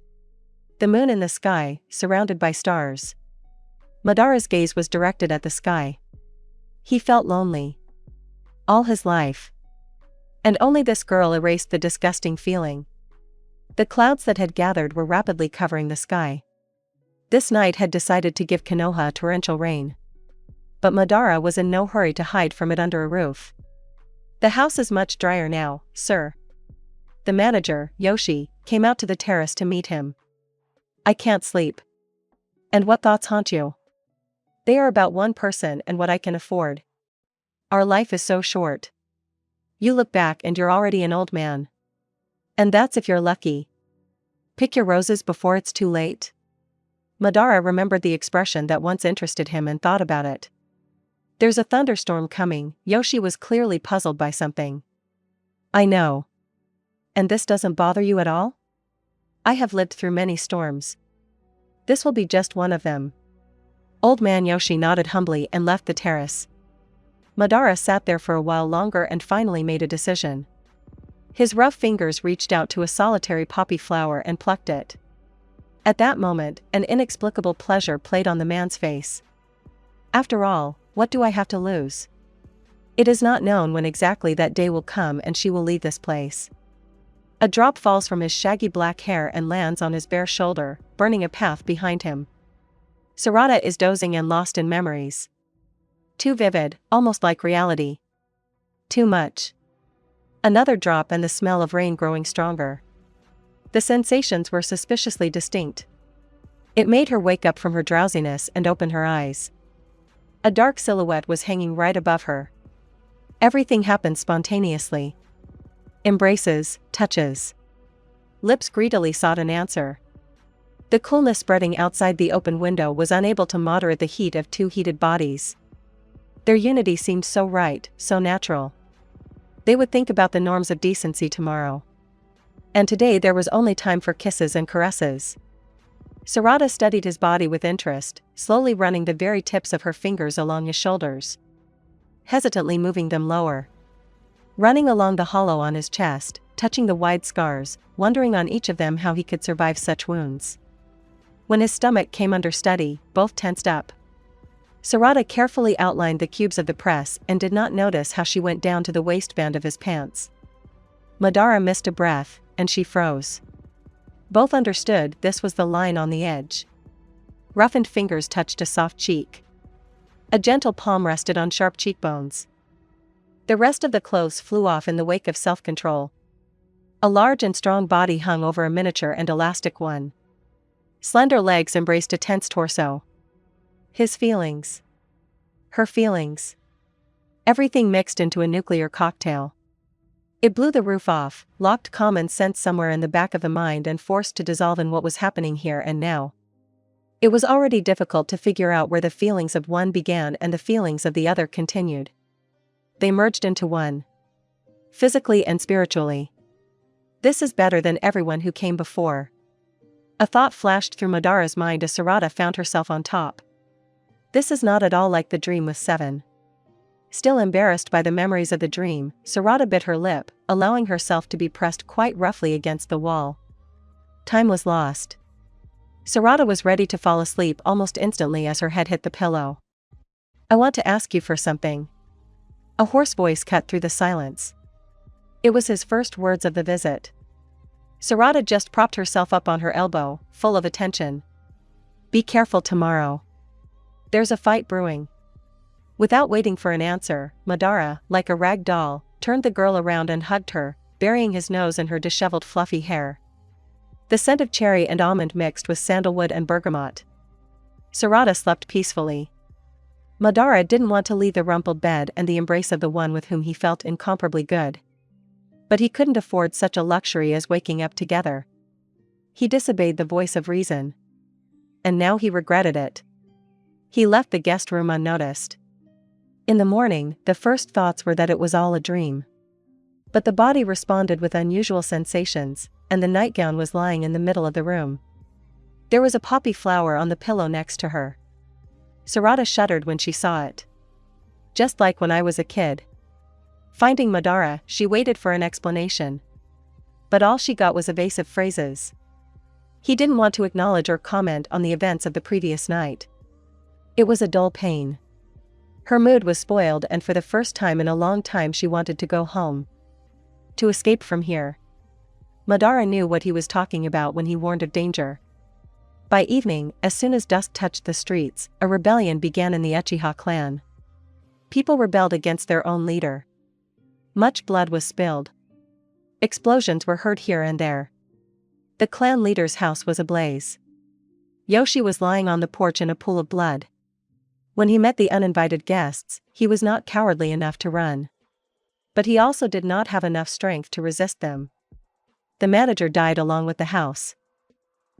The moon in the sky, surrounded by stars. Madara's gaze was directed at the sky. He felt lonely. All his life. And only this girl erased the disgusting feeling. The clouds that had gathered were rapidly covering the sky. This night had decided to give Konoha torrential rain. But Madara was in no hurry to hide from it under a roof. The house is much drier now, sir. The manager, Yoshi, came out to the terrace to meet him. I can't sleep. And what thoughts haunt you? They are about one person and what I can afford. Our life is so short. You look back and you're already an old man. And that's if you're lucky. Pick your roses before it's too late. Madara remembered the expression that once interested him and thought about it. There's a thunderstorm coming, Yoshi was clearly puzzled by something. I know. And this doesn't bother you at all? I have lived through many storms. This will be just one of them. Old man Yoshi nodded humbly and left the terrace. Madara sat there for a while longer and finally made a decision. His rough fingers reached out to a solitary poppy flower and plucked it. At that moment, an inexplicable pleasure played on the man's face. After all, what do I have to lose? It is not known when exactly that day will come and she will leave this place. A drop falls from his shaggy black hair and lands on his bare shoulder, burning a path behind him. Tsunade is dozing and lost in memories. Too vivid, almost like reality. Too much. Another drop and the smell of rain growing stronger. The sensations were suspiciously distinct. It made her wake up from her drowsiness and open her eyes. A dark silhouette was hanging right above her. Everything happened spontaneously. Embraces, touches. Lips greedily sought an answer. The coolness spreading outside the open window was unable to moderate the heat of two heated bodies. Their unity seemed so right, so natural. They would think about the norms of decency tomorrow. And today there was only time for kisses and caresses. Tsunade studied his body with interest, slowly running the very tips of her fingers along his shoulders. Hesitantly moving them lower. Running along the hollow on his chest, touching the wide scars, wondering on each of them how he could survive such wounds. When his stomach came under study, both tensed up. Tsunade carefully outlined the cubes of the press and did not notice how she went down to the waistband of his pants. Madara missed a breath, and she froze. Both understood this was the line on the edge. Roughened fingers touched a soft cheek. A gentle palm rested on sharp cheekbones. The rest of the clothes flew off in the wake of self-control. A large and strong body hung over a miniature and elastic one. Slender legs embraced a tense torso. His feelings. Her feelings. Everything mixed into a nuclear cocktail. It blew the roof off, locked common sense somewhere in the back of the mind and forced to dissolve in what was happening here and now. It was already difficult to figure out where the feelings of one began and the feelings of the other continued. They merged into one. Physically and spiritually. This is better than everyone who came before. A thought flashed through Madara's mind as Sarada found herself on top. This is not at all like the dream with Seven. Still embarrassed by the memories of the dream, Sarada bit her lip, allowing herself to be pressed quite roughly against the wall. Time was lost. Sarada was ready to fall asleep almost instantly as her head hit the pillow. "I want to ask you for something." A hoarse voice cut through the silence. It was his first words of the visit. Sarada just propped herself up on her elbow, full of attention. "Be careful tomorrow. There's a fight brewing." Without waiting for an answer, Madara, like a rag doll, turned the girl around and hugged her, burying his nose in her disheveled fluffy hair. The scent of cherry and almond mixed with sandalwood and bergamot. Sarada slept peacefully. Madara didn't want to leave the rumpled bed and the embrace of the one with whom he felt incomparably good. But he couldn't afford such a luxury as waking up together. He disobeyed the voice of reason. And now he regretted it. He left the guest room unnoticed. In the morning, the first thoughts were that it was all a dream. But the body responded with unusual sensations, and the nightgown was lying in the middle of the room. There was a poppy flower on the pillow next to her. Sarada shuddered when she saw it. "Just like when I was a kid." Finding Madara, she waited for an explanation. But all she got was evasive phrases. He didn't want to acknowledge or comment on the events of the previous night. It was a dull pain. Her mood was spoiled, and for the first time in a long time she wanted to go home. To escape from here. Madara knew what he was talking about when he warned of danger. By evening, as soon as dusk touched the streets, a rebellion began in the Uchiha clan. People rebelled against their own leader. Much blood was spilled. Explosions were heard here and there. The clan leader's house was ablaze. Yoshi was lying on the porch in a pool of blood. When he met the uninvited guests, he was not cowardly enough to run. But he also did not have enough strength to resist them. The manager died along with the house.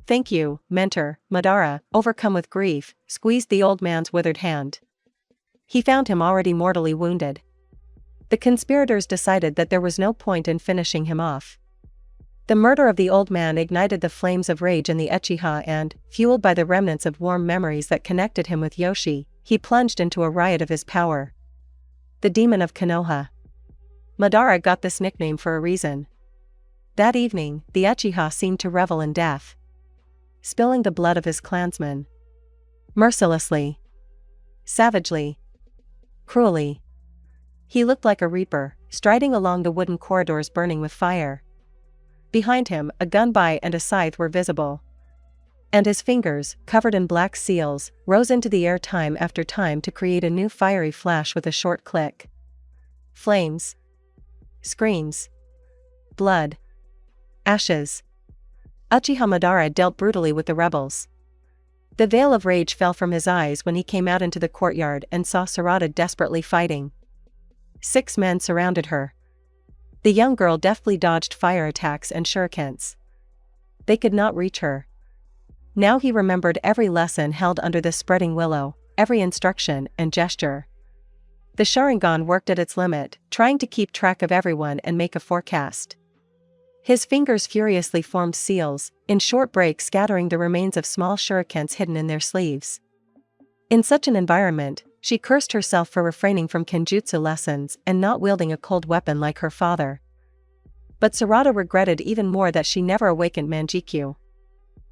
"Thank you, mentor." Madara, overcome with grief, squeezed the old man's withered hand. He found him already mortally wounded. The conspirators decided that there was no point in finishing him off. The murder of the old man ignited the flames of rage in the Uchiha and, fueled by the remnants of warm memories that connected him with Yoshi, he plunged into a riot of his power. The Demon of Konoha. Madara got this nickname for a reason. That evening, the Uchiha seemed to revel in death. Spilling the blood of his clansmen. Mercilessly. Savagely. Cruelly. He looked like a reaper, striding along the wooden corridors burning with fire. Behind him, a gunbai and a scythe were visible. And his fingers, covered in black seals, rose into the air time after time to create a new fiery flash with a short click. Flames. Screams. Blood. Ashes. Uchiha Madara dealt brutally with the rebels. The veil of rage fell from his eyes when he came out into the courtyard and saw Sarada desperately fighting. 6 men surrounded her. The young girl deftly dodged fire attacks and shurikens. They could not reach her. Now he remembered every lesson held under the spreading willow, every instruction and gesture. The Sharingan worked at its limit, trying to keep track of everyone and make a forecast. His fingers furiously formed seals, in short breaks scattering the remains of small shurikens hidden in their sleeves. In such an environment, she cursed herself for refraining from kenjutsu lessons and not wielding a cold weapon like her father. But Sarada regretted even more that she never awakened Manjikyu.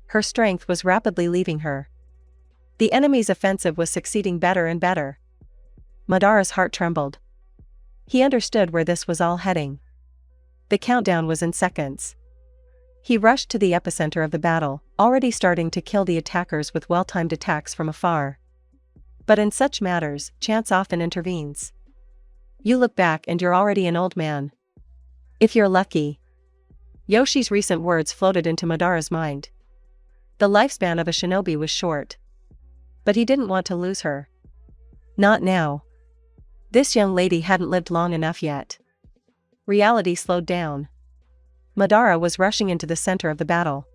Her strength was rapidly leaving her. The enemy's offensive was succeeding better and better. Madara's heart trembled. He understood where this was all heading. The countdown was in seconds. He rushed to the epicenter of the battle, already starting to kill the attackers with well-timed attacks from afar. But in such matters, chance often intervenes. You look back and you're already an old man. If you're lucky. Yoshi's recent words floated into Madara's mind. The lifespan of a shinobi was short. But he didn't want to lose her. Not now. This young lady hadn't lived long enough yet. reality slowed down. Madara was rushing into the center of the battle.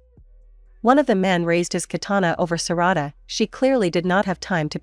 One of the men raised his katana over Sarada. She clearly did not have time to